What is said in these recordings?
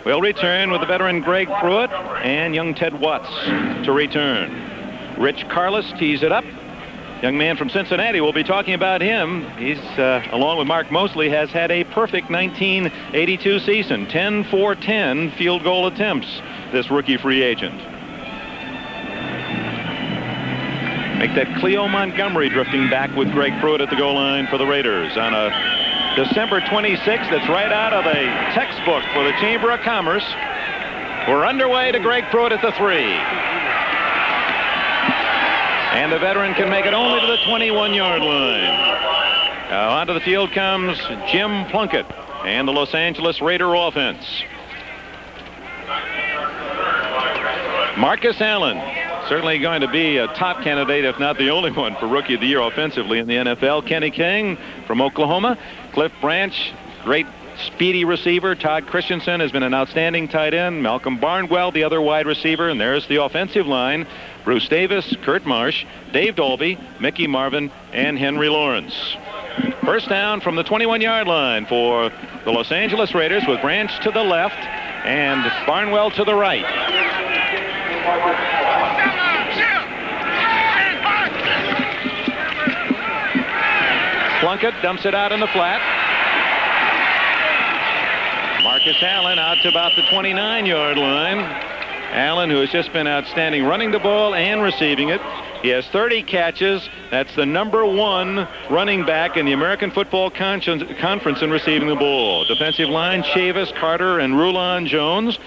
will return with the veteran Greg Pruitt and young Ted Watts to return. Rich Carlos tees it up. Young man from Cincinnati, we'll be talking about him. He's, along with Mark Mosley, has had a perfect 1982 season. 10 for 10 field goal attempts, this rookie free agent. Make that Cleo Montgomery drifting back with Greg Pruitt at the goal line for the Raiders on a December 26th. That's right out of a textbook for the Chamber of Commerce. We're underway to Greg Pruitt at the 3. And the veteran can make it only to the 21-yard line. Now onto the field comes Jim Plunkett and the Los Angeles Raider offense. Marcus Allen, certainly going to be a top candidate, if not the only one, for Rookie of the Year offensively in the NFL. Kenny King from Oklahoma. Cliff Branch, great speedy receiver. Todd Christensen has been an outstanding tight end. Malcolm Barnwell, the other wide receiver. And there's the offensive line. Bruce Davis, Kurt Marsh, Dave Dolby, Mickey Marvin, and Henry Lawrence. First down from the 21-yard line for the Los Angeles Raiders, with Branch to the left and Barnwell to the right. Plunkett dumps it out in the flat. Marcus Allen out to about the 29-yard line. Allen, who has just been outstanding running the ball and receiving it. He has 30 catches. That's the #1 running back in the American Football Conference in receiving the ball. Defensive line, Chavis, Carter, and Rulon Jones.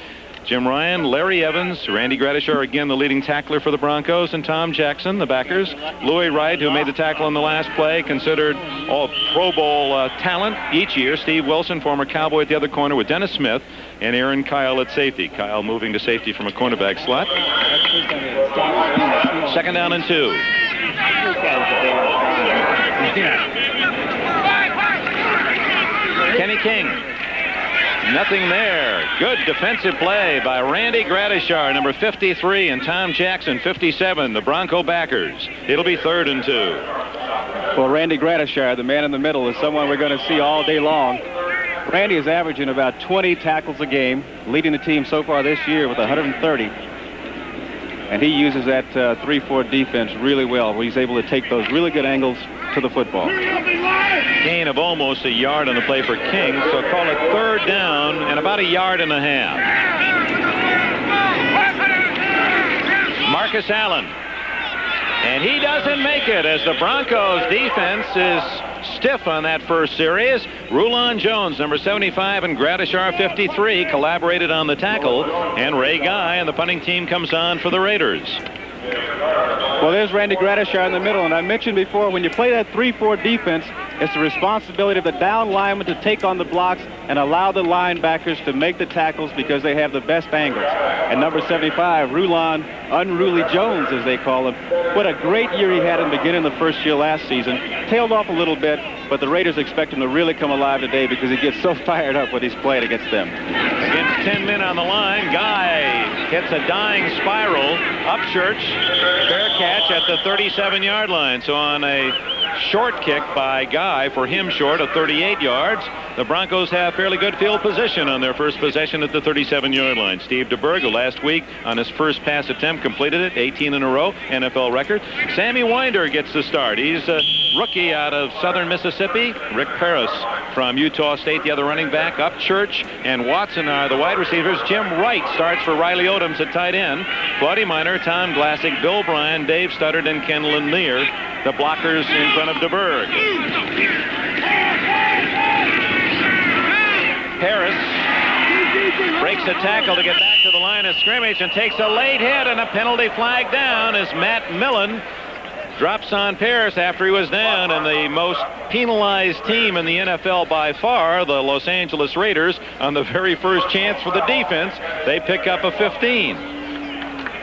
Jim Ryan, Larry Evans, Randy Gradishar, again the leading tackler for the Broncos, and Tom Jackson, the backers. Louis Wright, who made the tackle on the last play, considered all Pro Bowl talent each year. Steve Wilson, former Cowboy, at the other corner with Dennis Smith, and Aaron Kyle at safety. Kyle moving to safety from a cornerback slot. Second down and 2. Kenny King. Nothing there. Good defensive play by Randy Gradishar, number 53, and Tom Jackson, 57, the Bronco backers. It'll be 3rd and 2. Well, Randy Gradishar, the man in the middle, is someone we're going to see all day long. Randy is averaging about 20 tackles a game, leading the team so far this year with 130. And he uses that 3-4 defense really well, where he's able to take those really good angles to the football. Gain of almost a yard on the play for King, so call it 3rd down and about 1.5 yards. Marcus Allen. And he doesn't make it, as the Broncos defense is stiff on that first series. Rulon Jones, number 75, and Gradishar, 53, collaborated on the tackle. And Ray Guy and the punting team comes on for the Raiders. Well, there's Randy Gradishar in the middle, and I mentioned before, when you play that 3-4 defense, it's the responsibility of the down lineman to take on the blocks and allow the linebackers to make the tackles, because they have the best angles. And number 75, Rulon Unruly Jones, as they call him. What a great year he had in the beginning of the first year last season. Tailed off a little bit, but the Raiders expect him to really come alive today, because he gets so fired up when he's playing against them. Against 10 men on the line, Guy hits a dying spiral. Upchurch, fair catch at the 37-yard line. So on a short kick by Guy, for him short of 38 yards, the Broncos have fairly good field position on their first possession at the 37-yard line. Steve DeBerg, who last week on his first pass attempt completed it, 18 in a row, NFL record. Sammy Winder gets the start. He's a rookie out of southern Mississippi. Rick Paris from Utah State, the other running back. Upchurch and Watson are the wide receivers. Jim Wright starts for Riley Odoms at tight end. Claudia Miner, Tom Glassick, Bill Bryan, Dave Studdard, and Ken Lanier, the blockers in front of DeBerg. Harris breaks a tackle to get back to the line of scrimmage and takes a late hit, and a penalty flag down as Matt Millen drops on Paris after he was down. And the most penalized team in the NFL by far, the Los Angeles Raiders, on the very first chance for the defense, they pick up a 15.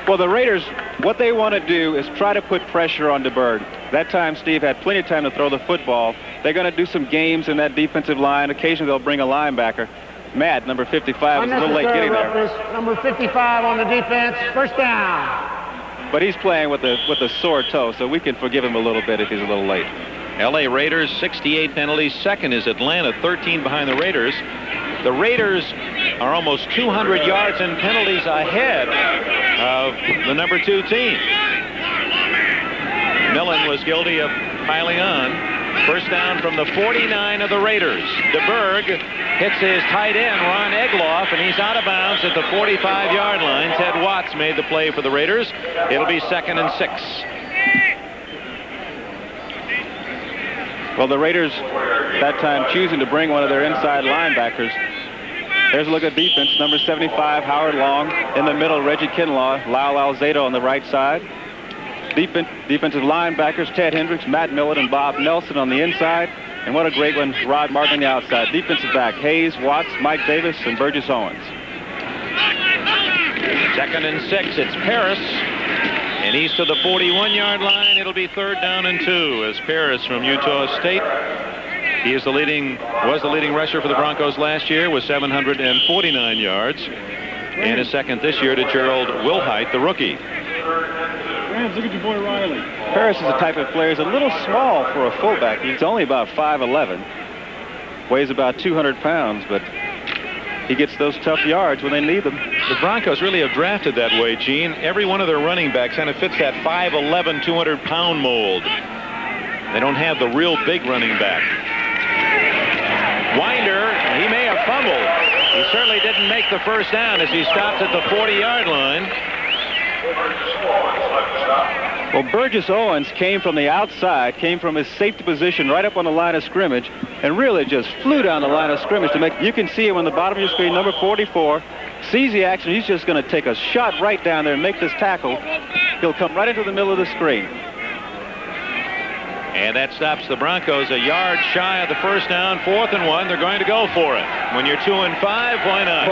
Well, the Raiders, what they want to do is try to put pressure on DeBerg. That time, Steve had plenty of time to throw the football. They're going to do some games in that defensive line. Occasionally, they'll bring a linebacker. Matt, number 55, was a little late getting there. Number 55 on the defense. First down. But he's playing with a sore toe, so we can forgive him a little bit if he's a little late. L.A. Raiders, 68 penalties. Second is Atlanta, 13 behind the Raiders. The Raiders are almost 200 yards and penalties ahead of the number 2 team. Millen was guilty of piling on. First down from the 49 of the Raiders. DeBerg hits his tight end, Ron Egloff, and he's out of bounds at the 45-yard line. Ted Watts made the play for the Raiders. It'll be 2nd and 6. Well, the Raiders that time choosing to bring one of their inside linebackers. There's a look at defense. Number 75, Howard Long. In the middle, Reggie Kinlaw. Lyle Alzado on the right side. Defensive linebackers, Ted Hendricks, Matt Millett, and Bob Nelson on the inside. And what a great one, Rod Martin on the outside. Defensive back, Hayes, Watts, Mike Davis, and Burgess Owens. 2nd and 6. It's Paris. And he's to the 41-yard line. It'll be 3rd down and 2 as Paris from Utah State. He is was the leading rusher for the Broncos last year with 749 yards. And a second this year to Gerald Wilhite, the rookie. Look at your boy Riley. Paris is a type of player. He's a little small for a fullback. He's only about 5'11". Weighs about 200 pounds, but he gets those tough yards when they need them. The Broncos really have drafted that way, Gene. Every one of their running backs kind of fits that 5'11", 200-pound mold. They don't have the real big running back. Winder, he may have fumbled. He certainly didn't make the first down as he stopped at the 40-yard line. Well, Burgess Owens came from the outside, came from his safety position right up on the line of scrimmage, and really just flew down the line of scrimmage to make. You can see him on the bottom of your screen, number 44. Sees the action. He's just going to take a shot right down there and make this tackle. He'll come right into the middle of the screen. And that stops the Broncos a yard shy of the first down. 4th and 1. They're going to go for it. When you're 2 and 5, why not?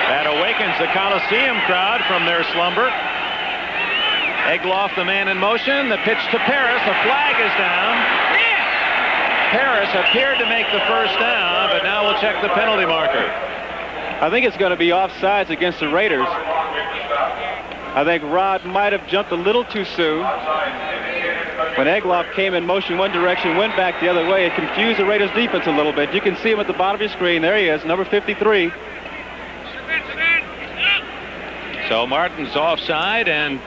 That awakens the Coliseum crowd from their slumber. Egloff, the man in motion. The pitch to Paris. The flag is down. Paris appeared to make the first down, but now we'll check the penalty marker. I think it's going to be offsides against the Raiders. I think Rod might have jumped a little too soon. When Egloff came in motion one direction, went back the other way, it confused the Raiders defense a little bit. You can see him at the bottom of your screen. There he is, number 53. So Martin's offside, and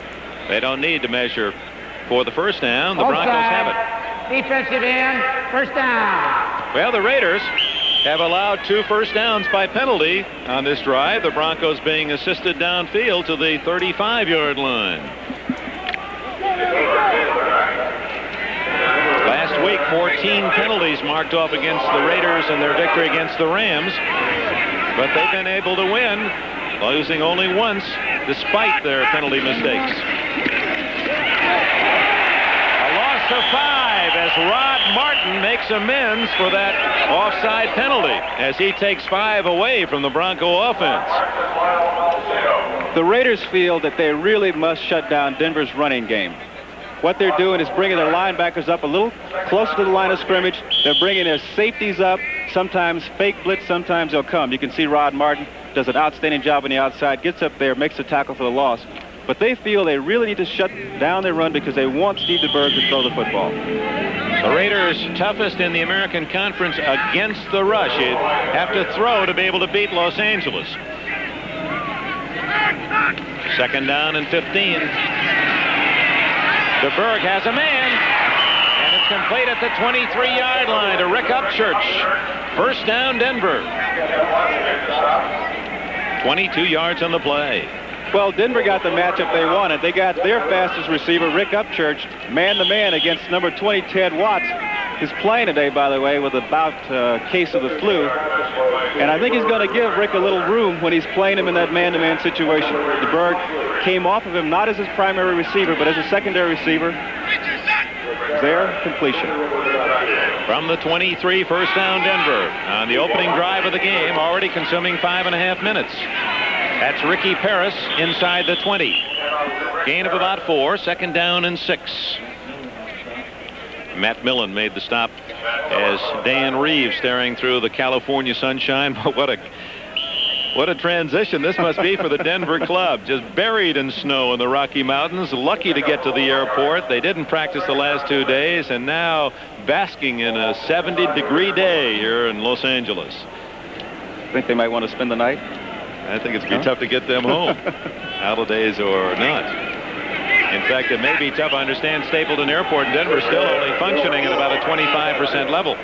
they don't need to measure for the first down. The Broncos have it. Defensive end, first down. Well, the Raiders have allowed 2 first downs by penalty on this drive. The Broncos being assisted downfield to the 35-yard line. Last week, 14 penalties marked off against the Raiders in their victory against the Rams. But they've been able to win, losing only once despite their penalty mistakes. A loss of 5 as Rod Martin makes amends for that offside penalty as he takes 5 away from the Bronco offense. The Raiders feel that they really must shut down Denver's running game. What they're doing is bringing their linebackers up a little closer to the line of scrimmage. They're bringing their safeties up. Sometimes fake blitz, sometimes they'll come. You can see Rod Martin does an outstanding job on the outside, gets up there, makes the tackle for the loss. But they feel they really need to shut down their run because they want Steve DeBerg to throw the football. The Raiders toughest in the American Conference against the rush. You'd have to throw to be able to beat Los Angeles. 2nd down and 15. DeBerg has a man, and it's complete at the 23-yard line to Rick Upchurch. First down, Denver. 22 yards on the play. Well, Denver got the matchup they wanted. They got their fastest receiver, Rick Upchurch, man-to-man against number 20, Ted Watts. He's playing today, by the way, with a case of the flu. And I think he's going to give Rick a little room when he's playing him in that man-to-man situation. DeBerg came off of him not as his primary receiver, but as a secondary receiver. Their completion. From the 23, first down, Denver. On the opening drive of the game, already consuming 5.5 minutes. That's Ricky Paris inside the 20. Gain of about 4, 2nd down and 6. Matt Millen made the stop as Dan Reeves staring through the California sunshine. What a What a transition this must be for the Denver club. Just buried in snow in the Rocky Mountains. Lucky to get to the airport. They didn't practice the last 2 days, and now basking in a 70-degree day here in Los Angeles. Think they might want to spend the night? I think it's going to be tough to get them home, holidays or not. In fact, it may be tough. I understand Stapleton Airport in Denver still only functioning at about a 25% level.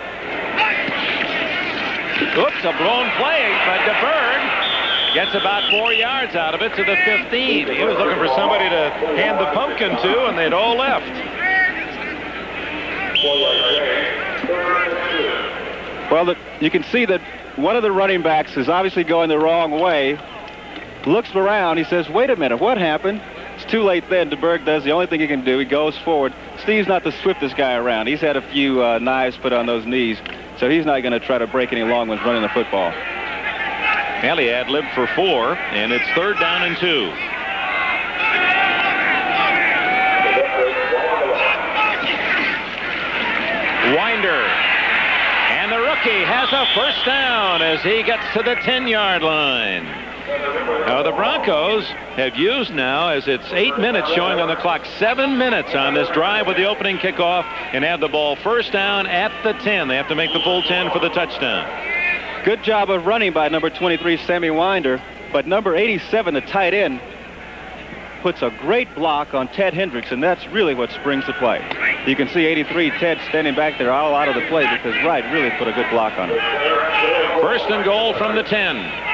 Oops, a blown play, but DeBerg gets about 4 yards out of it to the 15. He was looking for somebody to hand the pumpkin to, and they'd all left. Well, you can see that one of the running backs is obviously going the wrong way. Looks around. He says, wait a minute, what happened? It's too late then. DeBerg does the only thing he can do. He goes forward. Steve's not the swiftest guy around. He's had a few knives put on those knees, so he's not going to try to break any long ones running the football. Haley ad-libbed for 4, and it's 3rd down and 2. Winder. And the rookie has a first down as he gets to the 10-yard line. Now the Broncos have used now, as it's 8 minutes showing on the clock, 7 minutes on this drive with the opening kickoff, and have the ball first down at the 10. They have to make the full 10 for the touchdown. Good job of running by number 23, Sammy Winder, but number 87, the tight end, puts a great block on Ted Hendricks, and that's really what springs the play. You can see 83, Ted, standing back there all out of the play because Wright really put a good block on it. First and goal from the 10.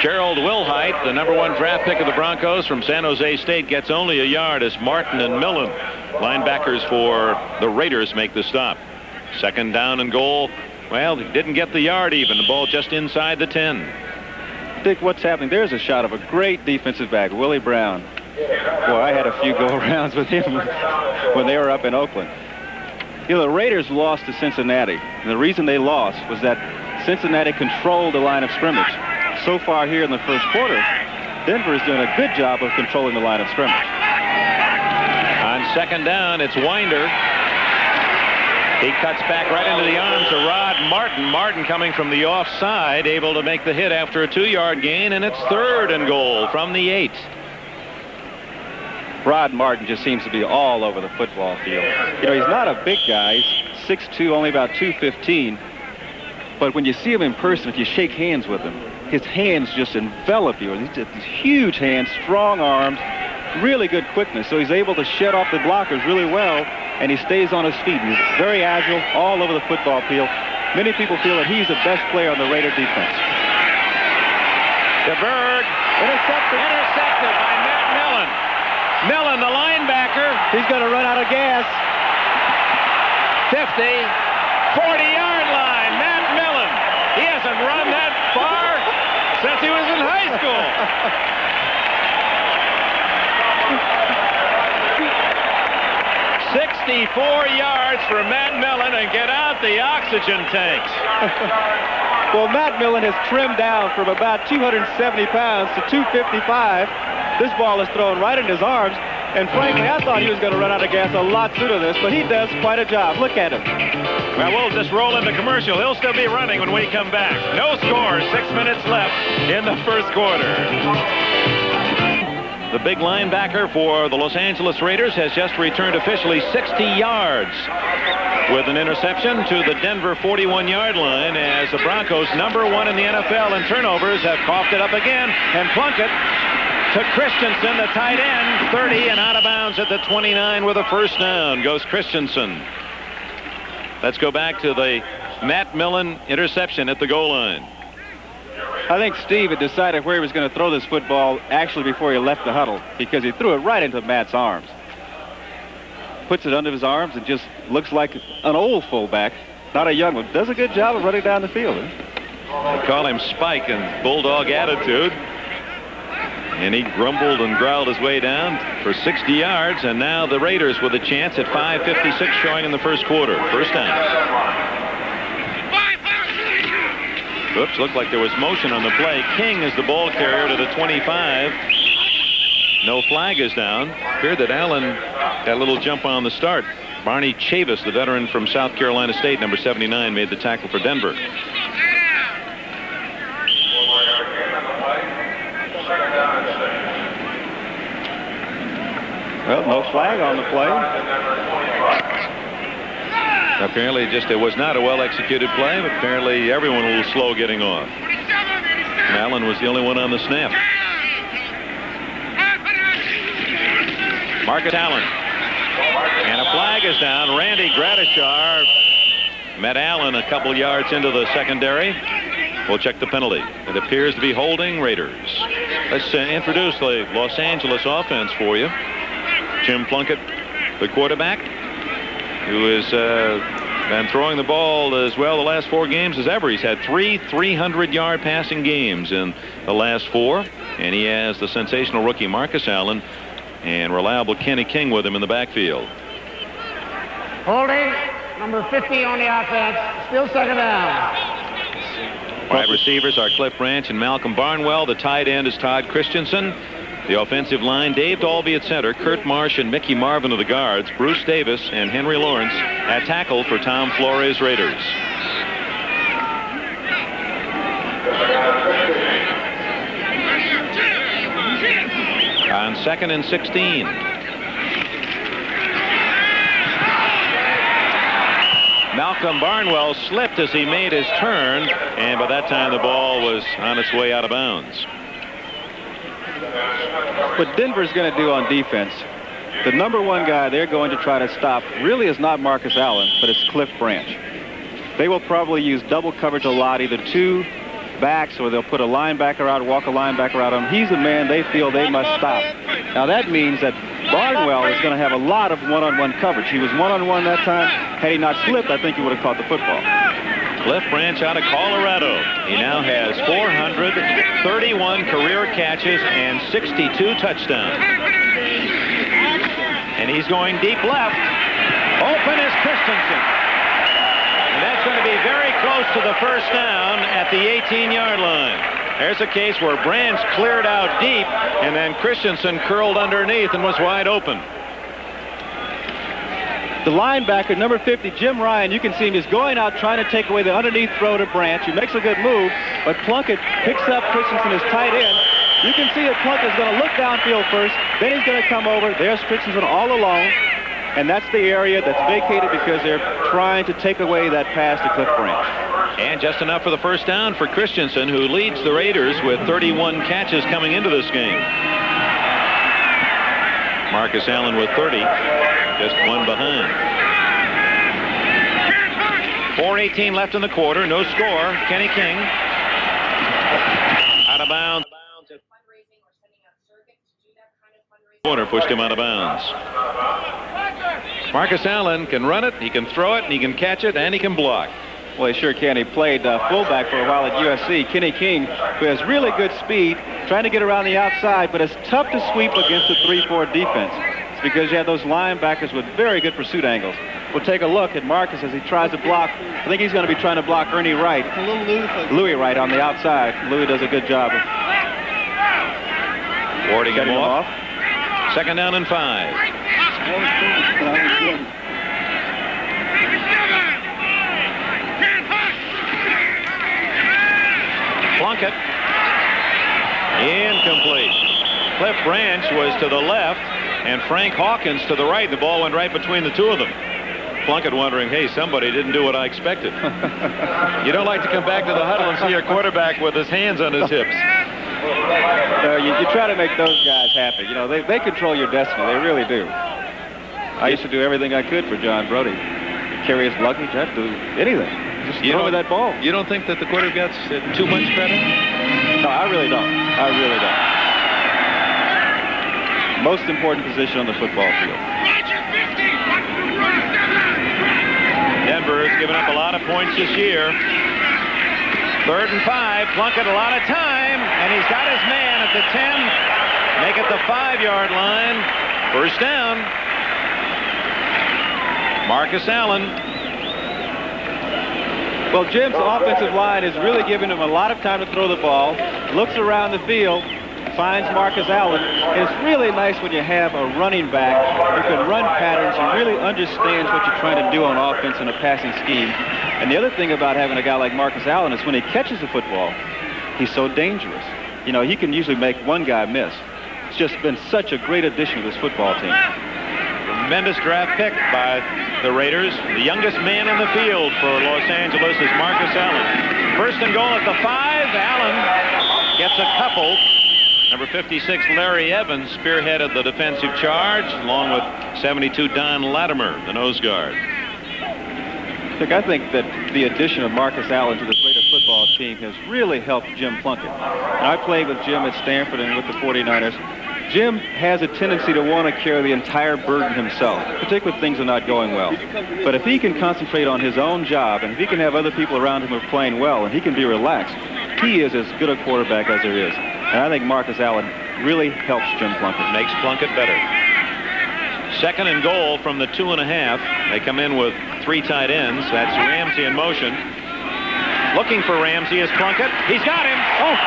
Gerald Wilhite, the #1 draft pick of the Broncos from San Jose State, gets only a yard as Martin and Millen, linebackers for the Raiders, make the stop. Second down and goal. Well, he didn't get the yard even. The ball just inside the 10. Dick, what's happening? There's a shot of a great defensive back, Willie Brown. Boy, I had a few go-arounds with him when they were up in Oakland. You know, the Raiders lost to Cincinnati, and the reason they lost was that Cincinnati controlled the line of scrimmage. So far here in the first quarter, Denver is doing a good job of controlling the line of scrimmage. On second down, it's Winder. He cuts back right into the arms of Rod Martin. Martin coming from the offside, able to make the hit after a 2-yard gain, and it's 3rd and goal from the 8. Rod Martin just seems to be all over the football field. You know, he's not a big guy. He's 6'2", only about 215. But when you see him in person, if you shake hands with him, his hands just envelop you. He's just these huge hands, strong arms, really good quickness. So he's able to shed off the blockers really well, and he stays on his feet. He's very agile all over the football field. Many people feel that he's the best player on the Raider defense. DeBerg intercepted by Matt Millen. Millen, the linebacker. He's going to run out of gas. 50, 40-yard line. Matt Millen. He hasn't run that far since he was in high school. 64 yards for Matt Millen, and get out the oxygen tanks. Well, Matt Millen has trimmed down from about 270 pounds to 255. This ball is thrown right in his arms, and frankly, I thought he was going to run out of gas a lot sooner than this, but he does quite a job. Look at him. Well, we'll just roll into commercial. He'll still be running when we come back. No score, 6 minutes left in the first quarter. The big linebacker for the Los Angeles Raiders has just returned officially 60 yards with an interception to the Denver 41-yard line, as the Broncos, #1 in the NFL in turnovers, have coughed it up again, and Plunkett to Christensen, the tight end, 30 and out of bounds at the 29 with a first down. Goes Christensen. Let's go back to the Matt Millen interception at the goal line. I think Steve had decided where he was going to throw this football actually before he left the huddle, because he threw it right into Matt's arms. Puts it under his arms and just looks like an old fullback, not a young one. Does a good job of running down the field. They call him Spike and bulldog attitude. And he grumbled and growled his way down for 60 yards, and now the Raiders with a chance at 5:56 showing in the first quarter. First down. Oops, looked like there was motion on the play. King is the ball carrier to the 25. No flag is down. Appeared that Allen got a little jump on the start. Barney Chavis, the veteran from South Carolina State, number 79, made the tackle for Denver. Well, no flag on the play. Apparently, it was not a well-executed play, but apparently everyone a little slow getting off. And Allen was the only one on the snap. Marcus Allen. And a flag is down. Randy Gradishar met Allen a couple yards into the secondary. We'll check the penalty. It appears to be holding Raiders. Let's introduce the Los Angeles offense for you. Jim Plunkett, the quarterback, who has been throwing the ball as well the last 4 games as ever. He's had 3 300-yard passing games in the last 4. And he has the sensational rookie Marcus Allen and reliable Kenny King with him in the backfield. Holding, number 50 on the offense. Still second down. Wide receivers are Cliff Branch and Malcolm Barnwell. The tight end is Todd Christensen. The offensive line, Dave Dalby at center, Kurt Marsh and Mickey Marvin of the guards, Bruce Davis and Henry Lawrence at tackle for Tom Flores Raiders. On 2nd and 16. Malcolm Barnwell slipped as he made his turn, and by that time the ball was on its way out of bounds. What Denver's going to do on defense, the number 1 guy they're going to try to stop really is not Marcus Allen, but it's Cliff Branch. They will probably use double coverage a lot, either 2 backs, or they'll put a linebacker out, walk a linebacker out on him. He's the man they feel they must stop. Now that means that Barnwell is going to have a lot of one-on-one coverage. He was one-on-one that time. Had he not slipped, I think he would have caught the football. Cliff Branch out of Colorado. He now has 431 career catches and 62 touchdowns. And he's going deep left. Open is Christensen. And that's going to be very close to the first down at the 18-yard line. There's a case where Branch cleared out deep, and then Christensen curled underneath and was wide open. The linebacker, number 50, Jim Ryan, you can see him is going out trying to take away the underneath throw to Branch. He makes a good move, but Plunkett picks up Christensen as tight end. You can see that Plunkett's going to look downfield first, then he's going to come over. There's Christensen all alone, and that's the area that's vacated because they're trying to take away that pass to Cliff Branch. And just enough for the first down for Christensen, who leads the Raiders with 31 catches coming into this game. Marcus Allen with 30, just 1 behind. 4:18 left in the quarter, no score. Kenny King out of bounds. Corner pushed him out of bounds. Marcus Allen can run it, he can throw it, and he can catch it, and he can block. Well, he sure can. He played fullback for a while at USC. Kenny King, who has really good speed, trying to get around the outside, but it's tough to sweep against the 3-4 defense. It's because you have those linebackers with very good pursuit angles. We'll take a look at Marcus as he tries to block. I think he's going to be trying to block Ernie Wright. Louis Wright on the outside. Louis does a good job of warding him off. 2nd down and 5. Plunkett. Incomplete. Cliff Branch was to the left, and Frank Hawkins to the right. The ball went right between the two of them. Plunkett wondering, hey, somebody didn't do what I expected. You don't like to come back to the huddle and see your quarterback with his hands on his hips. You try to make those guys happy. You know, they control your destiny. They really do. I used to do everything I could for John Brody. Carry his luggage. I'd do anything. Just throw that ball. You don't think that the quarterback gets too much credit? No, I really don't. I really don't. Most important position on the football field. Denver has given up a lot of points this year. 3rd and 5. Plunkett a lot of time, and he's got his man at the 10. Make it the 5-yard line. First down. Marcus Allen. Well, Jim's offensive line is really giving him a lot of time to throw the ball. Looks around the field. finds Marcus Allen. And it's really nice when you have a running back who can run patterns and really understands what you're trying to do on offense in a passing scheme. And the other thing about having a guy like Marcus Allen is when he catches the football, he's so dangerous. You know, he can usually make one guy miss. It's just been such a great addition to this football team. Tremendous draft pick by the Raiders. The youngest man in the field for Los Angeles is Marcus Allen. First and goal at the 5. Allen gets a couple. Number 56, Larry Evans, spearheaded the defensive charge, along with 72, Don Latimer, the nose guard. Look, I think that the addition of Marcus Allen to this Raider football team has really helped Jim Plunkett. And I played with Jim at Stanford and with the 49ers. Jim has a tendency to want to carry the entire burden himself, particularly if things are not going well. But if he can concentrate on his own job, and if he can have other people around him who are playing well, and he can be relaxed, he is as good a quarterback as there is. And I think Marcus Allen really helps Jim Plunkett. Makes Plunkett better. Second and goal from the 2.5. They come in with 3 tight ends. That's Ramsey in motion. Looking for Ramsey is Plunkett. He's got him. Oh!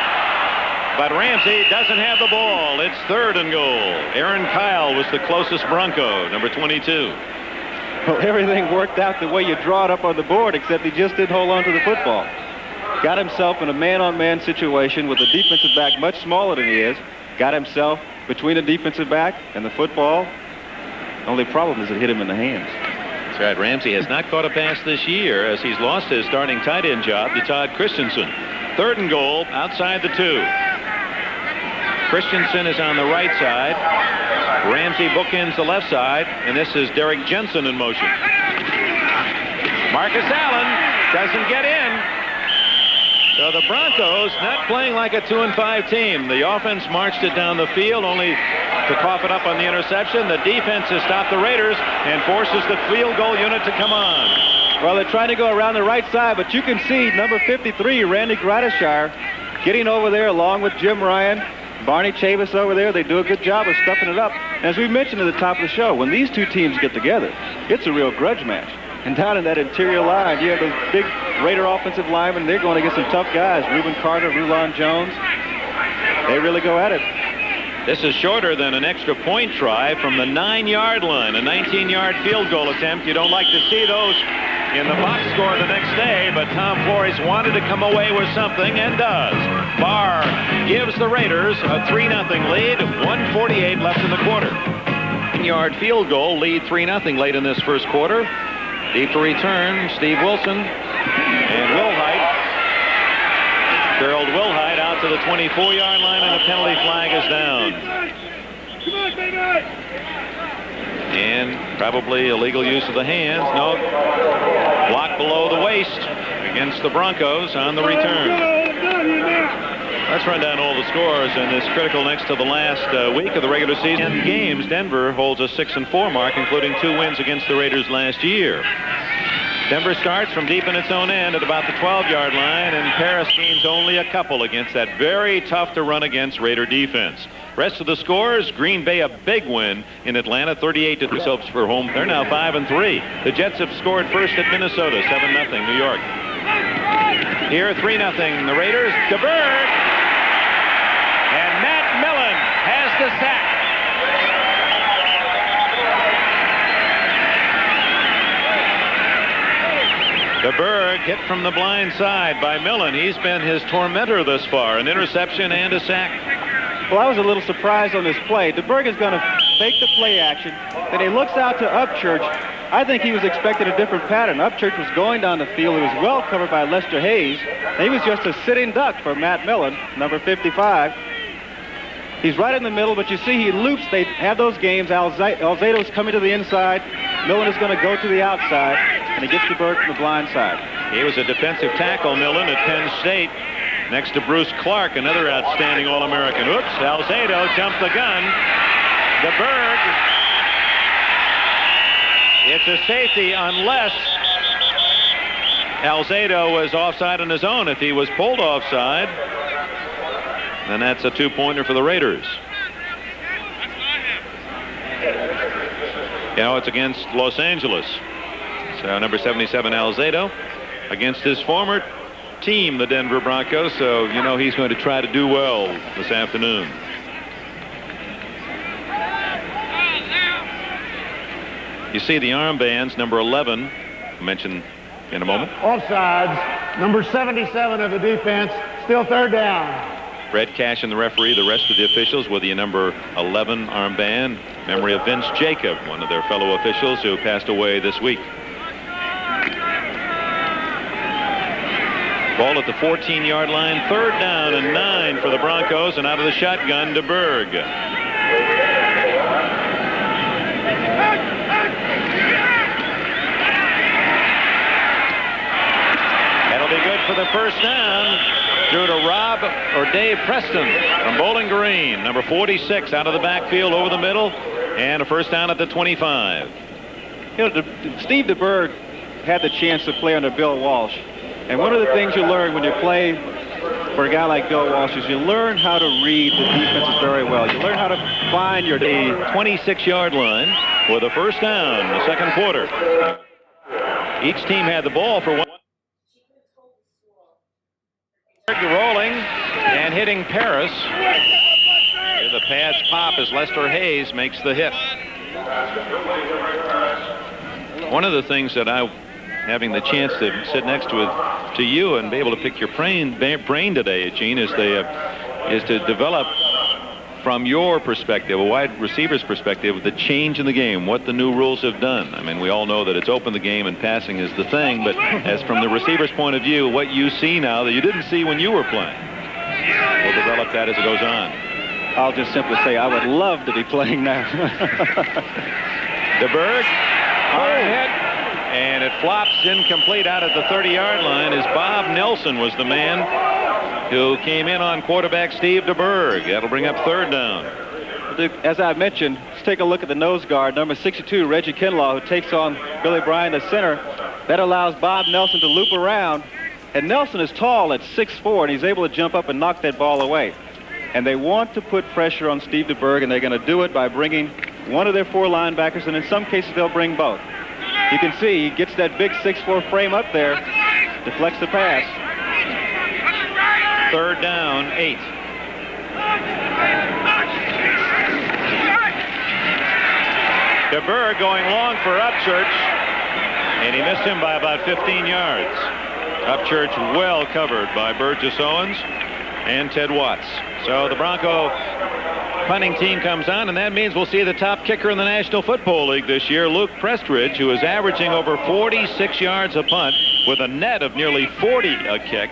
But Ramsey doesn't have the ball. It's 3rd and goal. Aaron Kyle was the closest Bronco, number 22. Well, everything worked out the way you draw it up on the board, except he just didn't hold on to the football. Got himself in a man-on-man situation with the defensive back much smaller than he is. Got himself between the defensive back and the football. Only problem is it hit him in the hands. That's right. Ramsey has not caught a pass this year as he's lost his starting tight end job to Todd Christensen. 3rd and goal outside the 2. Christensen is on the right side. Ramsey bookends the left side, and this is Derek Jensen in motion. Marcus Allen doesn't get in. So the Broncos not playing like a 2-5 team. The offense marched it down the field only to cough it up on the interception. The defense has stopped the Raiders and forces the field goal unit to come on. Well, they're trying to go around the right side, but you can see number 53, Randy Gradishar, getting over there along with Jim Ryan. Barney Chavis over there. They do a good job of stuffing it up. And as we mentioned at the top of the show, when these two teams get together, it's a real grudge match. And down in that interior line, you have those big Raider offensive linemen. They're going against some tough guys. Reuben Carter, Rulon Jones. They really go at it. This is shorter than an extra point try from the 9-yard line. A 19-yard field goal attempt. You don't like to see those in the box score the next day, but Tom Flores wanted to come away with something and does. Barr gives the Raiders a 3-0 lead. 1:48 left in the quarter. 9-yard field goal, lead 3-0 late in this first quarter. Deep to return, Steve Wilson and Wilhite. Gerald Wilhite out to the 24-yard line, and the penalty flag is down. And probably illegal use of the hands. No, block below the waist against the Broncos on the return. Let's run down all the scores in this critical next to the last week of the regular season. In games, Denver holds a 6-4 mark, including 2 wins against the Raiders last year. Denver starts from deep in its own end at about the 12-yard line, and Paris gains only a couple against that very tough to run against Raider defense. Rest of the scores, Green Bay a big win in Atlanta, 38-2 hopes for home. They're now 5-3. The Jets have scored first at Minnesota, 7-0 New York. Here 3-0 the Raiders. DeBerg, and Matt Millen has the sack. DeBerg hit from the blind side by Millen. He's been his tormentor thus far, an interception and a sack. Well, I was a little surprised on this play. DeBerg is going to fake the play action. Then he looks out to Upchurch. I think he was expecting a different pattern. Upchurch was going down the field. He was well covered by Lester Hayes. And he was just a sitting duck for Matt Millen, number 55. He's right in the middle, but you see he loops. They have those games. Alzado's coming to the inside. Millen is going to go to the outside, and he gets DeBerg from the blind side. He was a defensive tackle, Millen, at Penn State, next to Bruce Clark, another outstanding All-American. Oops, Alzado jumped the gun. DeBerg, it's a safety unless Alzado was offside on his own. If he was pulled offside, then that's a 2-pointer for the Raiders. You know, it's against Los Angeles. So number 77, Alzado, against his former team, the Denver Broncos. So, you know, he's going to try to do well this afternoon. You see the armbands, number 11, mentioned in a moment. Offsides, number 77 of the defense, still third down. Fred Cash and the referee, the rest of the officials with the number 11 armband. Memory of Vince Jacob, one of their fellow officials who passed away this week. Ball at the 14-yard line, third down and 9 for the Broncos, and out of the shotgun, DeBerg. That'll be good for the first down. Through to Rob or Dave Preston from Bowling Green, number 46, out of the backfield over the middle, and a first down at the 25. You know, Steve DeBerg had the chance to play under Bill Walsh. And one of the things you learn when you play for a guy like Bill Walsh is you learn how to read the defenses very well. You learn how to find your... The 26-yard line with a first down in the second quarter. Each team had the ball for one. Rolling and hitting Paris. Here the pads pop as Lester Hayes makes the hit. One of the things that having the chance to sit next to you and be able to pick your brain today, Gene, is to develop from your perspective, a wide receiver's perspective, the change in the game, what the new rules have done. I mean, we all know that it's open the game and passing is the thing, but as from the receiver's point of view, what you see now that you didn't see when you were playing, we'll develop that as it goes on. I'll just simply say I would love to be playing now. DeBerg, hard hit, and it flops incomplete out at the 30-yard line as Bob Nelson was the man who came in on quarterback Steve DeBerg. That'll bring up third down. As I mentioned, let's take a look at the nose guard, number 62, Reggie Kinlaw, who takes on Billy Bryan, the center. That allows Bob Nelson to loop around. And Nelson is tall at 6'4", and he's able to jump up and knock that ball away. And they want to put pressure on Steve DeBerg, and they're going to do it by bringing one of their 4 linebackers, and in some cases they'll bring both. You can see he gets that big 6'4" frame up there, deflects the pass. Third down, 8. DeBerg going long for Upchurch, and he missed him by about 15 yards. Upchurch well covered by Burgess Owens and Ted Watts. So the Bronco punting team comes on, and that means we'll see the top kicker in the National Football League this year, Luke Prestridge, who is averaging over 46 yards a punt with a net of nearly 40 a kick.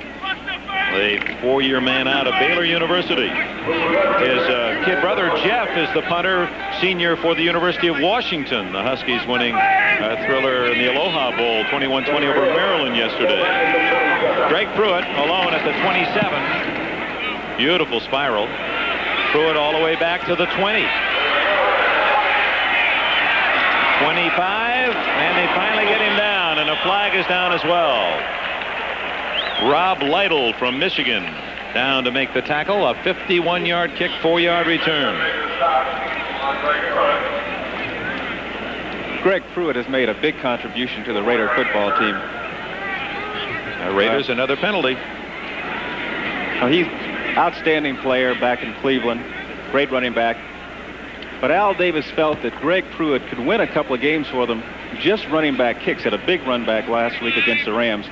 The 4-year man out of Baylor University. His kid brother Jeff is the punter, senior for the University of Washington. The Huskies winning a thriller in the Aloha Bowl, 21-20 over Maryland yesterday. Greg Pruitt alone at the 27. Beautiful spiral. Pruitt all the way back to the 20. 25, and they finally get him down, and a flag is down as well. Rob Lytle from Michigan down to make the tackle. A 51-yard kick, 4-yard return. Greg Pruitt has made a big contribution to the Raider football team. Raiders another penalty. He's outstanding player back in Cleveland, great running back. But Al Davis felt that Greg Pruitt could win a couple of games for them just running back kicks. Had a big run back last week against the Rams.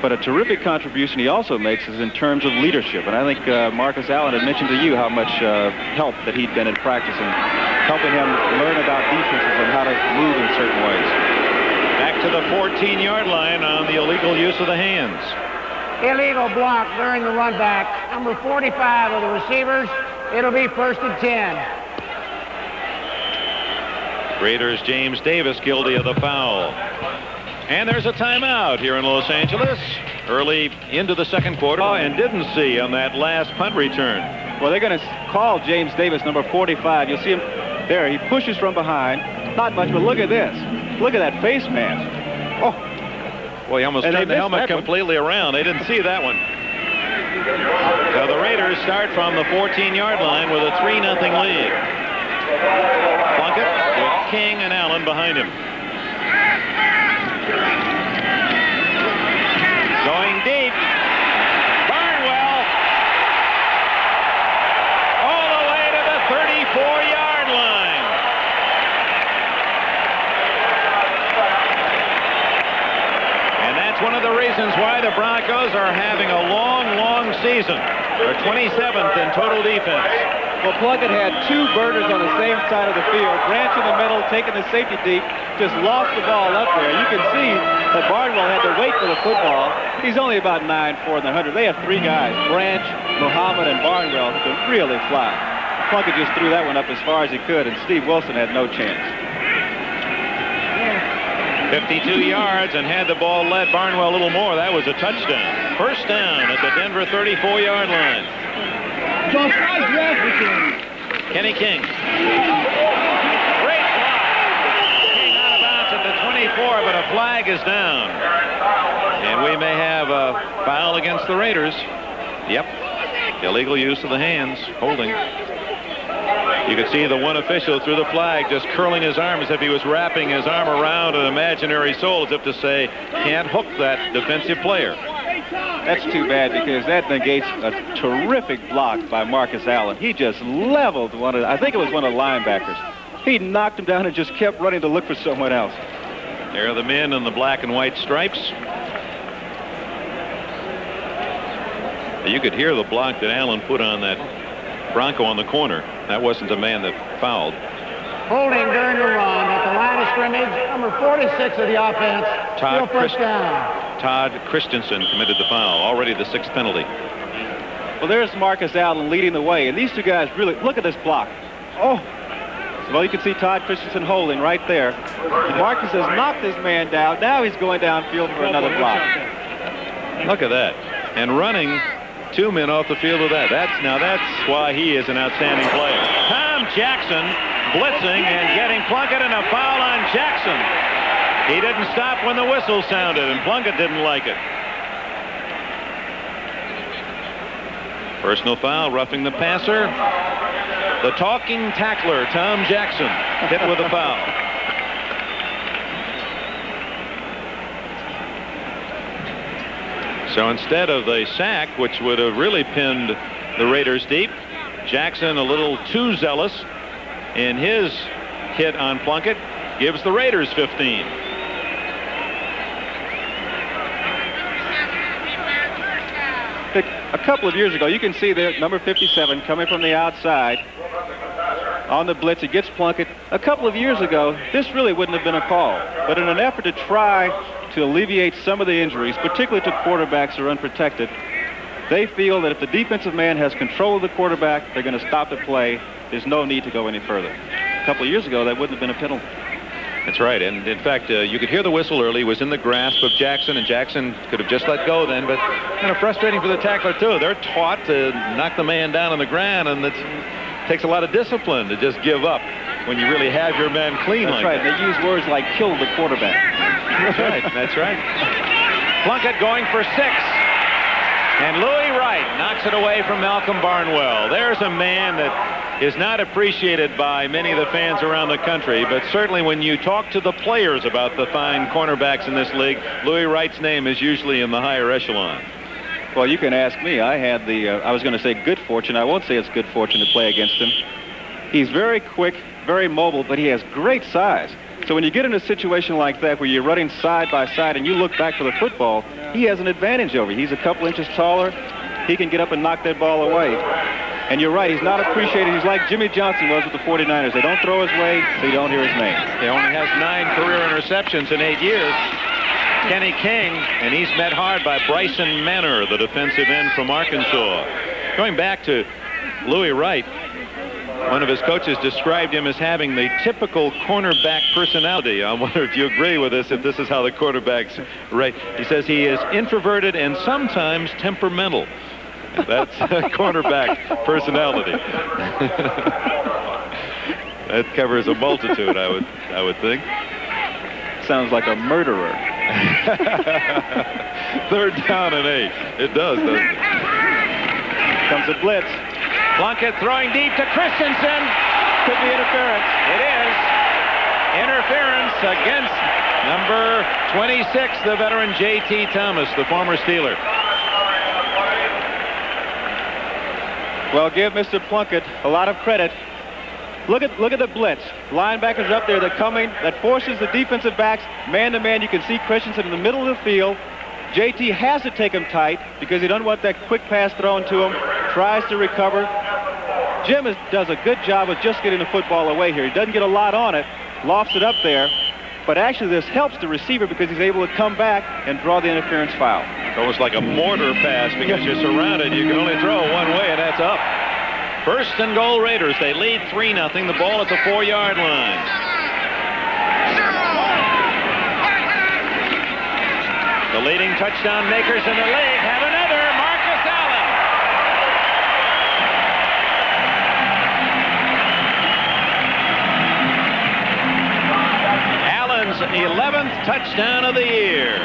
But a terrific contribution he also makes is in terms of leadership. And I think Marcus Allen had mentioned to you how much help that he'd been in practice and helping him learn about defenses and how to move in certain ways. Back to the 14-yard line on the illegal use of the hands. Illegal block during the run back. Number 45 of the receivers. It'll be 1st and 10. Raiders James Davis guilty of the foul. And there's a timeout here in Los Angeles early into the second quarter, and didn't see on that last punt return. Well, they're going to call James Davis, number 45. You'll see him there. He pushes from behind. Not much, but look at this. Look at that face mask. Oh. Well, he almost turned the helmet completely around. They didn't see that one. So the Raiders start from the 14-yard line with a 3-0 lead. Plunkett with King and Allen behind him. Going deep. Barnwell. All the way to the 34-yard line. reasons why the Broncos are having a long season. They're 27th in total defense. Well, Plunkett had 2 burners on the same side of the field. Branch in the middle, taking the safety deep, just lost the ball up there. You can see that Barnwell had to wait for the football. He's only about 9'4" in the 100. They have 3 guys, Branch, Muhammad, and Barnwell, who can really fly. Plunkett just threw that one up as far as he could, and Steve Wilson had no chance. 52 yards, and had the ball led Barnwell a little more, that was a touchdown. First down at the Denver 34-yard line. Kenny King. Great block. King out of bounds at the 24, but a flag is down. And we may have a foul against the Raiders. Yep. Illegal use of the hands. Holding. You could see the one official through the flag just curling his arm as if he was wrapping his arm around an imaginary soul, as if to say, can't hook that defensive player. That's too bad, because that negates a terrific block by Marcus Allen. He just leveled one of, I think it was one of the linebackers. He knocked him down and just kept running to look for someone else. There are the men in the black and white stripes. You could hear the block that Allen put on that Bronco on the corner. That wasn't the man that fouled. Holding during the run at the line of scrimmage, number 46 of the offense. Still first down. Todd Christensen committed the foul, already the 6th penalty. Well, there's Marcus Allen leading the way, and these 2 guys really, look at this block. Oh, well, you can see Todd Christensen holding right there. Marcus has knocked this man down. Now he's going downfield for another block. Look at that. And running 2 men off the field with that. That's why he is an outstanding player. Tom Jackson blitzing and getting Plunkett, and a foul on Jackson. He didn't stop when the whistle sounded, and Plunkett didn't like it. Personal foul, roughing the passer. The talking tackler, Tom Jackson, hit with a foul. So instead of the sack, which would have really pinned the Raiders deep, Jackson, a little too zealous in his hit on Plunkett, gives the Raiders 15. A couple of years ago, you can see there, number 57 coming from the outside on the blitz. He gets Plunkett. A couple of years ago, this really wouldn't have been a call. But in an effort to try to alleviate some of the injuries, particularly to quarterbacks who are unprotected, they feel that if the defensive man has control of the quarterback, they're going to stop the play. There's no need to go any further. A couple of years ago, that wouldn't have been a penalty. That's right, and in fact, you could hear the whistle early. It was in the grasp of Jackson, and Jackson could have just let go then, but kind of frustrating for the tackler, too. They're taught to knock the man down on the ground, and it takes a lot of discipline to just give up when you really have your man clean like that. That's right. They use words like kill the quarterback. That's right. That's right. Plunkett going for 6. And Louis Wright knocks it away from Malcolm Barnwell. There's a man that is not appreciated by many of the fans around the country, but certainly when you talk to the players about the fine cornerbacks in this league, Louis Wright's name is usually in the higher echelon. Well, you can ask me. I had the, I was going to say good fortune. I won't say it's good fortune to play against him. He's very quick, very mobile, but he has great size. So when you get in a situation like that where you're running side by side and you look back for the football, he has an advantage over you. He's a couple inches taller. He can get up and knock that ball away. And you're right, he's not appreciated. He's like Jimmy Johnson was with the 49ers. They don't throw his way, so you don't hear his name. He only has 9 career interceptions in 8 years. Kenny King, and he's met hard by Bryson Manor, the defensive end from Arkansas. Going back to Louis Wright, one of his coaches described him as having the typical cornerback personality. I wonder if you agree with this, if this is how the quarterbacks rate. He says he is introverted and sometimes temperamental. That's a cornerback personality. That covers a multitude, I would think. Sounds like a murderer. 3rd down and 8. It does, doesn't it? Comes a blitz. Plunkett throwing deep to Christensen. Could be interference. It is. Interference against number 26, the veteran J.T. Thomas, the former Steeler. Well, give Mr. Plunkett a lot of credit. Look at the blitz. Linebackers up there. They're coming. That forces the defensive backs man to man. You can see Christensen in the middle of the field. JT has to take him tight because he doesn't want that quick pass thrown to him, tries to recover. Jim does a good job of just getting the football away here. He doesn't get a lot on it, lofts it up there, but actually this helps the receiver because he's able to come back and draw the interference foul. It's almost like a mortar pass because you're surrounded. You can only throw one way, and that's up. First and goal, Raiders. They lead 3-0. The ball at the 4-yard line. The leading touchdown makers in the league have another, Marcus Allen. Allen's 11th touchdown of the year.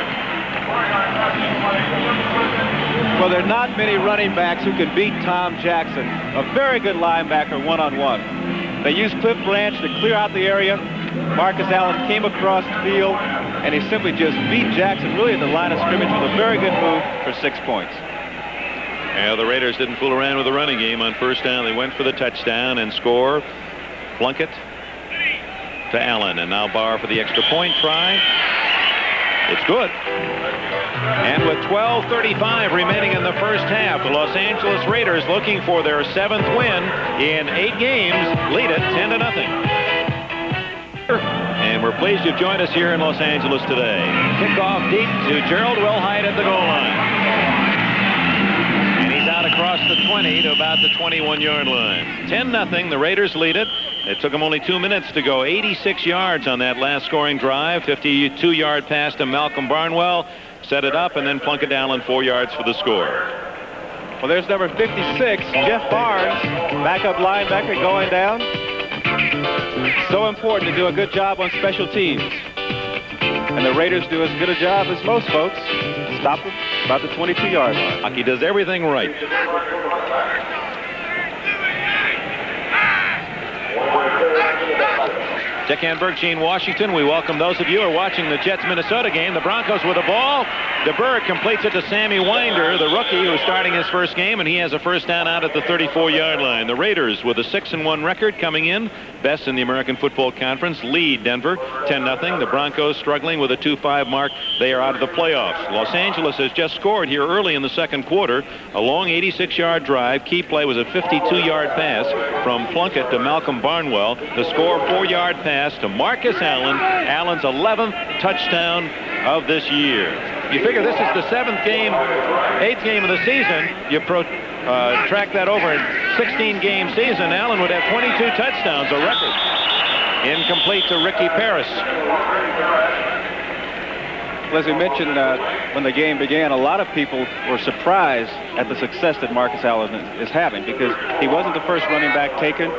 Well, there are not many running backs who can beat Tom Jackson, a very good linebacker one-on-one. They used Cliff Branch to clear out the area. Marcus Allen came across the field, and he simply just beat Jackson really at the line of scrimmage with a very good move for 6 points. Yeah, the Raiders didn't fool around with the running game on first down. They went for the touchdown and score. Plunkett to Allen, and now Barr for the extra point try. It's good. And with 12:35 remaining in the first half, the Los Angeles Raiders, looking for their 7th win in 8 games, lead it 10-0. And we're pleased you've joined us here in Los Angeles today. Kickoff deep to Gerald Wilhite at the goal line. And he's out across the 20 to about the 21-yard line. 10-0. The Raiders lead it. It took them only 2 minutes to go 86 yards on that last scoring drive. 52-yard pass to Malcolm Barnwell. Set it up, and then Plunkett Allen 4 yards for the score. Well, there's number 56, Jeff Barnes, backup linebacker going down. So important to do a good job on special teams. And the Raiders do as good a job as most folks. Stop them about the 22-yard line. He does everything right. Dick Enberg, Gene Washington. We welcome those of you who are watching the Jets-Minnesota game. The Broncos with the ball. DeBerg completes it to Sammy Winder, the rookie who's starting his first game, and he has a first down out at the 34-yard line. The Raiders with a 6-1 record coming in, best in the American Football Conference, lead Denver 10-0. The Broncos struggling with a 2-5 mark. They are out of the playoffs. Los Angeles has just scored here early in the second quarter. A long 86-yard drive. Key play was a 52-yard pass from Plunkett to Malcolm Barnwell. The score, 4-yard pass to Marcus Allen, Allen's 11th touchdown of this year. You figure this is the 8th game of the season. You track that over a 16-game season, Allen would have 22 touchdowns, a record. Incomplete to Ricky Paris. Well, as we mentioned when the game began, a lot of people were surprised at the success that Marcus Allen is having because he wasn't the first running back taken.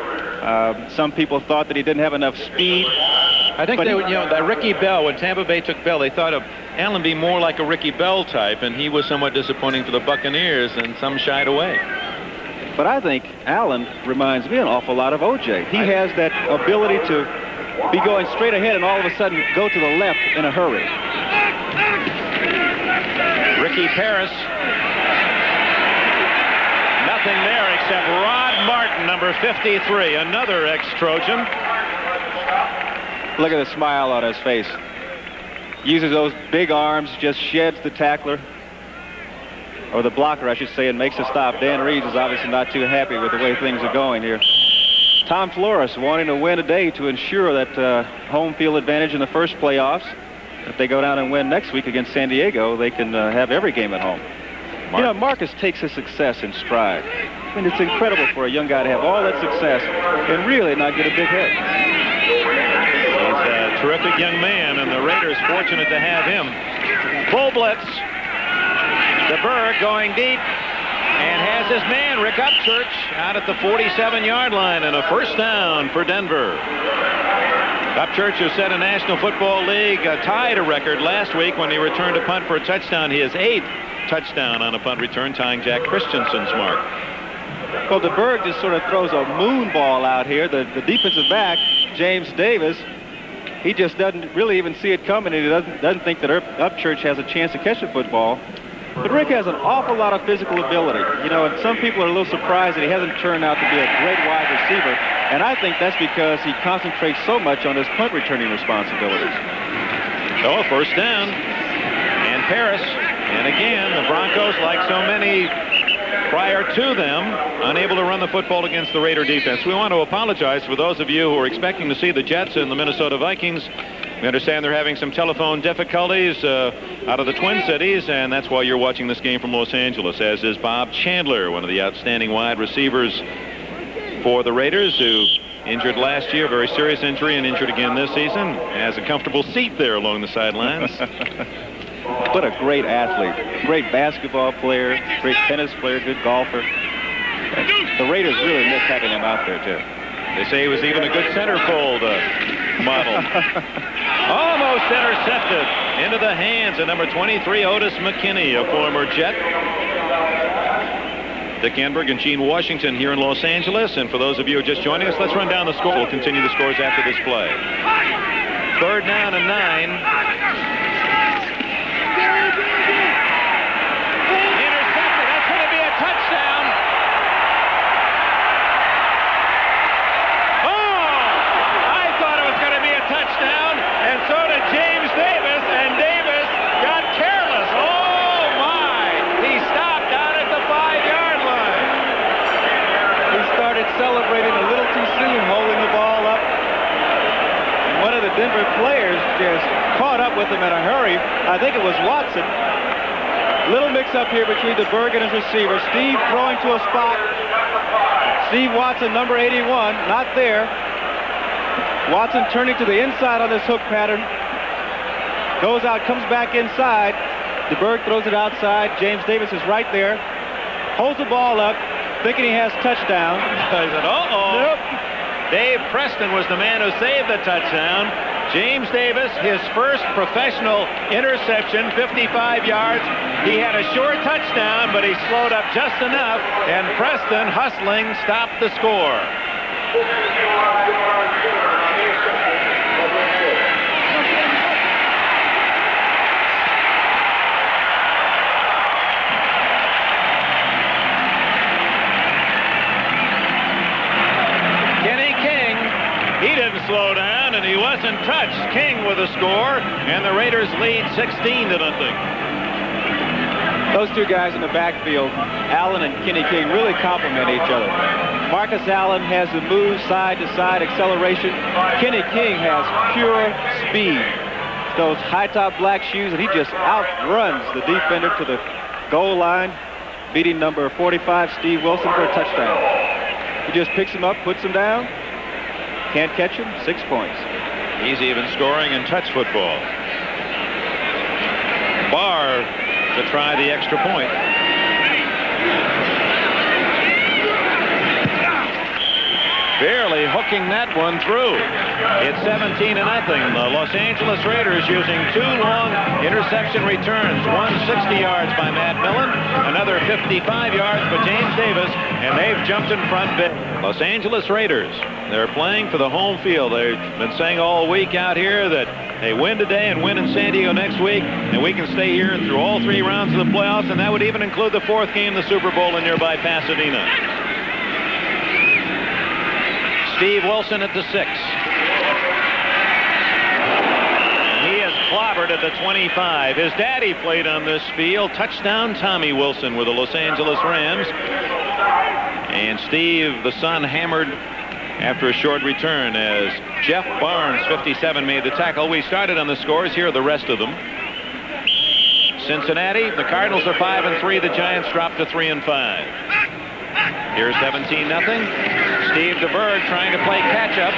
Some people thought that he didn't have enough speed. I think that Ricky Bell, when Tampa Bay took Bell, they thought of Allen being more like a Ricky Bell type, and he was somewhat disappointing for the Buccaneers, and some shied away. But I think Allen reminds me an awful lot of O.J. He has that ability to be going straight ahead and all of a sudden go to the left in a hurry. Ricky Paris. Nothing there except Rod Martin, number 53, another ex-Trojan. Look at the smile on his face. Uses those big arms, just sheds the tackler, or the blocker, I should say, and makes a stop. Dan Reeves is obviously not too happy with the way things are going here. Tom Flores wanting to win today to ensure that home field advantage in the first playoffs. If they go down and win next week against San Diego, they can have every game at home. You know, Marcus takes his success in stride. I mean, it's incredible for a young guy to have all that success and really not get a big hit. He's a terrific young man, and the Raiders fortunate to have him. Full blitz. DeBerg going deep and has his man, Rick Upchurch, out at the 47-yard line, and a first down for Denver. Upchurch, who set a National Football League tied a record last week when he returned a punt for a touchdown. His 8th touchdown on a punt return, tying Jack Christensen's mark. Well, DeBerg just sort of throws a moon ball out here. The defensive back, James Davis, he just doesn't really even see it coming, and he doesn't think that Upchurch has a chance to catch the football. But Rick has an awful lot of physical ability. You know, and some people are a little surprised that he hasn't turned out to be a great wide receiver. And I think that's because he concentrates so much on his punt returning responsibilities. So, first down. And Paris And again, the Broncos, like so many prior to them, unable to run the football against the Raider defense. We want to apologize for those of you who are expecting to see the Jets and the Minnesota Vikings. We understand they're having some telephone difficulties out of the Twin Cities, and that's why you're watching this game from Los Angeles, as is Bob Chandler, one of the outstanding wide receivers for the Raiders, who injured last year, very serious injury, and injured again this season. Has a comfortable seat there along the sidelines. What a great athlete. Great basketball player, great tennis player, good golfer. The Raiders really miss having him out there, too. They say he was even a good centerfold model. Almost intercepted into the hands of number 23, Otis McKinney, a former Jet. Dick Enberg and Gene Washington here in Los Angeles. And for those of you who are just joining us, let's run down the score. We'll continue the scores after this play. 3rd down and 9. Intercepted. That's going to be a touchdown. Touchdown, and so did James Davis, and Davis got careless. Oh my! He stopped down at the 5-yard line. He started celebrating a little too soon, holding the ball up. And one of the Denver players just caught up with him in a hurry. I think it was Watson. Little mix-up here between the Berg and his receiver. Steve throwing to a spot. Steve Watson, number 81, not there. Watson turning to the inside on this hook pattern. Goes out, comes back inside. DeBerg throws it outside. James Davis is right there. Holds the ball up, thinking he has touchdown. He said, uh-oh. Nope. Dave Preston was the man who saved the touchdown. James Davis, his first professional interception, 55 yards. He had a short touchdown, but he slowed up just enough, and Preston, hustling, stopped the score. He didn't slow down, and he wasn't touched. King with a score, and the Raiders lead 16-0. Those two guys in the backfield, Allen and Kenny King, really complement each other. Marcus Allen has the move, side-to-side acceleration. Kenny King has pure speed. Those high-top black shoes, and he just outruns the defender to the goal line, beating number 45, Steve Wilson, for a touchdown. He just picks him up, puts him down. Can't catch him, 6 points. He's even scoring in touch football. Barr to try the extra point. Barely hooking that one through. It's 17-0. The Los Angeles Raiders using 2 long interception returns. One 60 yards by Matt Millen, another 55 yards by James Davis, and they've jumped in front big. Los Angeles Raiders, they're playing for the home field. They've been saying all week out here that they win today and win in San Diego next week, and we can stay here through all 3 rounds of the playoffs, and that would even include the 4th game, the Super Bowl in nearby Pasadena. Steve Wilson at the 6. He is clobbered at the 25. His daddy played on this field. Touchdown, Tommy Wilson with the Los Angeles Rams. And Steve, the son, hammered after a short return as Jeff Barnes, 57, made the tackle. We started on the scores. Here are the rest of them. Cincinnati, the Cardinals are 5-3. The Giants dropped to 3-5. Here's 17-0. Steve DeBerg trying to play catch-up.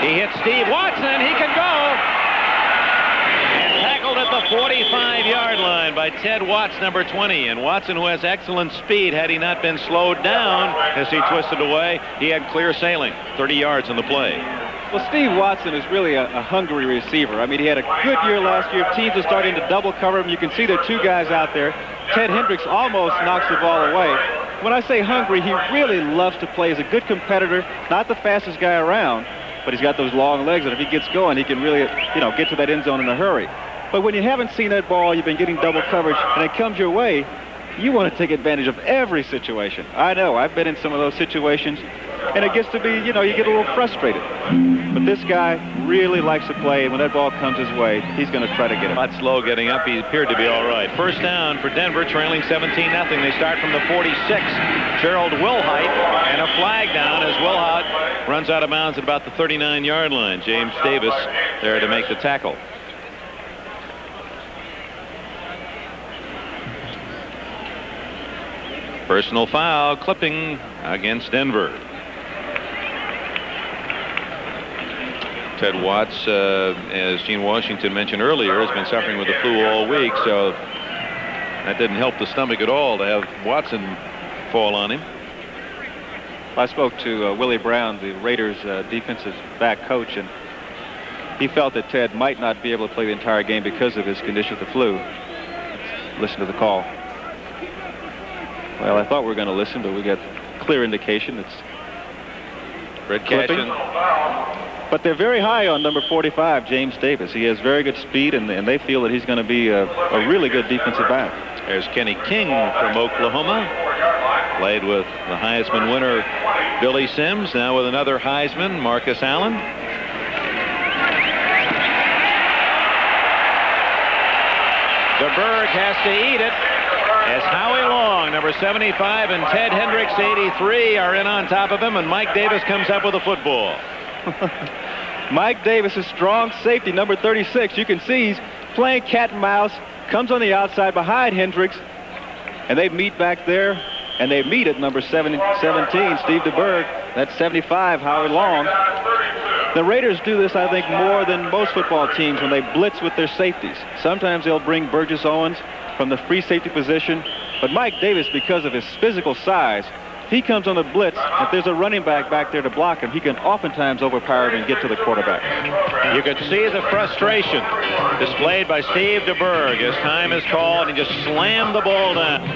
He hits Steve Watson. He can go. And tackled at the 45-yard line by Ted Watts, number 20. And Watson, who has excellent speed, had he not been slowed down as he twisted away, he had clear sailing. 30 yards in the play. Well, Steve Watson is really a hungry receiver. I mean, he had a good year last year. Teams are starting to double cover him. You can see there are 2 guys out there. Ted Hendricks almost knocks the ball away. When I say hungry, he really loves to play. He's a good competitor, not the fastest guy around, but he's got those long legs, and if he gets going, he can really, get to that end zone in a hurry. But when you haven't seen that ball, you've been getting double coverage, and it comes your way, you want to take advantage of every situation. I know, I've been in some of those situations. and it gets to be, you get a little frustrated. But this guy really likes to play, and when that ball comes his way, he's going to try to get it. Not slow getting up. He appeared to be all right. First down for Denver, trailing 17-0. They start from the 46. Gerald Wilhite, and a flag down as Wilhite runs out of bounds at about the 39-yard line. James Davis there to make the tackle. Personal foul, clipping against Denver. Ted Watts, as Gene Washington mentioned earlier, has been suffering with the flu all week, so that didn't help the stomach at all to have Watson fall on him. I spoke to Willie Brown, the Raiders defensive back coach, and he felt that Ted might not be able to play the entire game because of his condition with the flu. Let's listen to the call. Well, I thought we were going to listen, but we got clear indication it's Red Cashin. But they're very high on number 45, James Davis. He has very good speed, and they feel that he's going to be a really good defensive back. There's Kenny King from Oklahoma. Played with the Heisman winner, Billy Sims. Now with another Heisman, Marcus Allen. DeBerg has to eat it as Howie Long, number 75, and Ted Hendricks, 83, are in on top of him, and Mike Davis comes up with a football. Mike Davis, a strong safety, number 36. You can see he's playing cat and mouse, comes on the outside behind Hendricks, and they meet back there, and they meet at number 17, Steve DeBerg. That's 75, Howie Long. The Raiders do this, I think, more than most football teams when they blitz with their safeties. Sometimes they'll bring Burgess Owens from the free safety position, but Mike Davis, because of his physical size, he comes on the blitz. If there's a running back back there to block him, he can oftentimes overpower him and get to the quarterback. You could see the frustration displayed by Steve DeBerg as time is called, and he just slammed the ball down.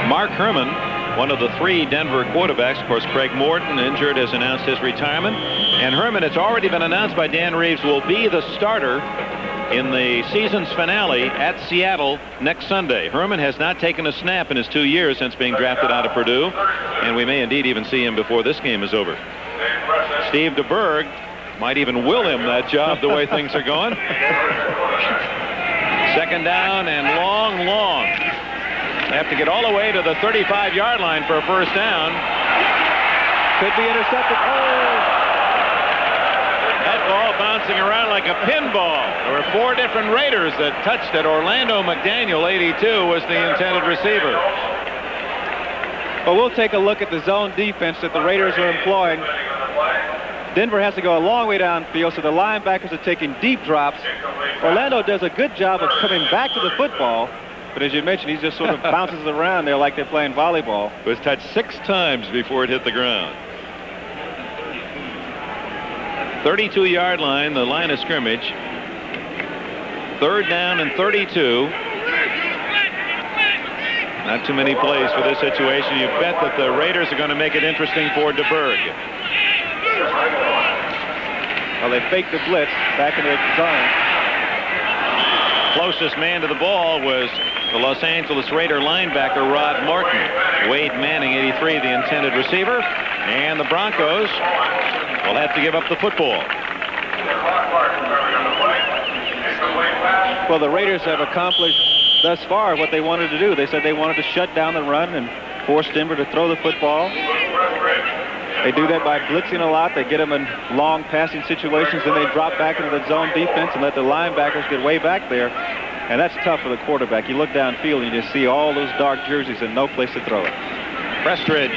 Mark Herman, one of the three Denver quarterbacks. Of course, Craig Morton, injured, has announced his retirement. And Herman, it's already been announced by Dan Reeves, will be the starter in the season's finale at Seattle next Sunday. Herman has not taken a snap in his 2 years since being drafted out of Purdue, and we may indeed even see him before this game is over. Steve DeBerg might even will him that job the way things are going. Second down and long. They have to get all the way to the 35-yard line for a first down. Could be intercepted. That ball bouncing around like a pinball. There were 4 different Raiders that touched it. Orlando McDaniel, 82, was the intended receiver. Well, we'll take a look at the zone defense that the Raiders are employing. Denver has to go a long way downfield, so the linebackers are taking deep drops. Orlando does a good job of coming back to the football, but as you mentioned, he just sort of bounces around there like they're playing volleyball. It was touched 6 times before it hit the ground. 32-yard line, the line of scrimmage. Third down and 32. Not too many plays for this situation. You bet that the Raiders are going to make it interesting for DeBerg. Well, they faked the blitz back in the zone. Closest man to the ball was the Los Angeles Raider linebacker Rod Martin. Wade Manning, 83, the intended receiver. And the Broncos will have to give up the football. Well, the Raiders have accomplished thus far what they wanted to do. They said they wanted to shut down the run and force Denver to throw the football. They do that by blitzing a lot. They get them in long passing situations, then they drop back into the zone defense and let the linebackers get way back there. And that's tough for the quarterback. You look downfield and you just see all those dark jerseys and no place to throw it. Prestridge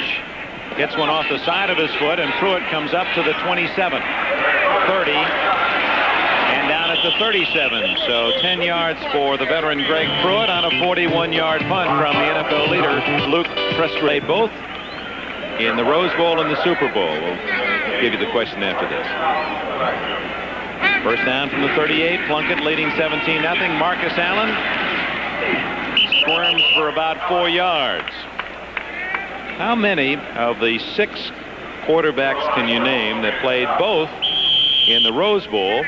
gets one off the side of his foot, and Pruitt comes up to the 27, 30, and down at the 37. So 10 yards for the veteran Greg Pruitt on a 41-yard punt from the NFL leader, Luke Prestridge. Both in the Rose Bowl and the Super Bowl. We'll give you the question after this. First down from the 38. Plunkett leading 17-0. Marcus Allen squirms for about 4 yards. How many of the 6 quarterbacks can you name that played both in the Rose Bowl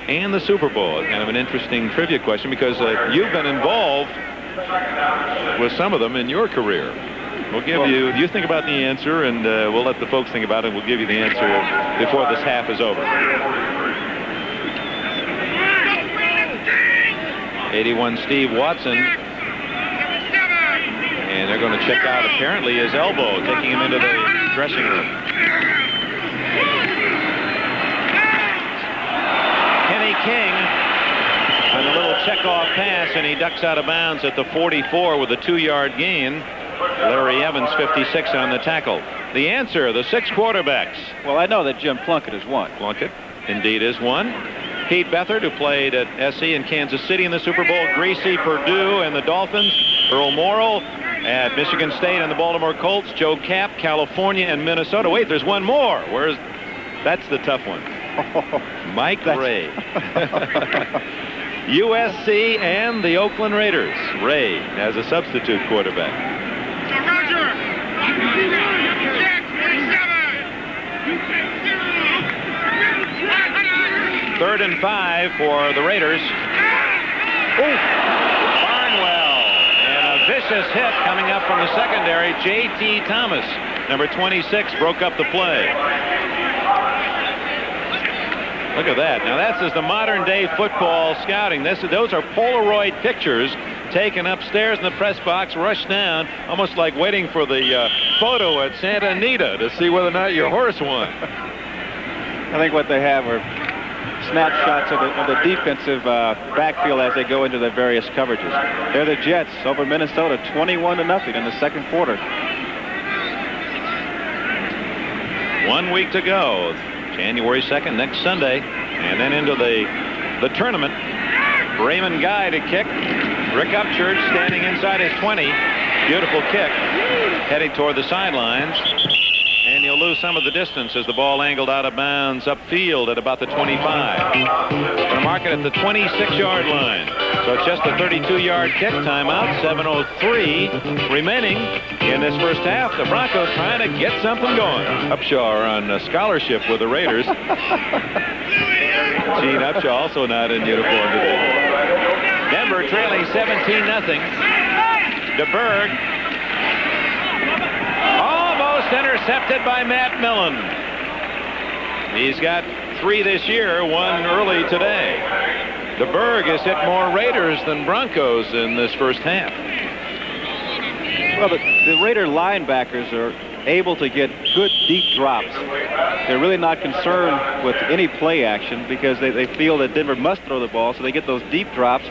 and the Super Bowl? Kind of an interesting trivia question, because you've been involved with some of them in your career. We'll give you think about the answer, and we'll let the folks think about it. We'll give you the answer before this half is over. 81 Steve Watson. And they're going to check out apparently his elbow, taking him into the dressing room. Kenny King on a little checkoff pass, and he ducks out of bounds at the 44 with a 2-yard gain. Larry Evans, 56 on the tackle. The answer, the 6 quarterbacks. Well, I know that Jim Plunkett is one. Plunkett indeed is one. Pete Beathard, who played at SC in Kansas City in the Super Bowl. Greasy, Purdue, and the Dolphins. Earl Morrall at Michigan State and the Baltimore Colts. Joe Kapp, California and Minnesota. Wait, there's one more. That's the tough one. Mike Ray. USC and the Oakland Raiders. Ray as a substitute quarterback. Roger. 3rd and 5 for the Raiders. Barnwell. And a vicious hit coming up from the secondary. J.T. Thomas, number 26, broke up the play. Look at that. Now that's the modern day football scouting. Those are Polaroid pictures taken upstairs in the press box, rushed down, almost like waiting for the photo at Santa Anita to see whether or not your horse won. I think what they have are snapshots of the defensive backfield as they go into the various coverages. They're the Jets over Minnesota, 21-0 in the second quarter. 1 week to go. January 2nd, next Sunday, and then into the tournament. Raymond Guy to kick. Rick Upchurch standing inside his 20. Beautiful kick, heading toward the sidelines. And you'll lose some of the distance as the ball angled out of bounds upfield at about the 25. Going to mark it at the 26-yard line. So it's just a 32-yard kick. Timeout. 7:03 remaining in this first half. The Broncos trying to get something going. Upshaw on a scholarship with the Raiders. Gene Upshaw also not in uniform today. Denver trailing 17-0. DeBerg. Intercepted by Matt Millen. He's got 3 this year, 1 early today. DeBerg has hit more Raiders than Broncos in this first half. Well, the Raider linebackers are able to get good deep drops. They're really not concerned with any play action because they feel that Denver must throw the ball, so they get those deep drops.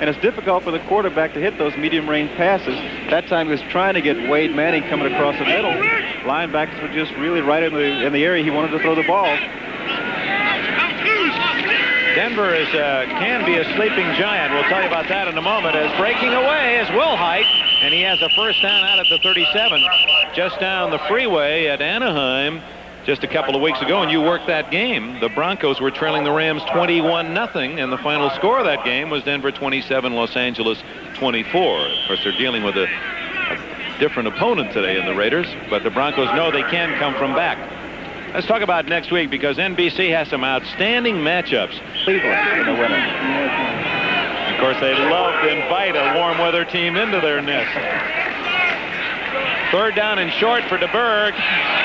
And it's difficult for the quarterback to hit those medium-range passes. That time he was trying to get Wade Manning coming across the middle. Linebackers were just really right in the area he wanted to throw the ball. Denver can be a sleeping giant. We'll tell you about that in a moment. As breaking away is Wilhite, and he has a first down out at the 37, just down the freeway at Anaheim. Just a couple of weeks ago, and you worked that game. The Broncos were trailing the Rams 21-0, and the final score of that game was Denver 27, Los Angeles 24. Of course, they're dealing with a different opponent today in the Raiders, but the Broncos know they can come from back. Let's talk about next week because NBC has some outstanding matchups. Cleveland in the winner. Of course, they love to invite a warm weather team into their nest. 3rd down and short for DeBerg.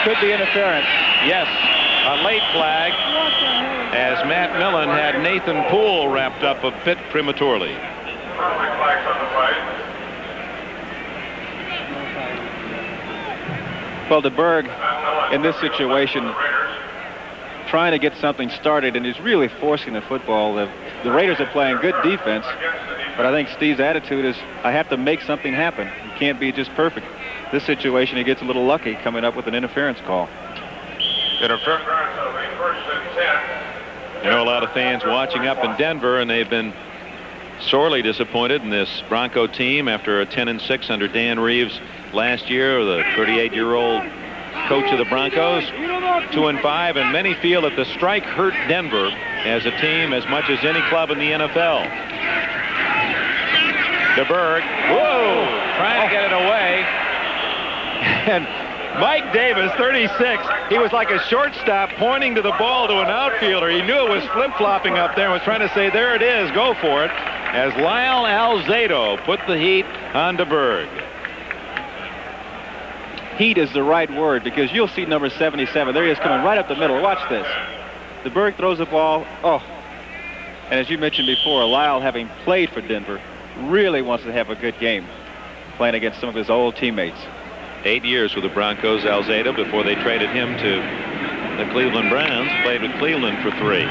Could be interference. Yes, a late flag as Matt Millen had Nathan Poole wrapped up a bit prematurely. Well, DeBerg in this situation trying to get something started, and he's really forcing the football. The Raiders are playing good defense, but I think Steve's attitude is, I have to make something happen. It can't be just perfect. This situation, he gets a little lucky coming up with an interference call. Interference. You know, a lot of fans watching up in Denver, and they've been sorely disappointed in this Bronco team after a 10-6 under Dan Reeves last year, the 38-year-old coach of the Broncos. 2-5, and many feel that the strike hurt Denver as a team as much as any club in the NFL. DeBerg, whoa, trying to get it away. And Mike Davis, 36, he was like a shortstop pointing to the ball to an outfielder. He knew it was flip-flopping up there and was trying to say, there it is, go for it, as Lyle Alzado put the heat on DeBerg. heat is the right word, because you'll see number 77. There he is coming right up the middle. Watch this. The Berg throws the ball. Oh, and as you mentioned before, Lyle, having played for Denver, really wants to have a good game playing against some of his old teammates. 8 years with the Broncos, Alzada, before they traded him to the Cleveland Browns. Played with Cleveland for 3.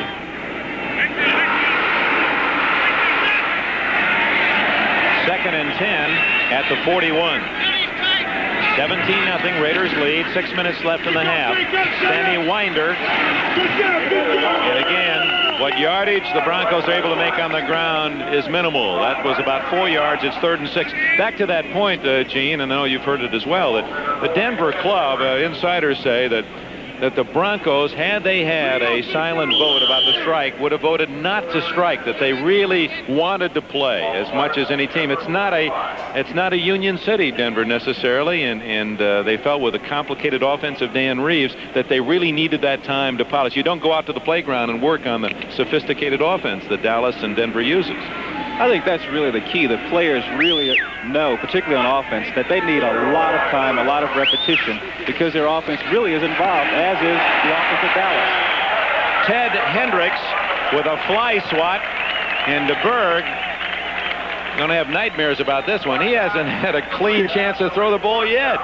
Second and 10 at the 41. 17-0 Raiders lead. 6 minutes left in the half. Sammy Winder. And again, what yardage the Broncos are able to make on the ground is minimal. That was about 4 yards. It's 3rd and 6. Back to that point, Gene, and I know you've heard it as well, that the Denver club, insiders say that the Broncos, had they had a silent vote about the strike, would have voted not to strike, that they really wanted to play as much as any team. It's not a Union City, Denver, necessarily, and they felt with a complicated offense of Dan Reeves that they really needed that time to polish. You don't go out to the playground and work on the sophisticated offense that Dallas and Denver uses. I think that's really the key. The players really know, particularly on offense, that they need a lot of time, a lot of repetition, because their offense really is involved, as is the offense of Dallas. Ted Hendricks with a fly swat into Berg. Going to have nightmares about this one. He hasn't had a clean chance to throw the ball yet.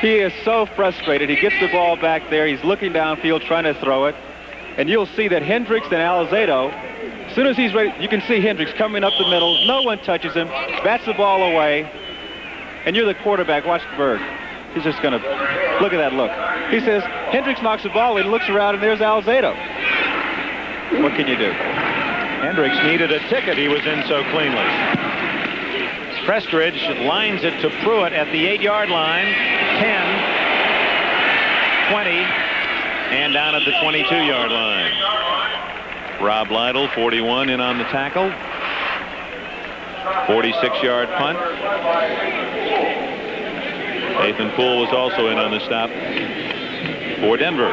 He is so frustrated. He gets the ball back there. He's looking downfield trying to throw it. And you'll see that Hendricks and Alzada, as soon as he's ready, you can see Hendricks coming up the middle. No one touches him, bats the ball away. And you're the quarterback. Watch Berg. He's just going to look at that look. He says, Hendricks knocks the ball away and looks around, and there's Alzada. What can you do? Hendricks needed a ticket. He was in so cleanly. Prestridge lines it to Pruitt at the 8-yard line. 10, 20, and down at the 22-yard line. Rob Lytle, 41, in on the tackle. 46-yard punt. Nathan Poole was also in on the stop for Denver.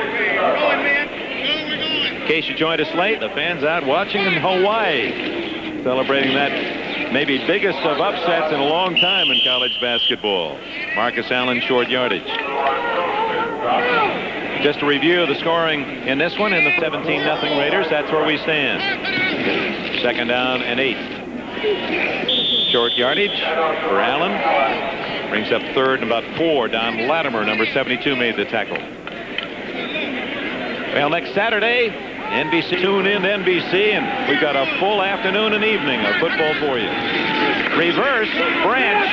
In case you joined us late, the fans out watching in Hawaii, celebrating that maybe biggest of upsets in a long time in college basketball. Marcus Allen, short yardage. Just to review the scoring in this one, in the 17-0 Raiders, that's where we stand. 2nd down and 8. Short yardage for Allen. Brings up 3rd and about 4. Don Latimer, number 72, made the tackle. Well, next Saturday, NBC, tune in to NBC, and we've got a full afternoon and evening of football for you. Reverse, Branch.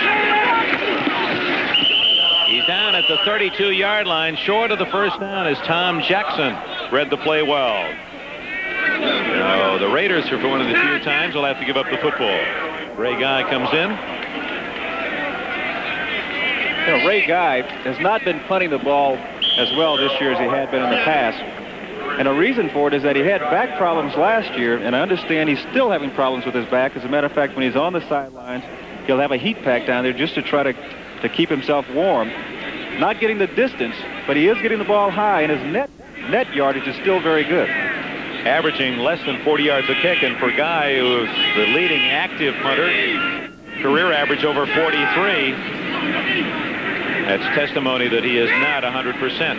He's down at the 32-yard line. Short of the first down as Tom Jackson read the play well. No, the Raiders, for one of the few times, will have to give up the football. Ray Guy comes in. You know, Ray Guy has not been punting the ball as well this year as he had been in the past. And a reason for it is that he had back problems last year, and I understand he's still having problems with his back. As a matter of fact, when he's on the sidelines, he'll have a heat pack down there just to try to keep himself warm. Not getting the distance, but he is getting the ball high, and his net yardage is still very good. Averaging less than 40 yards a kick, and for a guy who's the leading active punter, career average over 43. That's testimony that he is not 100%.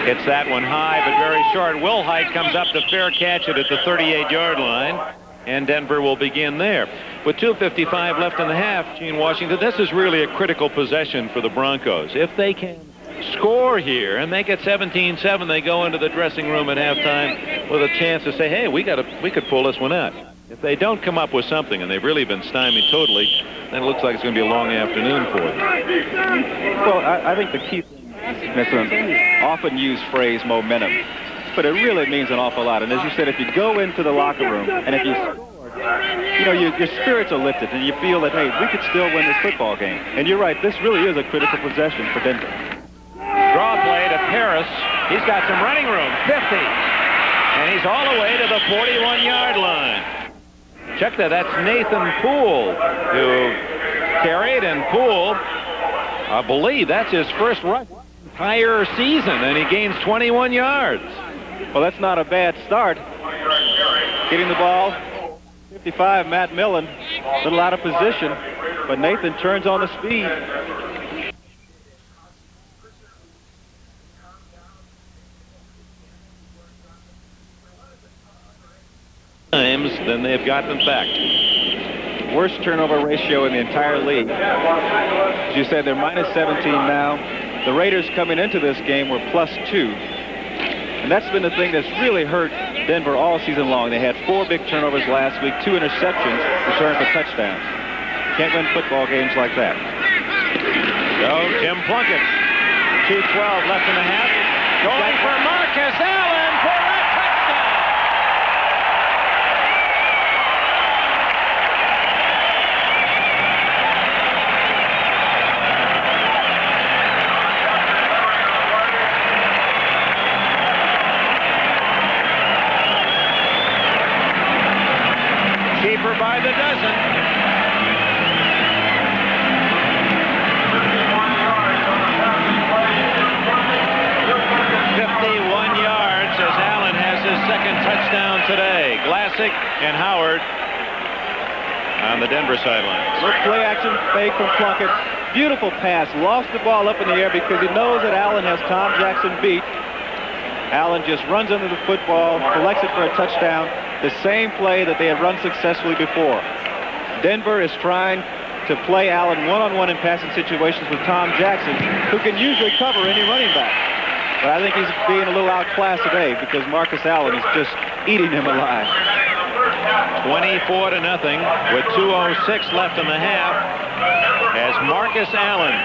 Hits that one high, but very short. Will Height comes up to fair catch it at the 38-yard line, and Denver will begin there. With 2:55 left in the half, Gene Washington, this is really a critical possession for the Broncos. If they can score here and make it 17-7, they go into the dressing room at halftime with a chance to say, hey, we could pull this one out. If they don't come up with something, and they've really been stymied totally, then it looks like it's going to be a long afternoon for them. Well, I think the key thing is an often used phrase, momentum. But it really means an awful lot. And as you said, if you go into the locker room and if you score, you know, your spirits are lifted and you feel that, hey, we could still win this football game. And you're right, this really is a critical possession for Denver. Draw play to Paris. He's got some running room, 50. And he's all the way to the 41-yard line. Check that. That's Nathan Poole who carried, and Poole, I believe that's his first rush entire season, and he gains 21 yards. Well, that's not a bad start. Getting the ball, 55, Matt Millen, a little out of position, but but Nathan turns on the speed. Times than they've gotten back. Worst turnover ratio in the entire league. As you said, they're minus 17 now. The Raiders coming into this game were plus 2. And that's been the thing that's really hurt Denver all season long. They had 4 big turnovers last week, 2 interceptions returned for touchdowns. Can't win football games like that. So Jim Plunkett, 2:12 left in the half. Going for Marcus Allen for a touchdown. Cheaper by the dozen. 51 yards as Allen has his second touchdown today. Glassick and Howard on the Denver sidelines. Look, play action fake from Plunkett. Beautiful pass. Lost the ball up in the air because he knows that Allen has Tom Jackson beat. Allen just runs under the football, collects it for a touchdown. The same play that they have run successfully before. Denver is trying to play Allen one-on-one in passing situations with Tom Jackson, who can usually cover any running back. But I think he's being a little outclassed today because Marcus Allen is just eating him alive. 24-0 with 2:06 left in the half as Marcus Allen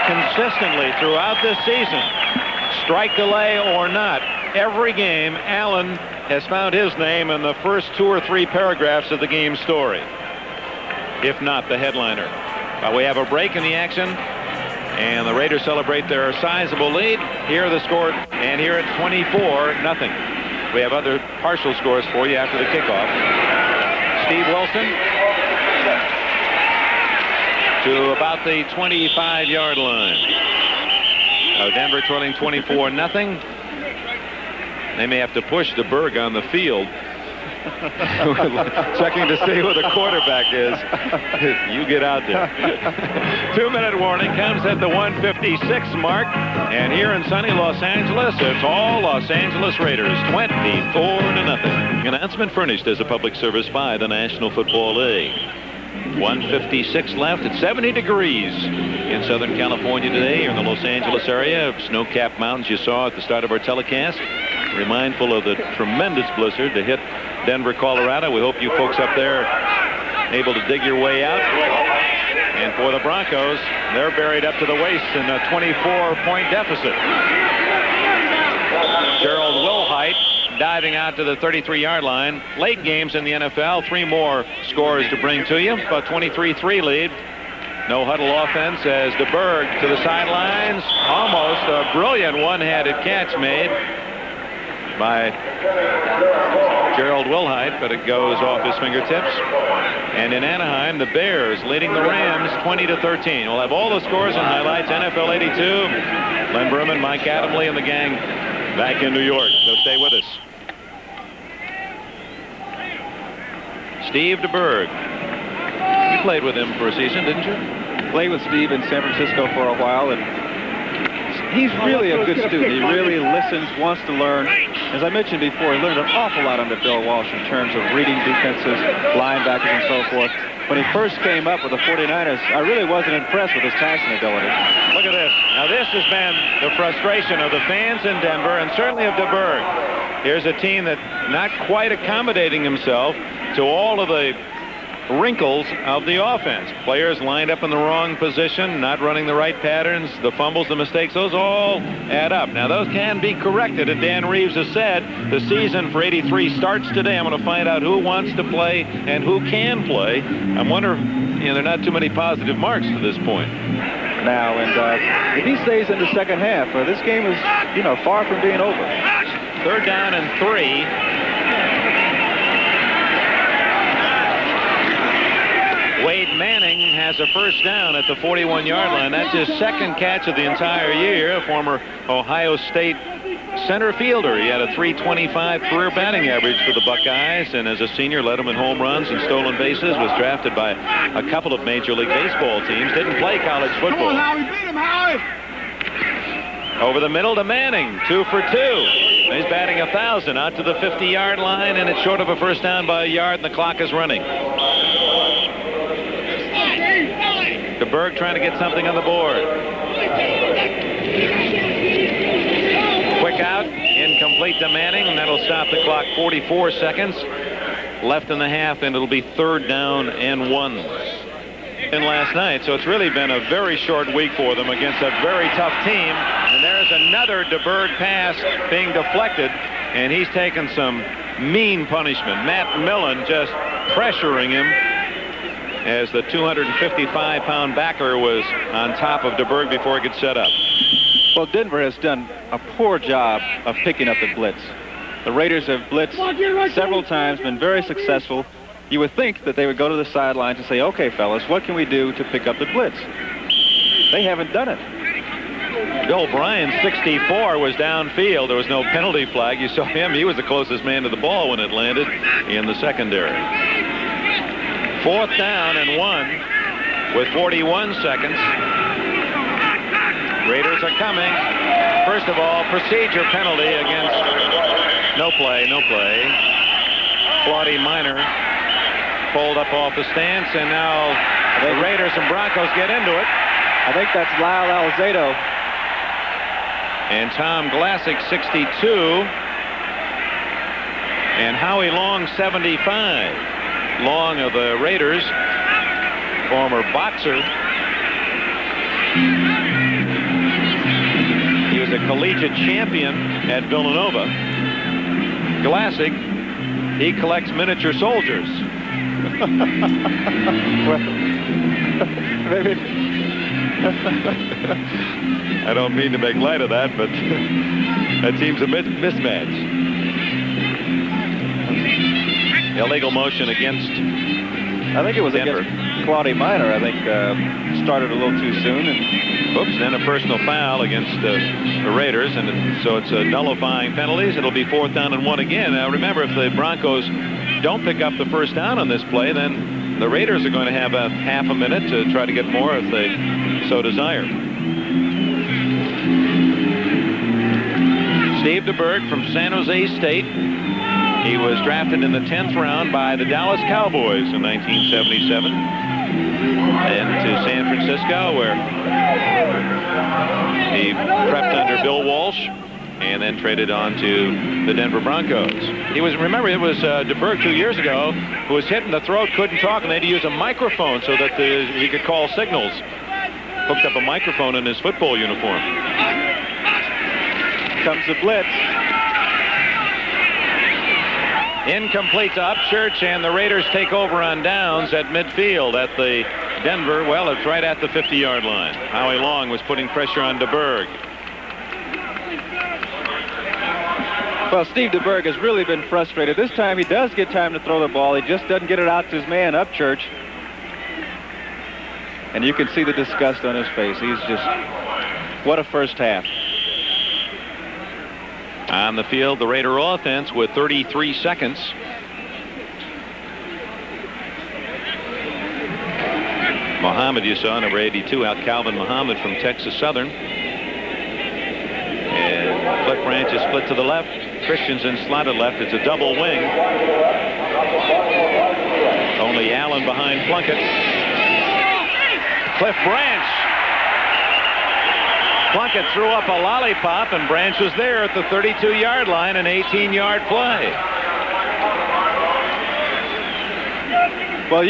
consistently throughout this season, strike delay or not, every game Allen has found his name in the first 2 or 3 paragraphs of the game story, if not the headliner. But we have a break in the action, and the Raiders celebrate their sizable lead. Here are the score, and here it's 24-0. We have other partial scores for you after the kickoff. Steve Wilson to about the 25-yard line. Now Denver trailing 24-0. They may have to push the Berg on the field. Checking to see who the quarterback is. You get out there. 2-minute warning comes at the 1:56 mark. And here in sunny Los Angeles, it's all Los Angeles Raiders, 24-0. Announcement furnished as a public service by the National Football League. 1:56 left. It's 70 degrees in Southern California today, here in the Los Angeles area. Snow-capped mountains you saw at the start of our telecast. Mindful of the tremendous blizzard to hit Denver, Colorado. We hope you folks up there are able to dig your way out. And for the Broncos, they're buried up to the waist in a 24-point deficit. Gerald Wilhite diving out to the 33-yard line. Late games in the NFL, 3 more scores to bring to you. But 23-3 lead. No huddle offense as DeBerg to the sidelines. Almost a brilliant one-handed catch made by Gerald Wilhite, but it goes off his fingertips. And in Anaheim, the Bears leading the Rams 20-13. We'll have all the scores and highlights. NFL 82. Len Berman, Mike Adamley, and the gang back in New York. So stay with us. Steve DeBerg. You played with him for a season, didn't you? Played with Steve in San Francisco for a while, and he's really a good student. He really listens, wants to learn. As I mentioned before, he learned an awful lot under Bill Walsh in terms of reading defenses, linebackers, and so forth. When he first came up with the 49ers, I really wasn't impressed with his passing ability. Look at this. Now this has been the frustration of the fans in Denver and certainly of DeBerg. Here's a team that not quite accommodating himself to all of the wrinkles of the offense. Players lined up in the wrong position, not running the right patterns, the fumbles, the mistakes, those all add up. Now those can be corrected, and Dan Reeves has said the season for 83 starts today. I'm going to find out who wants to play and who can play. I wonder, there are not too many positive marks to this point. Now, and if he stays in the second half, this game is, far from being over. 3rd down and 3. Wade Manning Manning has a first down at the 41-yard line. That's his second catch of the entire year. A former Ohio State center fielder. He had a .325 career batting average for the Buckeyes, and as a senior led them in home runs and stolen bases. Was drafted by a couple of Major League Baseball teams. Didn't play college football. Come on, Howie, beat him, Howie. Over the middle to Manning, 2 for 2. He's batting 1,000 out to the 50-yard line, and it's short of a first down by a yard, and the clock is running. DeBerg trying to get something on the board. Quick out, incomplete to Manning, and that'll stop the clock. 44 seconds left in the half, and it'll be 3rd down and 1. In last night, so it's really been a very short week for them against a very tough team. And there's another DeBerg pass being deflected, and he's taken some mean punishment. Matt Millen just pressuring him as the 255-pound backer was on top of DeBerg before he could set up. Well, Denver has done a poor job of picking up the blitz. The Raiders have blitzed several times, been very successful. You would think that they would go to the sidelines and say, okay, fellas, what can we do to pick up the blitz? They haven't done it. Bill Bryan, 64, was downfield. There was no penalty flag. You saw him. He was the closest man to the ball when it landed in the secondary. 4th down and 1 with 41 seconds. Raiders are coming. First of all, procedure penalty against no play. Claudie Minor pulled up off the stance, and now the Raiders and Broncos get into it. I think that's Lyle Alzado. And Tom Glassick, 62. And Howie Long, 75. Long of the Raiders, former boxer. He was a collegiate champion at Villanova. Glassick, he collects miniature soldiers. Well, maybe. I don't mean to make light of that, but that seems a mismatch. Illegal motion against I think it was Denver. against Claudie Minor. I think started a little too soon. And oops, then a personal foul against the Raiders, and so it's nullifying penalties. It'll be 4th down and 1 again. Now remember, if the Broncos don't pick up the first down on this play, then the Raiders are going to have a half a minute to try to get more if they so desire. Steve DeBerg from San Jose State. He was drafted in the 10th round by the Dallas Cowboys in 1977. And to San Francisco, where he prepped under Bill Walsh and then traded on to the Denver Broncos. He was, remember, it was DeBerg 2 years ago who was hit in the throat, couldn't talk, and they had to use a microphone so that he could call signals. Hooked up a microphone in his football uniform. comes the blitz. Incomplete to Upchurch, and the Raiders take over on downs at midfield at the Denver. Well, it's right at the 50-yard line. Howie Long was putting pressure on DeBerg. Well, Steve DeBerg has really been frustrated. This time he does get time to throw the ball. He just doesn't get it out to his man, Upchurch. And you can see the disgust on his face. He's just, what a first half. On the field, the Raider offense with 33 seconds. Muhammad, you saw, number 82, out Calvin Muhammad from Texas Southern. And Cliff Branch is split to the left. Christensen slotted left. It's a double wing. Only Allen behind Plunkett. Cliff Branch. Plunkett threw up a lollipop, and Branch was there at the 32-yard line, an 18-yard play. Well,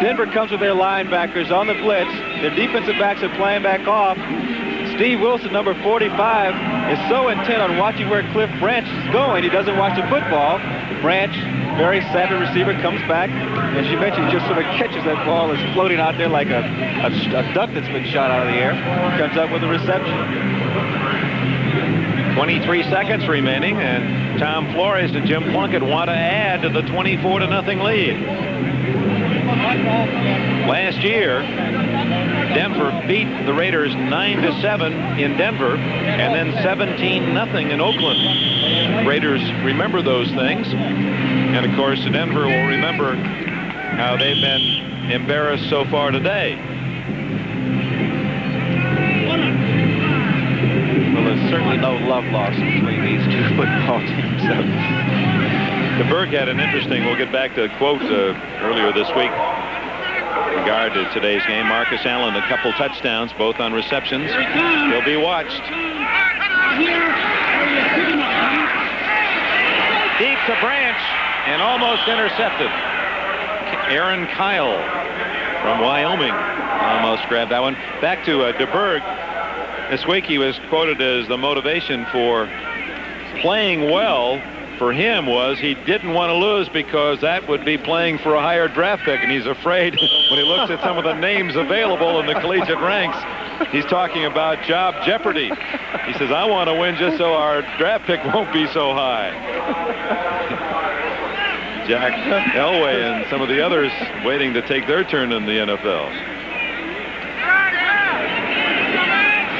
Denver comes with their linebackers on the blitz. Their defensive backs are playing back off. Steve Wilson, number 45, is so intent on watching where Cliff Branch is going, he doesn't watch the football. Branch, very savvy receiver, comes back. As you mentioned, he just sort of catches that ball that's floating out there like a duck that's been shot out of the air. Comes up with a reception. 23 seconds remaining, and Tom Flores and Jim Plunkett want to add to the 24-0 lead. Last year, Denver beat the Raiders 9-7 in Denver, and then 17-0 in Oakland. Raiders remember those things, and of course Denver will remember how they've been embarrassed so far today. Well, there's certainly no love lost between these two football teams. ENBERG had an interesting, we'll get back to a quote earlier this week in regard to today's game. Marcus Allen, a couple touchdowns, both on receptions. He'll be watched. Deep to Branch and almost intercepted. Aaron Kyle from Wyoming almost grabbed that one. Back to DeBerg. This week he was quoted as the motivation for playing well for him was he didn't want to lose because that would be playing for a higher draft pick, and he's afraid when he looks at some of the names available in the collegiate ranks, he's talking about job jeopardy. He says, I want to win just so our draft pick won't be so high. Jack Elway and some of the others waiting to take their turn in the NFL.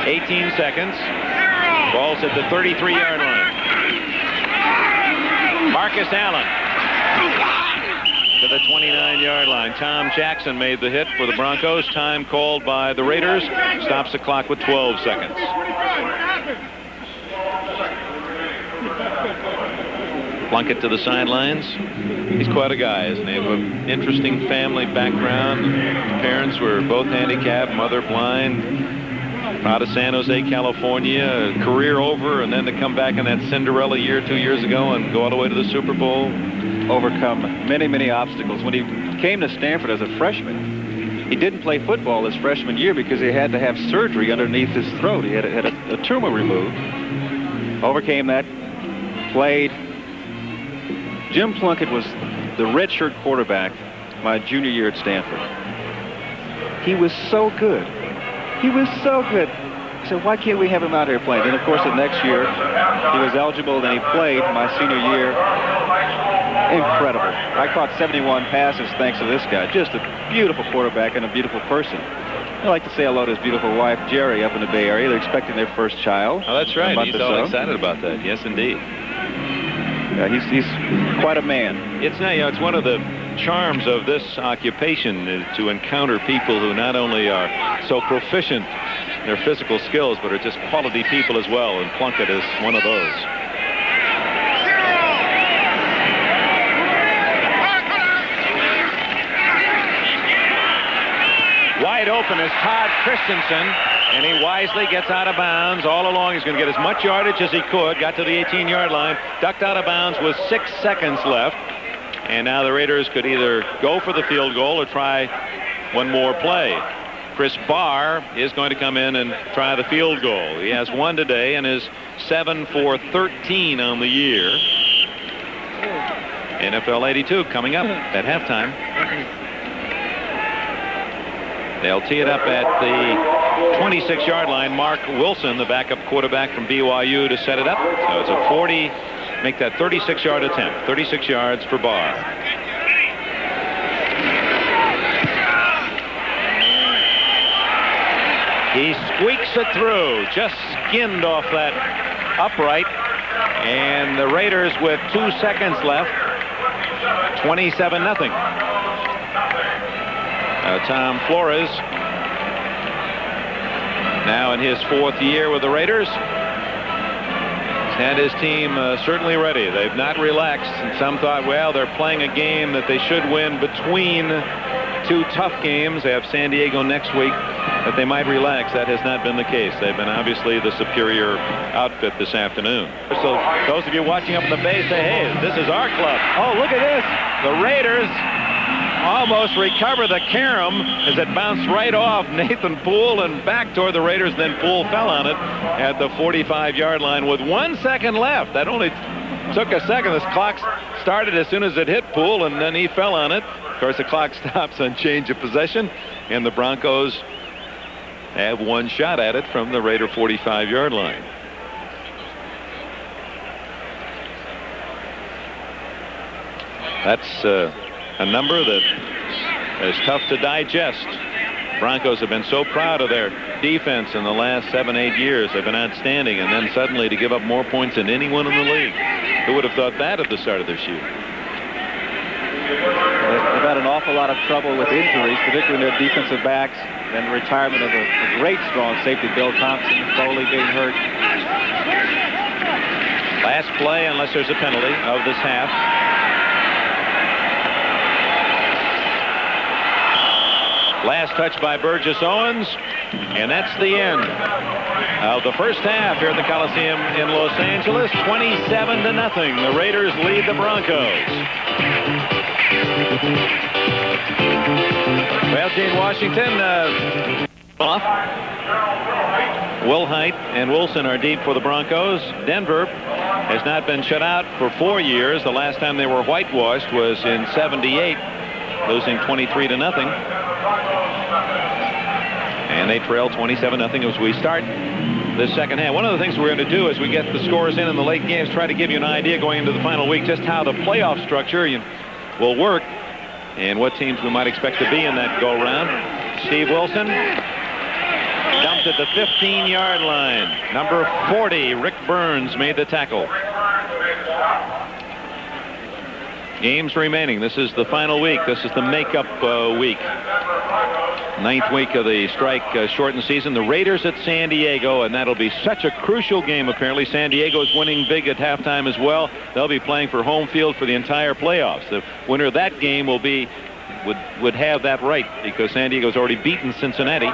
18 seconds. Ball's at the 33-yard line. Marcus Allen to the 29-yard line. Tom Jackson made the hit for the Broncos. Time called by the Raiders. Stops the clock with 12 seconds. Plunkett to the sidelines. He's quite a guy, isn't he? An interesting family background. His parents were both handicapped, mother blind. Out of San Jose, California, career over, and then to come back in that Cinderella year 2 years ago and go all the way to the Super Bowl. Overcome many, many obstacles. When he came to Stanford as a freshman, he didn't play football his freshman year because he had to have surgery underneath his throat. He had a tumor removed. Overcame that, played. Jim Plunkett was the redshirt quarterback my junior year at Stanford. He was so good. He was so good. I said, why can't we have him out here playing? Then, of course, the next year, he was eligible, then he played my senior year. Incredible. I caught 71 passes thanks to this guy. Just a beautiful quarterback and a beautiful person. I'd like to say hello to his beautiful wife, Jerry, up in the Bay Area. They're expecting their first child. Oh, that's right. He's all excited about that. Yes, indeed. Yeah, he's quite a man. It's not, it's one of the charms of this occupation is to encounter people who not only are so proficient in their physical skills, but are just quality people as well, and Plunkett is one of those. Wide open is Todd Christensen, and he wisely gets out of bounds. All along, he's going to get as much yardage as he could. Got to the 18-yard line, ducked out of bounds with 6 seconds left. And now the Raiders could either go for the field goal or try one more play. Chris Barr is going to come in and try the field goal. He has one today and is 7 for 13 on the year. NFL 82 coming up at halftime. They'll tee it up at the 26-yard line. Mark Wilson, the backup quarterback from BYU, to set it up. So it's a 40. Make that 36-yard attempt. 36 yards for Barr. He squeaks it through. Just skinned off that upright. And the Raiders with 2 seconds left. 27-0. Tom Flores, now in his 4th year with the Raiders, had his team certainly ready. They've not relaxed, and some thought, well, they're playing a game that they should win between 2 tough games. They have San Diego next week, that they might relax. That has not been the case. They've been obviously the superior outfit this afternoon. So those of you watching up in the Bay say, hey, this is our club. Oh, look at this. The Raiders almost recover the carom as it bounced right off Nathan Poole and back toward the Raiders. Then Poole fell on it at the 45-yard line with 1 second left. That only took a second. This clock started as soon as it hit Poole, and then he fell on it. Of course, the clock stops on change of possession, and the Broncos have one shot at it from the Raider 45-yard line. That's a number that is tough to digest. Broncos have been so proud of their defense in the last 7-8 years. They've been outstanding, and then suddenly to give up more points than anyone in the league. Who would have thought that at the start of this year? They've had an awful lot of trouble with injuries, particularly their defensive backs, and the retirement of a great strong safety, Bill Thompson, Foley being hurt. Last play, unless there's a penalty, of this half. Last touch by Burgess Owens, and that's the end of the first half here at the Coliseum in Los Angeles. 27-0. The Raiders lead the Broncos. Well, Gene Washington off. Wilhite and Wilson are deep for the Broncos. Denver has not been shut out for 4 years. The last time they were whitewashed was in '78, losing 23-0. And they trail 27-0 as we start this second half. One of the things we're going to do as we get the scores in the late games, try to give you an idea going into the final week just how the playoff structure will work and what teams we might expect to be in that go-round. Steve Wilson dumped at the 15-yard line. Number 40, Rick Burns, made the tackle. Games remaining. This is the final week. This is the makeup week. 9th week of the strike shortened season. The Raiders at San Diego, and that'll be such a crucial game. Apparently San Diego is winning big at halftime as well. They'll be playing for home field for the entire playoffs. The winner of that game will be would have that right because San Diego's already beaten Cincinnati.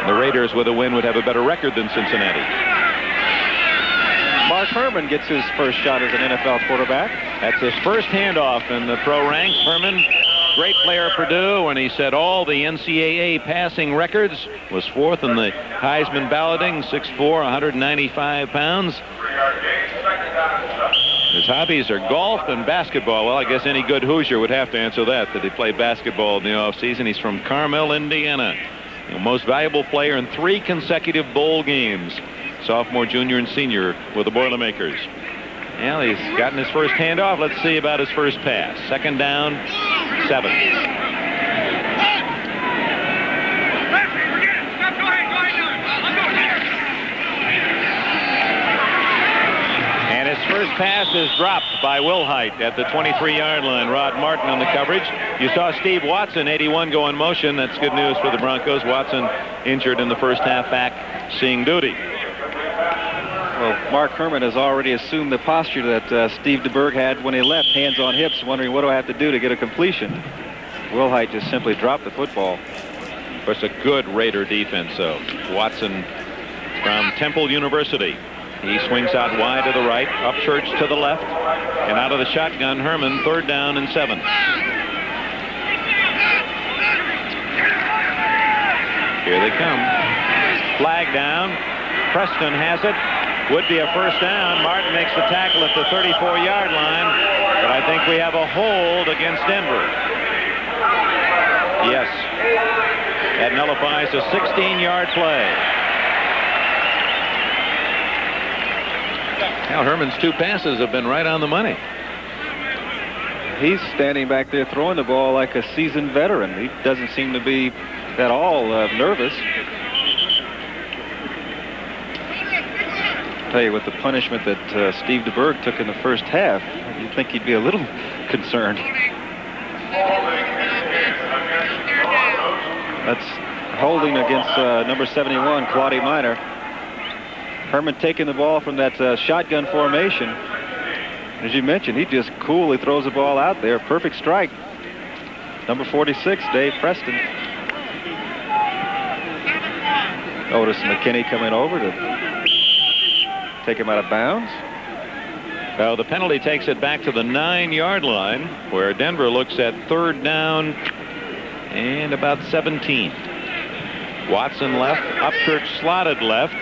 The Raiders with a win would have a better record than Cincinnati. Mark Herman gets his first shot as an NFL quarterback. That's his first handoff in the pro ranks. Herman, great player at Purdue, when he set all the NCAA passing records, was 4th in the Heisman balloting, 6'4", 195 pounds. His hobbies are golf and basketball. Well, I guess any good Hoosier would have to answer that he played basketball in the offseason. He's from Carmel, Indiana. The most valuable player in 3 consecutive bowl games. Sophomore, junior, and senior with the Boilermakers. Well, he's gotten his first handoff. Let's see about his first pass. 2nd down, 7. And his first pass is dropped by Wilhite at the 23-yard line. Rod Martin on the coverage. You saw Steve Watson, 81, go in motion. That's good news for the Broncos. Watson injured in the first half, back seeing duty. Well, Mark Herman has already assumed the posture that Steve DeBerg had when he left, hands on hips, wondering what do I have to do to get a completion. Wilhite just simply dropped the football. Of course, a good Raider defense, though. Watson from Temple University. He swings out wide to the right, Upchurch to the left, and out of the shotgun, Herman, 3rd down and 7. Here they come. Flag down. Preston has it. Would be a first down. Martin makes the tackle at the 34-yard line, but I think we have a hold against Denver. Yes. That nullifies a 16-yard play. Now Herman's 2 passes have been right on the money. He's standing back there throwing the ball like a seasoned veteran. He doesn't seem to be at all nervous. Tell you, with the punishment that Steve DeBerg took in the first half, you'd think he'd be a little concerned. That's holding against number 71, Claudie Minor. Herman taking the ball from that shotgun formation. As you mentioned, he just coolly throws the ball out there. Perfect strike. Number 46, Dave Preston. Otis McKinney coming over to take him out of bounds. Well, the penalty takes it back to the 9-yard line, where Denver looks at 3rd down and about 17. Watson left, Upchurch slotted left.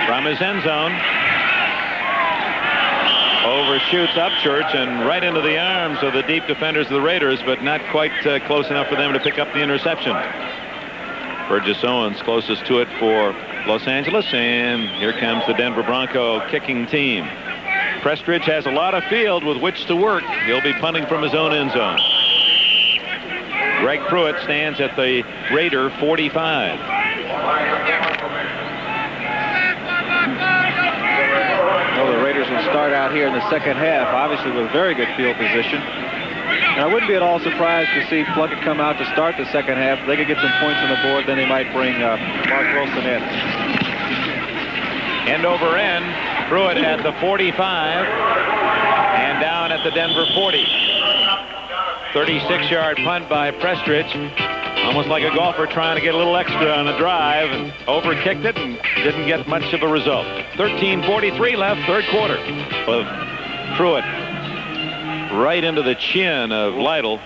From his end zone, overshoots Upchurch and right into the arms of the deep defenders of the Raiders, but not quite close enough for them to pick up the interception. Burgess Owens closest to it for Los Angeles, and here comes the Denver Bronco kicking team. Prestridge has a lot of field with which to work. He'll be punting from his own end zone. Greg Pruitt stands at the Raider 45. Well, the Raiders will start out here in the second half, obviously with very good field position. And I wouldn't be at all surprised to see Plunkett come out to start the second half. If they could get some points on the board, then they might bring Mark Wilson in. End over end, Pruitt at the 45 and down at the Denver 40. 36-yard punt by Prestridge. Almost like a golfer trying to get a little extra on a drive, and overkicked it and didn't get much of a result. 13:43 left, third quarter. Of Pruitt right into the chin of Lytle.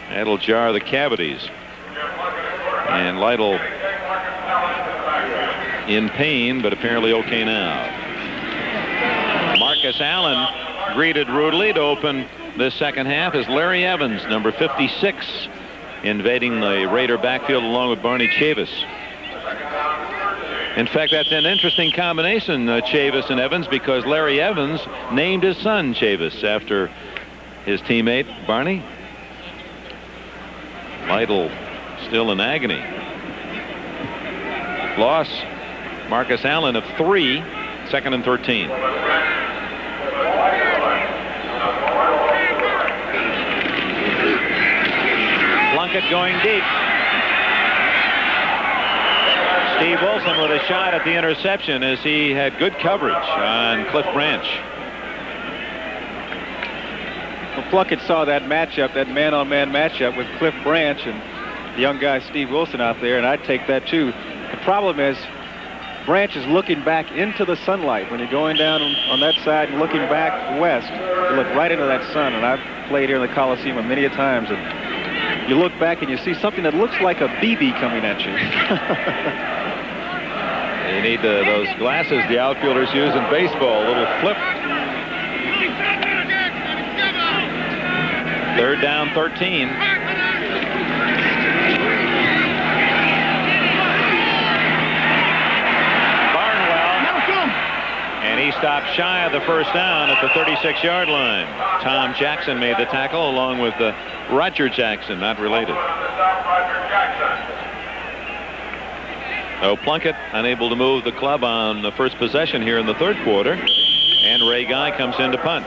That'll jar the cavities. And Lytle in pain, but apparently okay now. Marcus Allen greeted rudely to open this second half as Larry Evans, number 56, invading the Raider backfield along with Barney Chavis. In fact, that's an interesting combination, Chavis and Evans, because Larry Evans named his son Chavis after his teammate Barney. Lytle still in agony. Loss, Marcus Allen of 3, second and 13. Plunkett going deep. Steve Wilson with a shot at the interception as he had good coverage on Cliff Branch. Well, Plunkett saw that matchup, that man-on-man matchup with Cliff Branch and the young guy Steve Wilson out there, and I'd take that too. The problem is Branch is looking back into the sunlight. When you're going down on that side and looking back west, you look right into that sun, and I've played here in the Coliseum many a times, and you look back and you see something that looks like a BB coming at you. You need those glasses the outfielders use in baseball, a little flip. Third down, 13. And he stopped shy of the first down at the 36-yard line. Tom Jackson made the tackle along with Roger Jackson, not related. So Plunkett unable to move the club on the first possession here in the third quarter. And Ray Guy comes in to punt.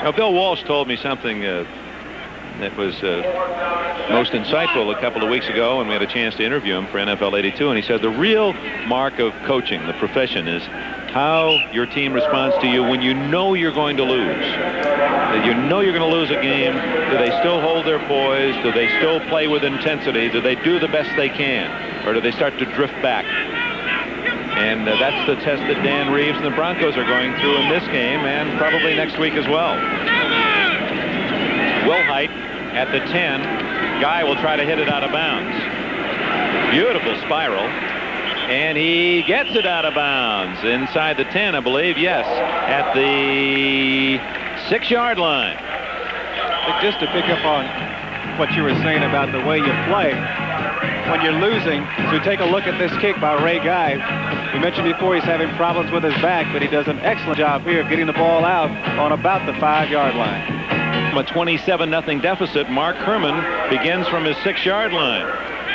Now, Bill Walsh told me something that was most insightful a couple of weeks ago, and we had a chance to interview him for NFL 82, and he said the real mark of coaching, the profession, is how your team responds to you when you know you're going to lose. That you know you're going to lose a game. Do they still hold their poise? Do they still play with intensity? Do they do the best they can? Or do they start to drift back? And that's the test that Dan Reeves and the Broncos are going through in this game and probably next week as well. Wilhite at the 10. Guy will try to hit it out of bounds. Beautiful spiral. And he gets it out of bounds inside the 10, I believe. Yes, at the 6-yard line. Just to pick up on what you were saying about the way you play when you're losing, so take a look at this kick by Ray Guy. We mentioned before he's having problems with his back, but he does an excellent job here of getting the ball out on about the 5-yard line. From a 27-0 deficit, Mark Herman begins from his 6-yard line.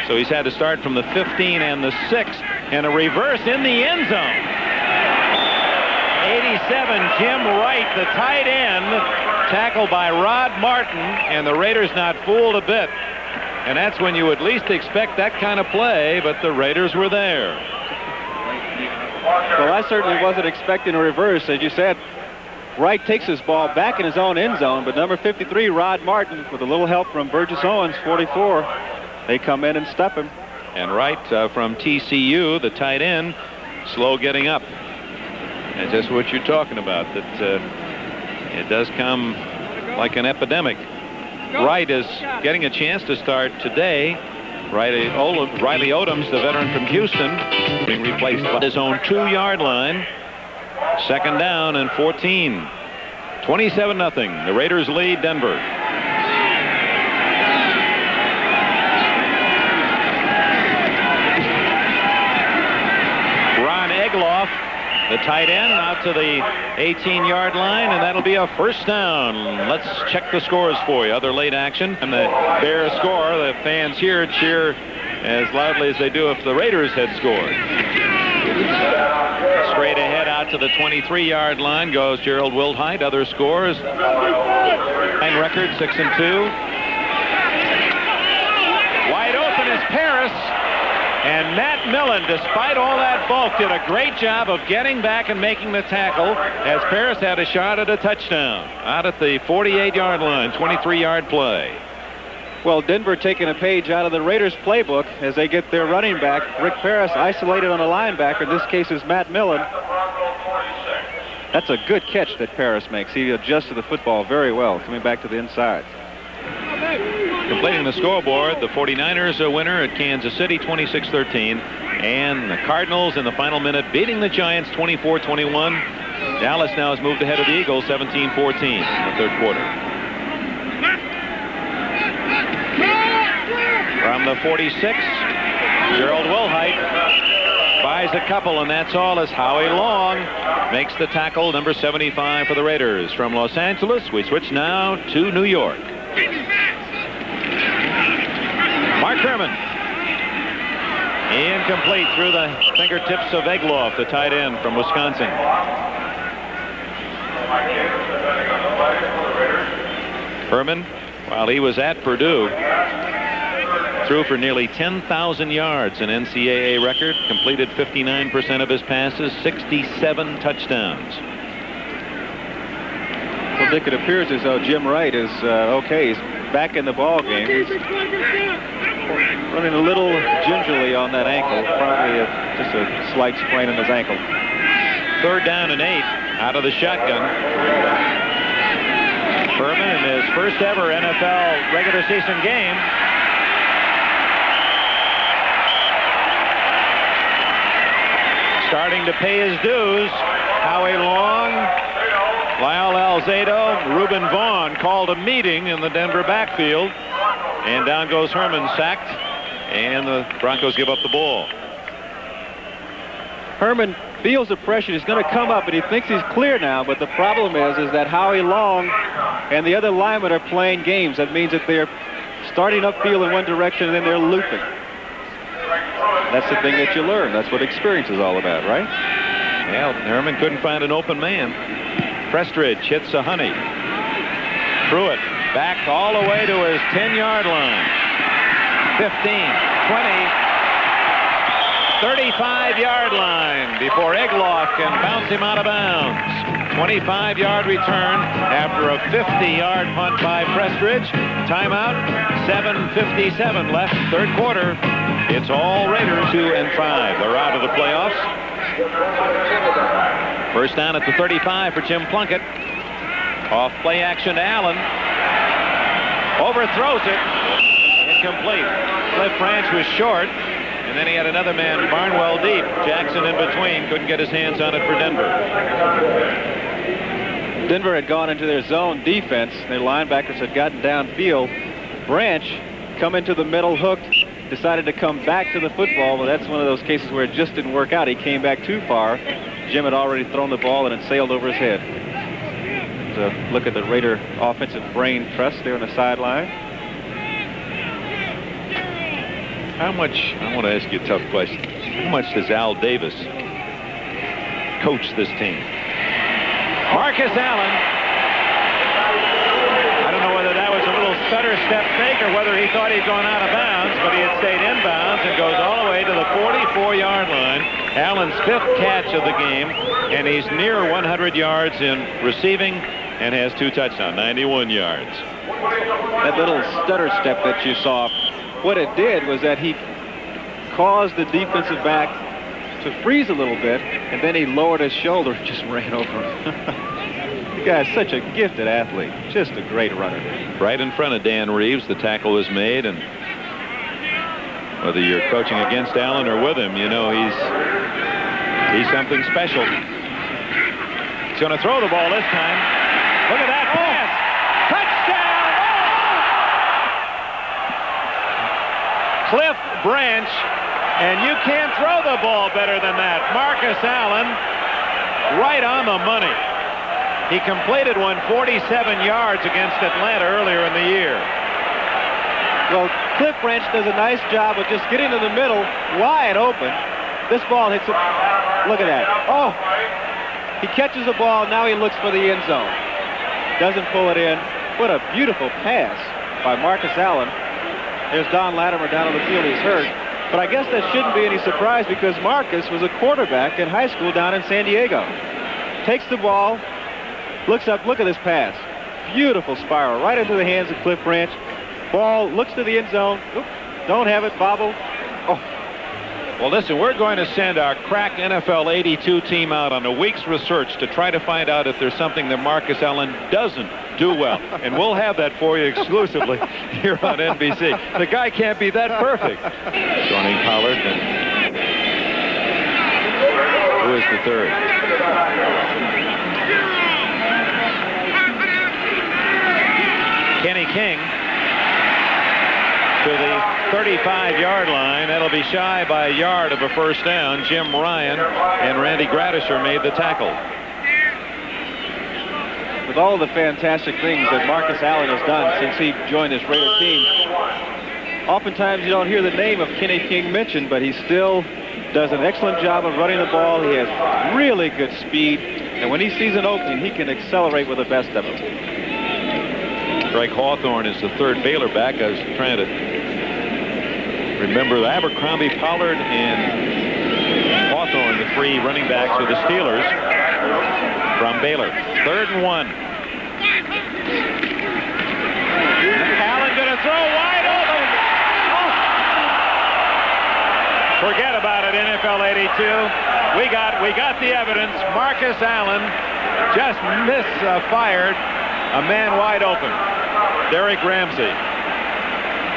So he's had to start from the 15 and the 6, and a reverse in the end zone. 87, Jim Wright, the tight end, tackled by Rod Martin, and the Raiders not fooled a bit. And that's when you would least expect that kind of play, but the Raiders were there. Well, I certainly wasn't expecting a reverse. As you said, Wright takes his ball back in his own end zone, but number 53, Rod Martin, with a little help from Burgess Owens, 44, they come in and step him. And Wright from TCU, the tight end, slow getting up. And just what you're talking about, that it does come like an epidemic. Wright is getting a chance to start today. Riley Odoms, the veteran from Houston, being replaced by his own 2-yard line. Second down and 14. 27-0. The Raiders lead Denver. The tight end out to the 18-yard line, and that'll be a first down. Let's check the scores for you. Other late action. And the Bears score. The fans here cheer as loudly as they do if the Raiders had scored. Straight ahead out to the 23-yard line goes Gerald Wildheit. Other scores. Line record 6-2. Wide open is Paris. And Matt Millen, despite all that bulk, did a great job of getting back and making the tackle as Paris had a shot at a touchdown out at the 48-yard line, 23-yard play. Well, Denver taking a page out of the Raiders playbook as they get their running back, Rick Paris, isolated on a linebacker. In this case is Matt Millen. That's a good catch that Paris makes. He adjusts to the football very well, coming back to the inside. Completing the scoreboard, the 49ers a winner at Kansas City 26-13, and the Cardinals in the final minute beating the Giants 24-21. Dallas now has moved ahead of the Eagles 17-14 in the third quarter. From the 46, Gerald Wildheit buys a couple, and that's all as Howie Long makes the tackle, number 75 for the Raiders. From Los Angeles, we switch now to New York. Mark Herman. Incomplete through the fingertips of Egloff, the tight end from Wisconsin. Herman, while he was at Purdue, threw for nearly 10,000 yards, an NCAA record, completed 59% of his passes, 67 touchdowns. Well, Dick, it appears as though Jim Wright is okay. He's back in the ball game. He's running a little gingerly on that ankle, probably just a slight sprain in his ankle. Third down and 8 out of the shotgun. Herman in his first ever NFL regular season game. Starting to pay his dues. Howie Long, Lyle Alzado, Reuben Vaughn called a meeting in the Denver backfield. And down goes Herman, sacked. And the Broncos give up the ball. Herman feels the pressure. He's going to come up, and he thinks he's clear now. But the problem is that Howie Long and the other linemen are playing games. That means that they're starting upfield in one direction, and then they're looping. That's the thing that you learn. That's what experience is all about, right? Well, Herman couldn't find an open man. Prestridge hits a honey. Pruitt back all the way to his 10-yard line. 15, 20, 35-yard line before Egloff can bounce him out of bounds. 25-yard return after a 50-yard punt by Prestridge. Timeout, 7:57 left, third quarter. It's all Raiders, 2-5. They're out of the playoffs. First down at the 35 for Jim Plunkett. Off play action to Allen. Overthrows it. Incomplete. Cliff Branch was short. And then he had another man, Barnwell, deep. Jackson in between. Couldn't get his hands on it for Denver. Denver had gone into their zone defense. Their linebackers had gotten downfield. Branch come into the middle, hooked, decided to come back to the football. Well, that's one of those cases where it just didn't work out. He came back too far. Jim had already thrown the ball, and it sailed over his head. So look at the Raider offensive brain trust there on the sideline. How much, I want to ask you a tough question. How much does Al Davis coach this team? Marcus Allen. I don't know whether that was a little stutter step fake or whether he thought he'd gone out of bounds, but he had stayed inbounds and goes all the way to the 44-yard line. Allen's 5th catch of the game, and he's near 100 yards in receiving and has 2 touchdowns, 91 yards. That little stutter step that you saw, what it did was that he caused the defensive back to freeze a little bit, and then he lowered his shoulder and just ran over him. The guy's such a gifted athlete, just a great runner. Right in front of Dan Reeves, the tackle was made, and whether you're coaching against Allen or with him, you know he's something special. He's going to throw the ball this time. Look at that pass. Touchdown! Cliff Branch, and you can't throw the ball better than that. Marcus Allen right on the money. He completed one 47 yards against Atlanta earlier in the year. Well, Cliff Branch does a nice job of just getting to the middle, wide open. This ball hits it. Look at that. Oh! He catches the ball, now he looks for the end zone. Doesn't pull it in. What a beautiful pass by Marcus Allen. There's Don Latimer down on the field, he's hurt. But I guess that shouldn't be any surprise because Marcus was a quarterback in high school down in San Diego. Takes the ball, looks up, look at this pass. Beautiful spiral, right into the hands of Cliff Branch. Ball looks to the end zone. Oop, don't have it, bobble. Oh. Well, listen, we're going to send our crack NFL 82 team out on a week's research to try to find out if there's something that Marcus Allen doesn't do well. And we'll have that for you exclusively here on NBC. The guy can't be that perfect. Joining Pollard. And who is the third? Kenny King to the 35-yard line. That'll be shy by a yard of a first down. Jim Ryan and Randy Gradisher made the tackle. With all of the fantastic things that Marcus Allen has done since he joined this Raider team, oftentimes you don't hear the name of Kenny King mentioned, but he still does an excellent job of running the ball. He has really good speed, and when he sees an opening, he can accelerate with the best of them. Greg Hawthorne is the third Baylor back. I was trying to remember Abercrombie, Pollard, and Hawthorne, the three running backs for the Steelers from Baylor. 3rd and 1. Allen going to throw wide open. Oh. Forget about it, NFL 82. We got the evidence. Marcus Allen just misfired a man wide open. Derek Ramsey.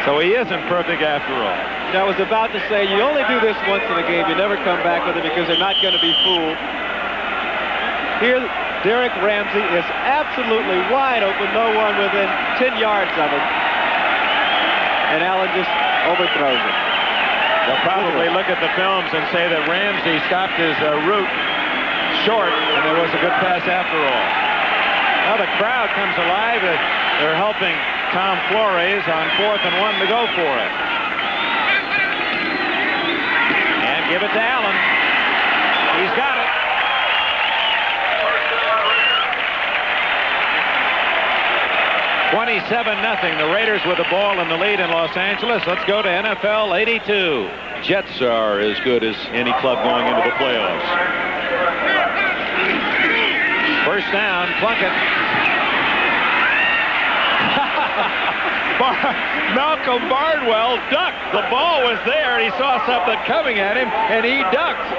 So he isn't perfect after all. I was about to say, you only do this once in a game. You never come back with it because they're not going to be fooled. Here, Derek Ramsey is absolutely wide open. No one within 10 yards of him. And Allen just overthrows it. They'll probably look at the films and say that Ramsey stopped his route short, and it was a good pass after all. Now the crowd comes alive. They're helping Tom Flores on 4th and 1 to go for it. And give it to Allen. He's got it. $27-0. The Raiders with the ball in the lead in Los Angeles. Let's go to NFL 82. Jets are as good as any club going into the playoffs. First down, Plunkett. Malcolm Bardwell ducked. The ball was there, and he saw something coming at him, and he ducked.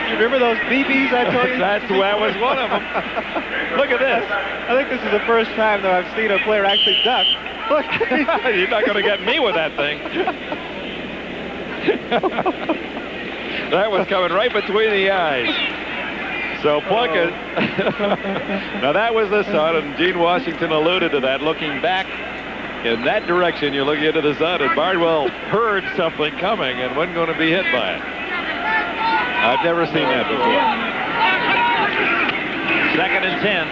You remember those BBs I told you? That was one of them. Look at this. I think this is the first time that I've seen a player actually duck. Look. You're not going to get me with that thing. That was coming right between the eyes. So Plunkett, now that was the sun, and Gene Washington alluded to that. Looking back in that direction, you're looking into the sun, and Bardwell heard something coming and wasn't going to be hit by it. I've never seen that before. 2nd and 10.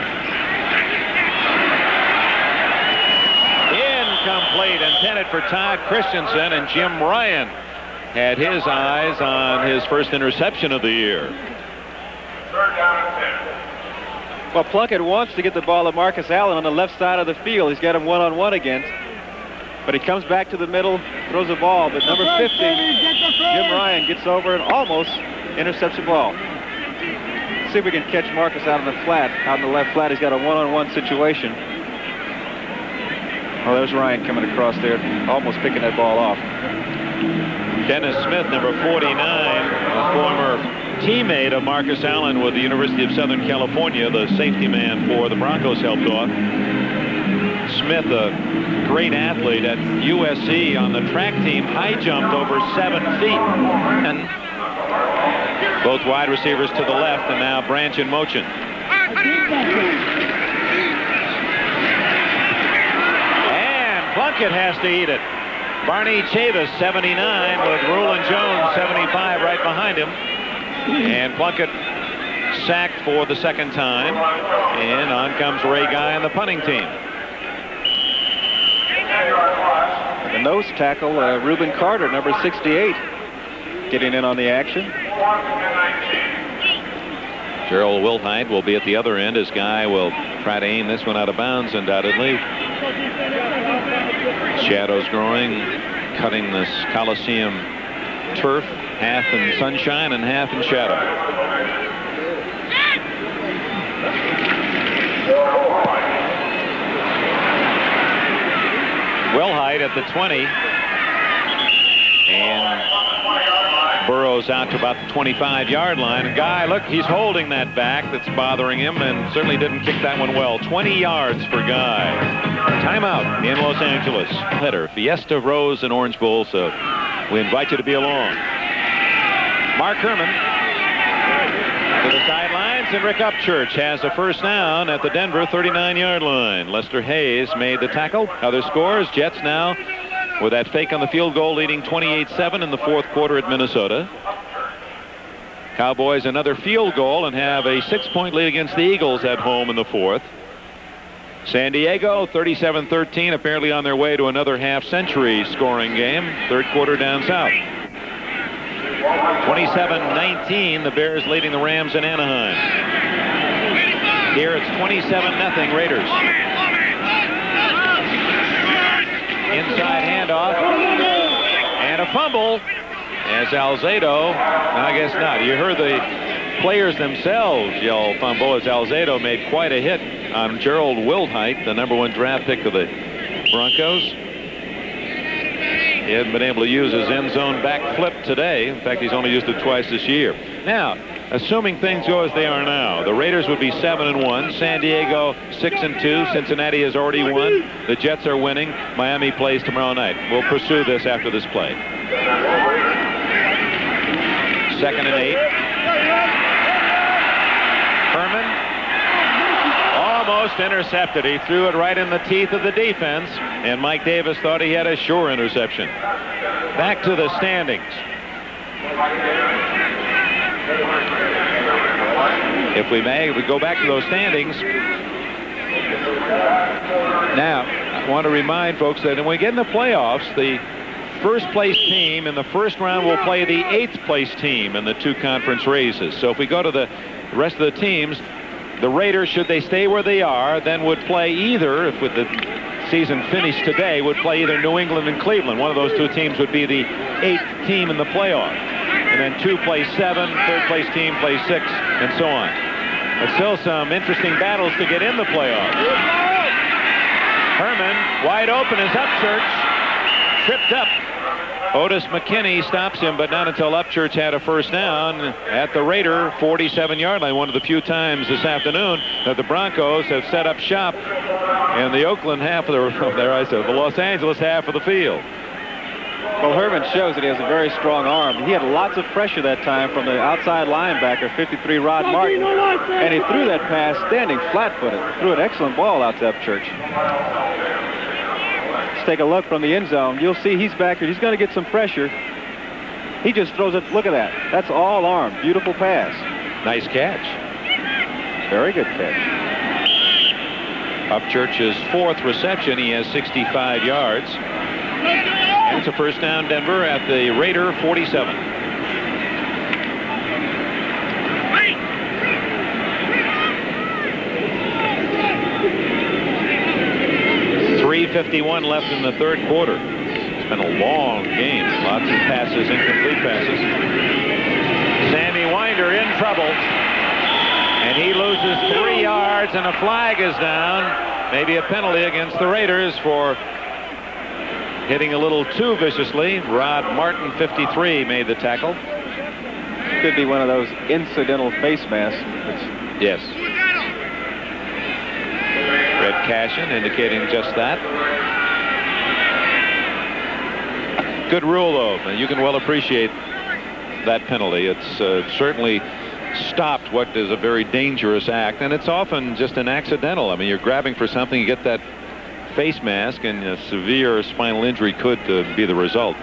Incomplete, intended for Todd Christensen, and Jim Ryan had his eyes on his first interception of the year. Well, Plunkett wants to get the ball to Marcus Allen on the left side of the field. He's got him one-on-one against. But he comes back to the middle, throws the ball. But number 50, Jim Ryan, gets over and almost intercepts the ball. See if we can catch Marcus out on the flat. Out on the left flat, he's got a one-on-one situation. Oh, there's Ryan coming across there, almost picking that ball off. Dennis Smith, number 49, a former teammate of Marcus Allen with the University of Southern California, the safety man for the Broncos, helped off. Smith, a great athlete at USC on the track team, high jumped over 7 feet. And both wide receivers to the left, and now Branch in motion. And Plunkett has to eat it. Barney Chavis, 79, with Roland Jones, 75, right behind him. And Plunkett sacked for the second time. And on comes Ray Guy on the punting team. The nose tackle, Reuben Carter, number 68, getting in on the action. Gerald Wilhite will be at the other end. His Guy will try to aim this one out of bounds, undoubtedly. Shadows growing, cutting this Coliseum turf, half in sunshine and half in shadow. Wilhite at the 20, and Burrows out to about the 25-yard line. And Guy, look, he's holding that back that's bothering him, and certainly didn't kick that one well. 20 yards for Guy. Timeout in Los Angeles. Header, Fiesta, Rose, and Orange Bowl, so we invite you to be along. Mark Herman to the sidelines, and Rick Upchurch has a first down at the Denver 39-yard line. Lester Hayes made the tackle. Other scores, Jets now with that fake on the field goal, leading 28-7 in the fourth quarter at Minnesota. Cowboys another field goal and have a 6-point lead against the Eagles at home in the fourth. San Diego 37-13, apparently on their way to another half-century scoring game. Third quarter down south. 27-19, the Bears leading the Rams in Anaheim. Here it's 27-0 Raiders. Inside handoff and a fumble as Alzado, I guess not. You heard the players themselves yell fumble as Alzado made quite a hit on Gerald Wilhite, the #1 draft pick of the Broncos. He hadn't been able to use his end zone back flip today. In fact, he's only used it twice this year. Now, assuming things go as they are now, the Raiders would be 7-1. San Diego 6-2. Cincinnati has already won. The Jets are winning. Miami plays tomorrow night. We'll pursue this after this play. 2nd and 8. Herman almost intercepted. He threw it right in the teeth of the defense, and Mike Davis thought he had a sure interception. Back to the standings. If we may, we go back to those standings. Now, I want to remind folks that when we get in the playoffs, the first place team in the first round will play the 8th place team in the 2 conference races. So if we go to the rest of the teams, the Raiders, should they stay where they are, then would play either, if with the season finished today, would play either New England and Cleveland. One of those 2 teams would be the 8th team in the playoff. And then 2 plays 7, third place team plays 6, and so on. But still some interesting battles to get in the playoffs. Herman, wide open, is Upchurch tripped up. Otis McKinney stops him, but not until Upchurch had a first down at the Raider 47-yard line. One of the few times this afternoon that the Broncos have set up shop in the Oakland half of the Los Angeles half of the field. Well, Herman shows that he has a very strong arm. He had lots of pressure that time from the outside linebacker, 53 Rod Martin, and he threw that pass standing flat-footed. Threw an excellent ball out to Upchurch. Let's take a look from the end zone. You'll see he's back here. He's going to get some pressure. He just throws it. Look at that. That's all arm. Beautiful pass. Nice catch. Very good catch. Upchurch's 4th reception. He has 65 yards. And it's a first down, Denver at the Raider 47. .351 left in the third quarter. It's been a long game. Lots of passes, incomplete passes. Sammy Winder in trouble. And he loses 3 yards, and a flag is down. Maybe a penalty against the Raiders for hitting a little too viciously. Rod Martin, 53, made the tackle. Could be one of those incidental face masks. Yes. Red Cashin indicating just that. Good rule, though. You can well appreciate that penalty. It's certainly stopped what is a very dangerous act, and it's often just an accidental. I mean, you're grabbing for something, you get that face mask, and a severe spinal injury could be the result.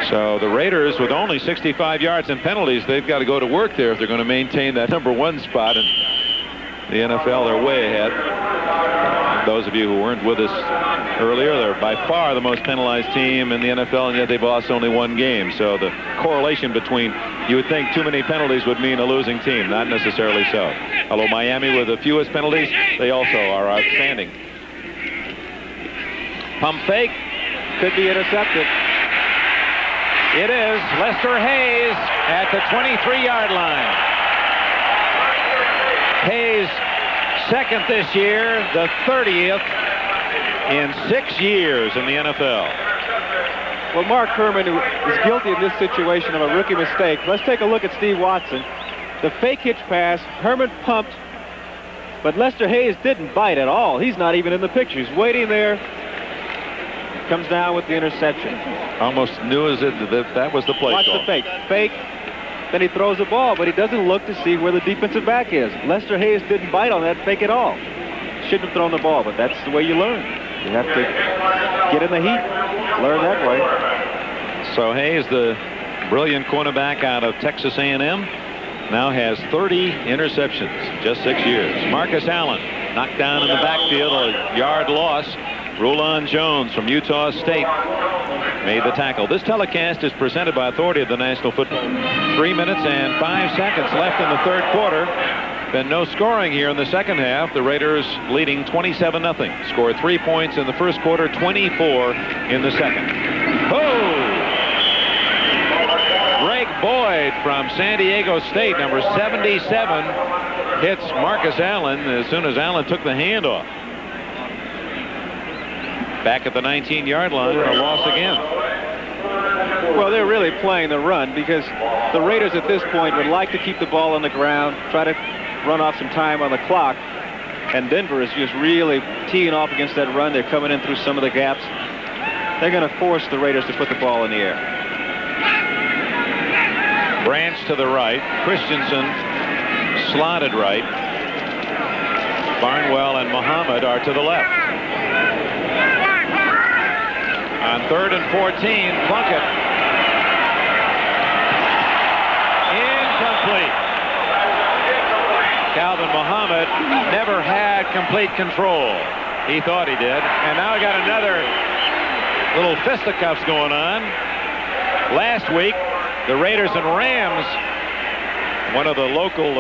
So the Raiders, with only 65 yards and penalties, they've got to go to work there if they're going to maintain that #1 spot in the NFL. They're way ahead. Those of you who weren't with us earlier, they're by far the most penalized team in the NFL, and yet they've lost only 1 game. So the correlation between, you would think too many penalties would mean a losing team. Not necessarily so. Although Miami with the fewest penalties, they also are outstanding. Pump fake. Could be intercepted. It is. Lester Hayes at the 23-yard line. Hayes, second this year, the 30th in 6 years in the NFL. Well, Mark Herman is guilty in this situation of a rookie mistake. Let's take a look at Steve Watson. The fake hitch pass, Herman pumped, but Lester Hayes didn't bite at all. He's not even in the picture. He's waiting there. Comes down with the interception. Almost knew as it that was the play. Watch call. the fake. Fake. Then he throws the ball, but he doesn't look to see where the defensive back is. Lester Hayes didn't bite on that fake at all. Shouldn't have thrown the ball, but that's the way you learn. You have to get in the heat, learn that way. So Hayes, the brilliant cornerback out of Texas A&M, now has 30 interceptions, just 6 years. Marcus Allen knocked down in the backfield, a yard loss. Rulon Jones from Utah State made the tackle. This telecast is presented by authority of the National Football. 3 minutes and 5 seconds left in the third quarter. Been no scoring here in the second half. The Raiders leading 27-0. Scored 3 points in the first quarter, 24 in the second. Oh! Greg Boyd from San Diego State, number 77, hits Marcus Allen as soon as Allen took the handoff. Back at the 19-yard line, a loss again. Well, they're really playing the run because the Raiders at this point would like to keep the ball on the ground, try to run off some time on the clock, and Denver is just really teeing off against that run. They're coming in through some of the gaps. They're going to force the Raiders to put the ball in the air. Branch to the right, Christensen slotted right. Barnwell and Muhammad are to the left. On 3rd and 14, Plunkett. Incomplete. Calvin Muhammad never had complete control. He thought he did. And now we got another little fisticuffs going on. Last week, the Raiders and Rams, one of the local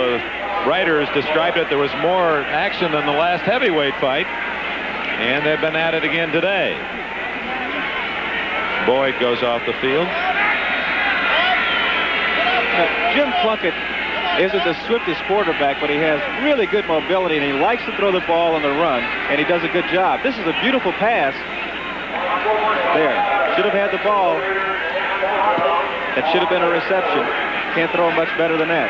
writers described it, there was more action than the last heavyweight fight. And they've been at it again today. Boyd goes off the field. Jim Plunkett isn't the swiftest quarterback, but he has really good mobility, and he likes to throw the ball on the run, and he does a good job. This is a beautiful pass. There. Should have had the ball. That should have been a reception. Can't throw much better than that.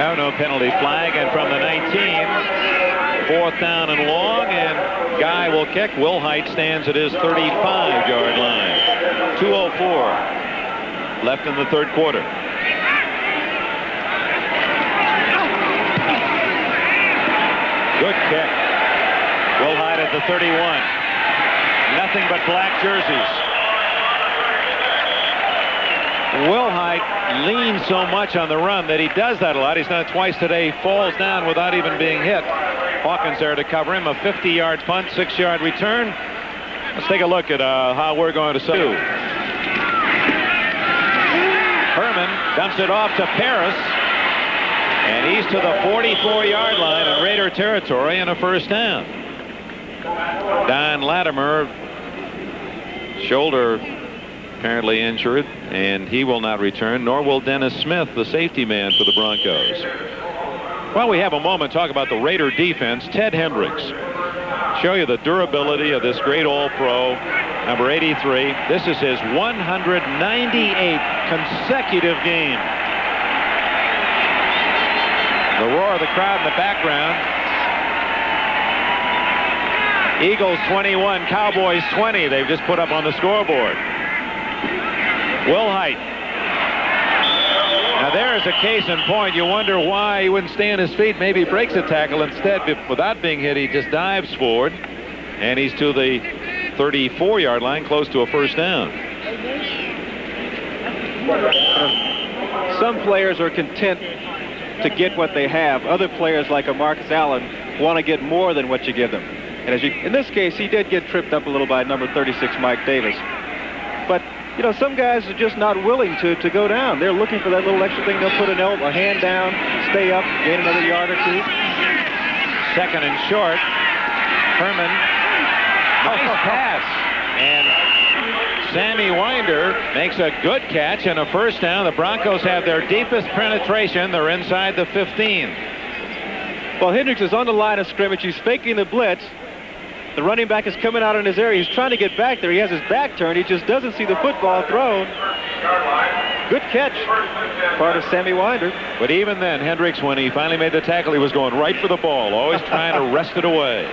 Oh, no penalty flag, and from the 19, 4th down and long, and Guy will kick. Wilhite stands at his 35-yard line. 2:04 left in the third quarter. Good kick. Wilhite at the 31. Nothing but black jerseys. Wilhite leans so much on the run that he does that a lot. He's done it twice today. Falls down without even being hit. Hawkins there to cover him. A 50-yard punt, 6-yard return. Let's take a look at how we're going to do. Herman dumps it off to Paris. And he's to the 44-yard line in Raider territory and a first down. Don Latimer, shoulder apparently injured, and he will not return, nor will Dennis Smith, the safety man for the Broncos. While we have a moment, talk about the Raider defense. Ted Hendricks. Show you the durability of this great All-Pro, number 83. This is his 198th consecutive game. The roar of the crowd in the background. Eagles 21, Cowboys 20. They've just put up on the scoreboard. Wilhite. Now there's a case in point. You wonder why he wouldn't stay on his feet. Maybe he breaks a tackle. Instead, without being hit, he just dives forward. And he's to the 34-yard line, close to a first down. Some players are content to get what they have. Other players, like a Marcus Allen, want to get more than what you give them. And in this case, he did get tripped up a little by number 36, Mike Davis. But, you know, some guys are just not willing to go down. They're looking for that little extra thing. They'll put a hand down, stay up, gain another yard or two. Second and short. Herman, nice pass. And Sammy Winder makes a good catch and a first down. The Broncos have their deepest penetration. They're inside the 15. Well, Hendricks is on the line of scrimmage. He's faking the blitz. The running back is coming out in his area. He's trying to get back there. He has his back turned. He just doesn't see the football thrown. Good catch, part of Sammy Winder. But even then, Hendricks, when he finally made the tackle, he was going right for the ball, always trying to wrest it away.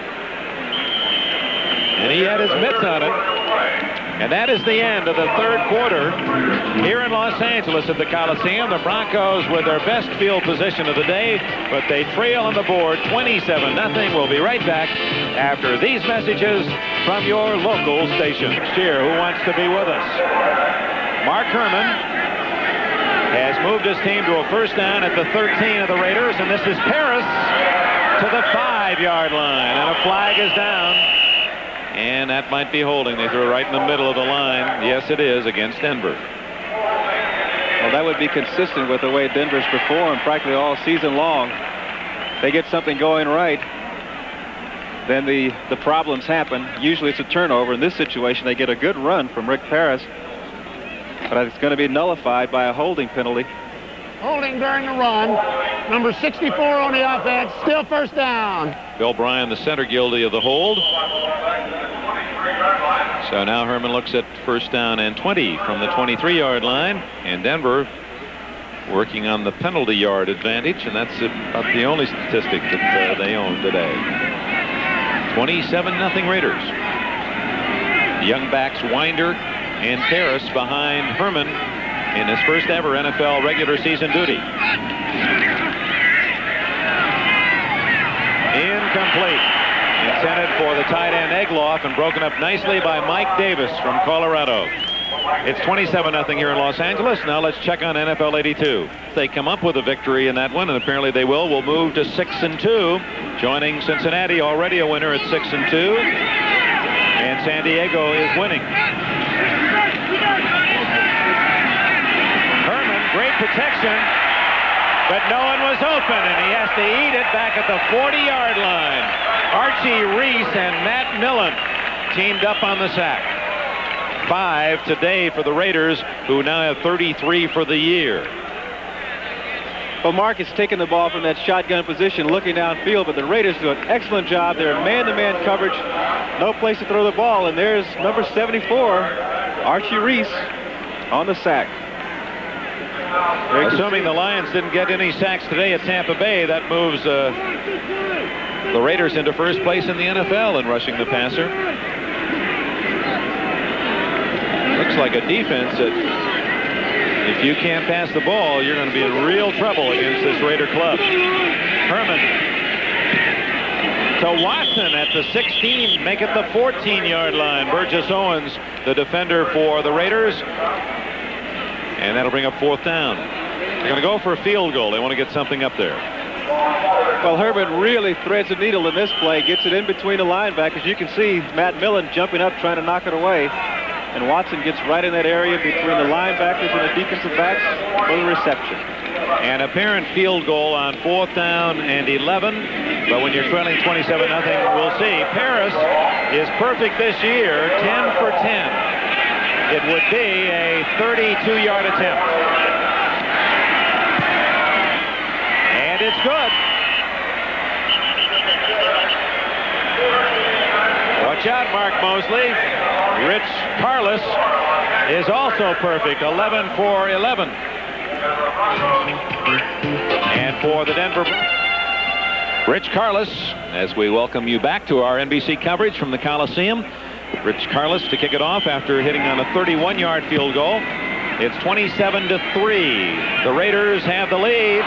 And he had his mitts on it. And that is the end of the third quarter here in Los Angeles at the Coliseum. The Broncos with their best field position of the day, but they trail on the board 27-0. We'll be right back after these messages from your local station. Here, who wants to be with us? Mark Herman has moved his team to a first down at the 13 of the Raiders, and this is Paris to the 5-yard line, and a flag is down. And that might be holding. They threw it right in the middle of the line. Yes, it is, against Denver. Well, that would be consistent with the way Denver's performed practically all season long. They get something going right, then the problems happen. Usually it's a turnover. In this situation, they get a good run from Rick Paris, but it's going to be nullified by a holding penalty. Holding during the run. Number 64 on the offense. Still first down. Bill Bryan, the center, guilty of the hold. So now Herman looks at first down and 20 from the 23-yard line. And Denver working on the penalty yard advantage. And that's about the only statistic that they own today. 27-0 Raiders. Young backs Winder and Paris behind Herman in his first ever NFL regular season duty. Incomplete. Intended for the tight end Egloff and broken up nicely by Mike Davis from Colorado. It's 27-0 here in Los Angeles. Now let's check on NFL 82. If they come up with a victory in that one, and apparently they will, we'll move to 6-2. Joining Cincinnati, already a winner at 6-2. And San Diego is winning. Great protection, but no one was open, and he has to eat it back at the 40-yard line. Archie Reese and Matt Millen teamed up on the sack. 5 today for the Raiders, who now have 33 for the year. Well, Mark is taking the ball from that shotgun position, looking downfield, but the Raiders do an excellent job. They're in man-to-man coverage, no place to throw the ball, and there's number 74, Archie Reese, on the sack. Assuming the Lions didn't get any sacks today at Tampa Bay, that moves the Raiders into first place in the NFL in rushing the passer. Looks like a defense that, if you can't pass the ball, you're going to be in real trouble against this Raider club. Herman to Watson at the 16, make it the 14-yard line. Burgess Owens, the defender for the Raiders. And that'll bring up fourth down. They're going to go for a field goal. They want to get something up there. Well, Herman really threads the needle in this play, gets it in between the linebackers. You can see Matt Millen jumping up, trying to knock it away. And Watson gets right in that area between the linebackers and the defensive backs for the reception. An apparent field goal on fourth down and 11. But when you're trailing 27-0, we'll see. Paris is perfect this year, 10 for 10. It would be a 32-yard attempt. And it's good. Watch out, Mark Mosley. Rich Carlos is also perfect, 11 for 11. And for the Denver, Rich Carlos, as we welcome you back to our NBC coverage from the Coliseum. Rich Carlos to kick it off after hitting on a 31-yard field goal. It's 27-3. The Raiders have the lead.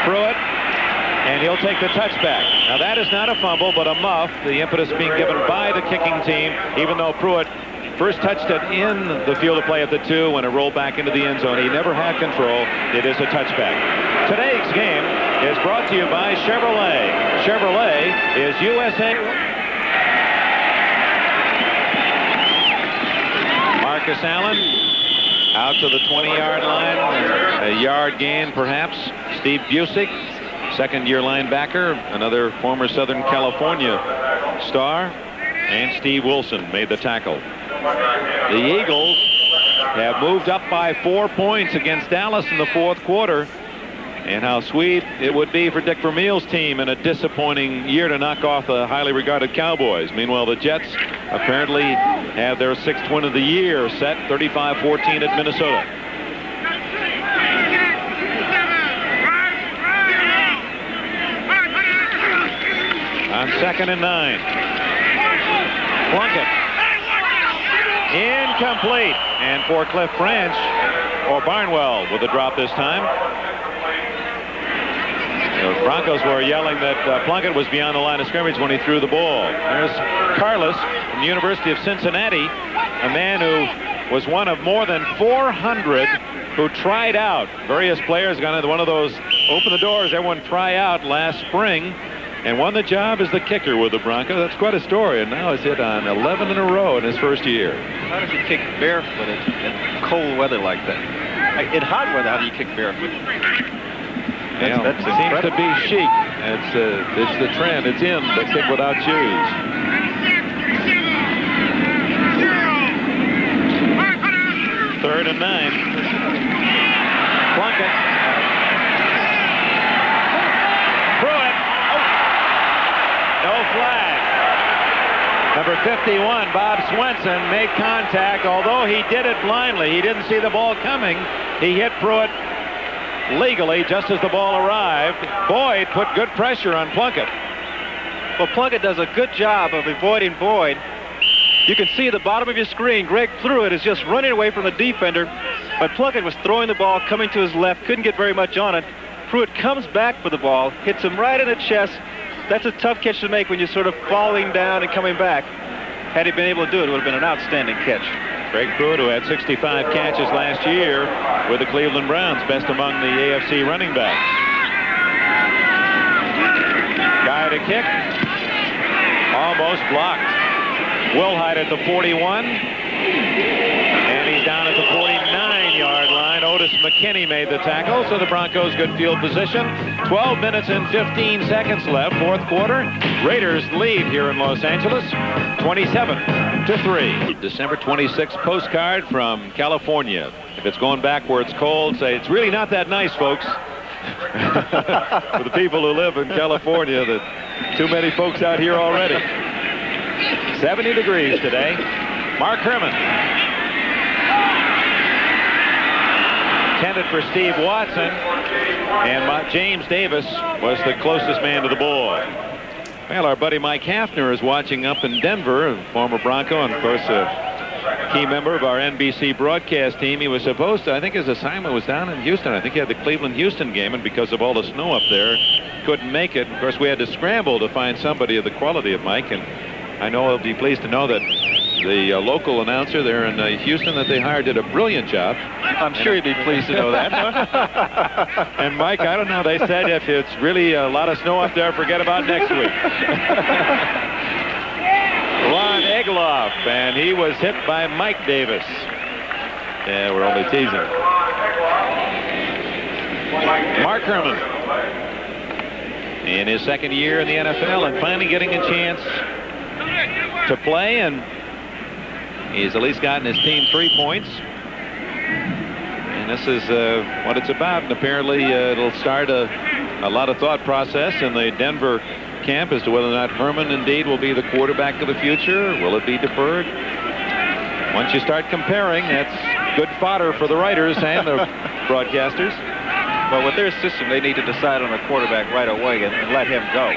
Pruitt, and he'll take the touchback. Now that is not a fumble, but a muff. The impetus being given by the kicking team, even though Pruitt first touched it in the field of play at the 2 when it rolled back into the end zone. He never had control. It is a touchback. Today's game is brought to you by Chevrolet. Chevrolet is USA. Marcus Allen out to the 20-yard line. A yard gain, perhaps. Steve Busick, second-year linebacker, another former Southern California star, and Steve Wilson made the tackle. The Eagles have moved up by 4 points against Dallas in the fourth quarter. And how sweet it would be for Dick Vermeil's team in a disappointing year to knock off the highly regarded Cowboys. Meanwhile, the Jets apparently have their 6th win of the year set, 35-14 at Minnesota. On 2nd and 9. Plunkett. Incomplete. And for Cliff Branch, or Barnwell with a drop this time. The Broncos were yelling that Plunkett was beyond the line of scrimmage when he threw the ball. There's Carlos from the University of Cincinnati, a man who was one of more than 400 who tried out. Various players got into one of those open the doors, everyone try out last spring, and won the job as the kicker with the Broncos. That's quite a story, and now he's hit on 11 in a row in his first year. How does he kick barefooted in cold weather like that? In hot weather, how do you kick barefoot? That seems to be chic. It's the trend. It's in to kick without shoes. Third and 9. Plunkett. Pruitt. No flag. Number 51, Bob Swenson, made contact. Although he did it blindly, he didn't see the ball coming. He hit Pruitt legally just as the ball arrived. Boyd put good pressure on Plunkett. Well, Plunkett does a good job of avoiding Boyd. You can see at the bottom of your screen, Greg Pruitt is just running away from the defender, but Plunkett was throwing the ball, coming to his left, couldn't get very much on it. Pruitt comes back for the ball, hits him right in the chest. That's a tough catch to make when you're sort of falling down and coming back. Had he been able to do it, it would have been an outstanding catch. Greg Pruitt, who had 65 catches last year with the Cleveland Browns, best among the AFC running backs. Guy to kick. Almost blocked. Wilhite at the 41. And he's down at the 49-yard line. Otis McKinney made the tackle, so the Broncos good field position. 12 minutes and 15 seconds left, fourth quarter. Raiders lead here in Los Angeles, 27-3. December 26th postcard from California. If it's going back where it's cold, say it's really not that nice, folks. For the people who live in California, that too many folks out here already. 70 degrees today. Mark Herman. Intended for Steve Watson, and James Davis was the closest man to the ball. Well, our buddy Mike Hafner is watching up in Denver, a former Bronco, and of course a key member of our NBC broadcast team. He was supposed to, I think his assignment was down in Houston. I think he had the Cleveland-Houston game, and because of all the snow up there, couldn't make it. Of course, we had to scramble to find somebody of the quality of Mike, and I know he'll be pleased to know that the local announcer there in Houston that they hired did a brilliant job. I'm sure you'd be pleased to know that. And Mike, I don't know, they said if it's really a lot of snow up there, forget about next week. Ron Egloff, and he was hit by Mike Davis. Yeah, we're only teasing. Mark Herman in his second year in the NFL and finally getting a chance to play, and he's at least gotten his team 3 points. And this is what it's about. And apparently it'll start a lot of thought process in the Denver camp as to whether or not Herman indeed will be the quarterback of the future. Will it be DeBerg? Once you start comparing, that's good fodder for the writers and the broadcasters. Well, with their system, they need to decide on a quarterback right away and let him go.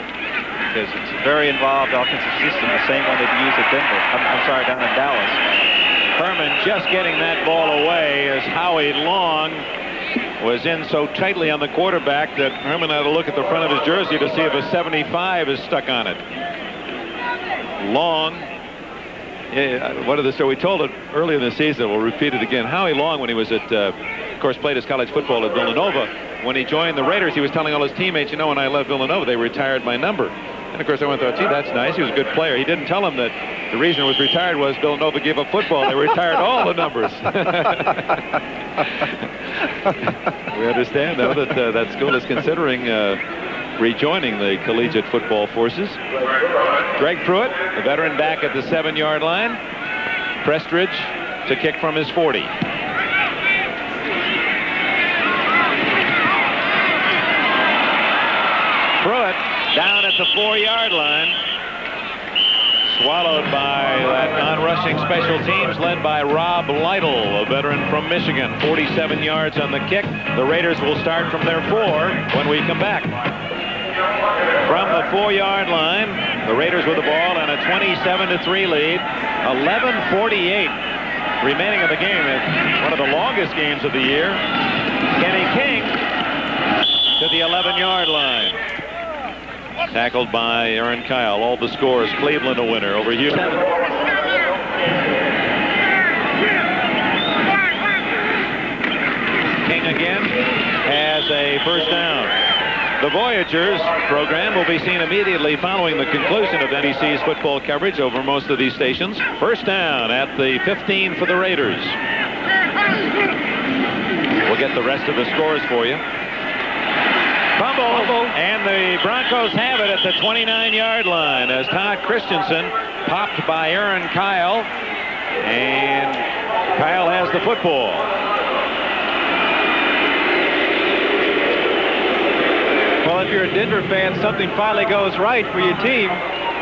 Because it's a very involved offensive system, the same one they've used at Denver. I'm sorry, down in Dallas. Herman just getting that ball away as Howie Long was in so tightly on the quarterback that Herman had to look at the front of his jersey to see if a 75 is stuck on it. Long So we told it early in the season. We'll repeat it again. Howie Long, when he was at, of course, played his college football at Villanova. When he joined the Raiders, he was telling all his teammates, you know, when I left Villanova, they retired my number. And of course, everyone thought, gee, that's nice. He was a good player. He didn't tell them that the reason it was retired was Villanova gave up football. They retired all the numbers. We understand, though, that that school is considering rejoining the collegiate football forces. Greg Pruitt, the veteran, back at the 7-yard line. Prestridge to kick from his 40. Pruitt down at the 4-yard line. Swallowed by that non-rushing special teams led by Rob Lytle, a veteran from Michigan. 47 yards on the kick. The Raiders will start from their 4 when we come back. From the 4-yard line, the Raiders with the ball and a 27-3 lead. 11:48 remaining in the game. It's one of the longest games of the year. Kenny King to the 11-yard line. Tackled by Aaron Kyle. All the scores. Cleveland a winner over Houston. King again has a first down. The Voyagers program will be seen immediately following the conclusion of NBC's football coverage over most of these stations. First down at the 15 for the Raiders. We'll get the rest of the scores for you. Fumble, and the Broncos have it at the 29-yard line as Todd Christensen popped by Aaron Kyle, and Kyle has the football. Well, if you're a Denver fan, something finally goes right for your team.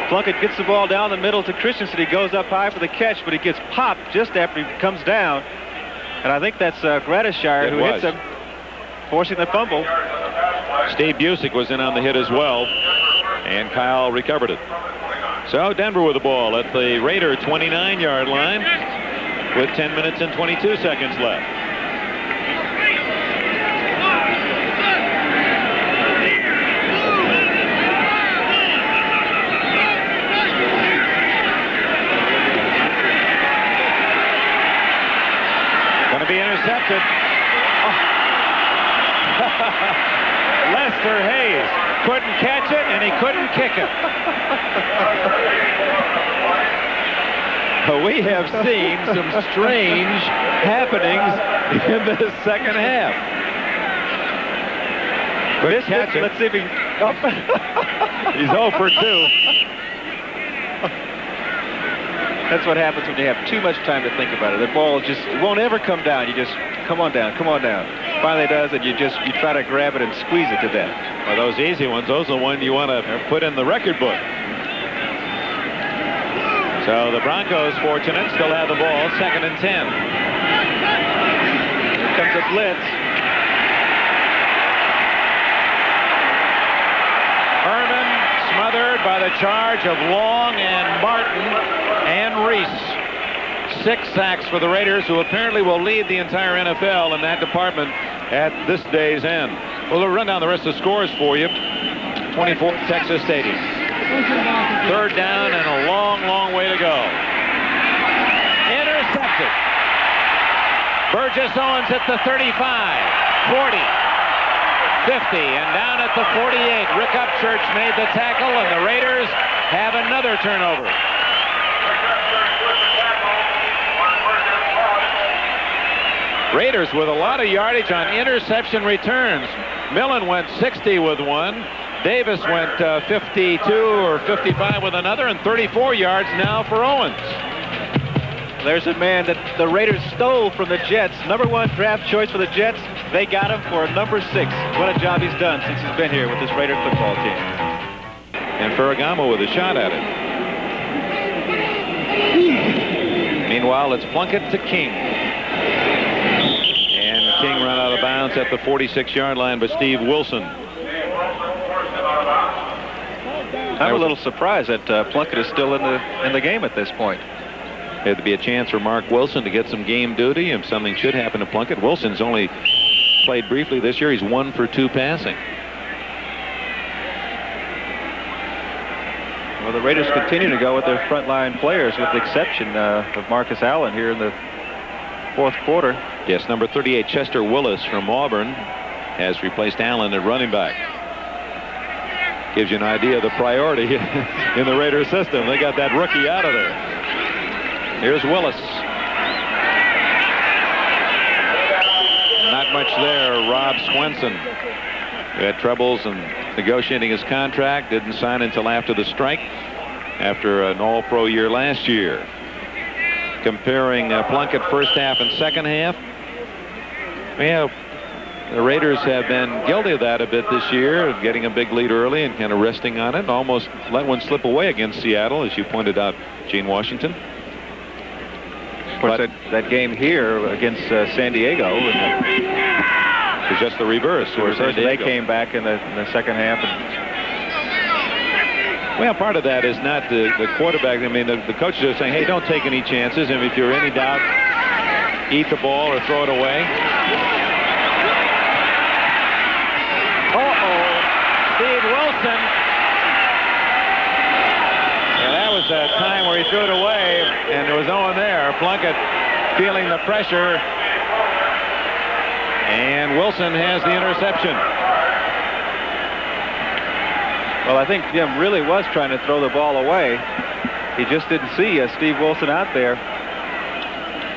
Plunkett gets the ball down the middle to Christensen. He goes up high for the catch, but he gets popped just after he comes down. And I think that's Gradishire who hits him, forcing the fumble. Steve Busick was in on the hit as well, and Kyle recovered it. So Denver with the ball at the Raider 29-yard line with 10 minutes and 22 seconds left. Going to be intercepted. Lester Hayes couldn't catch it, and he couldn't kick it. We have seen some strange happenings in the second half. Let's see if he... He's 0 for 2. That's what happens when you have too much time to think about it. The ball just won't ever come down. You just, come on down, come on down. Finally it does, and you try to grab it and squeeze it to death. Well, those easy ones, those are the ones you want to put in the record book. So the Broncos, fortunate, still have the ball, 2nd and 10. Here comes a blitz. Herman smothered by the charge of Long and Martin and Reese. 6 sacks for the Raiders, who apparently will lead the entire NFL in that department at this day's end. We'll run down the rest of the scores for you. 24th Texas Stadium. 3rd down and a long, long way to go. Intercepted. Burgess Owens at the 35, 40, 50, and down at the 48. Rick Upchurch made the tackle, and the Raiders have another turnover. Raiders with a lot of yardage on interception returns. Millen went 60 with one. Davis went 52 or 55 with another, and 34 yards now for Owens. There's a man that the Raiders stole from the Jets. #1 draft choice for the Jets. They got him for number 6. What a job he's done since he's been here with this Raider football team. And Ferragamo with a shot at it. Meanwhile, it's Plunkett to King. And King run out of bounds at the 46-yard line by Steve Wilson. I'm a little surprised that Plunkett is still in the game at this point. Had to be a chance for Mark Wilson to get some game duty if something should happen to Plunkett. Wilson's only played briefly this year. He's 1 for 2 passing. Well, the Raiders continue to go with their frontline players, with the exception of Marcus Allen here in the fourth quarter. Yes, number 38, Chester Willis from Auburn, has replaced Allen at running back. Gives you an idea of the priority in the Raiders system. They got that rookie out of there. Here's Willis. Not much there. Rob Swenson, who had troubles in negotiating his contract, didn't sign until after the strike, after an all-pro year last year. Comparing Plunkett first half and second half, well, the Raiders have been guilty of that a bit this year, getting a big lead early and kind of resting on it, almost let one slip away against Seattle, as you pointed out, Gene Washington. Of course, that game here against San Diego was just the reverse. They came back in the second half. Well, part of that is not the quarterback. I mean, the coaches are saying, hey, don't take any chances, and if you're in any doubt, eat the ball or throw it away. Steve Wilson. And that was a time where he threw it away, and there was no one there. Plunkett feeling the pressure, and Wilson has the interception. Well, I think Jim really was trying to throw the ball away. He just didn't see Steve Wilson out there.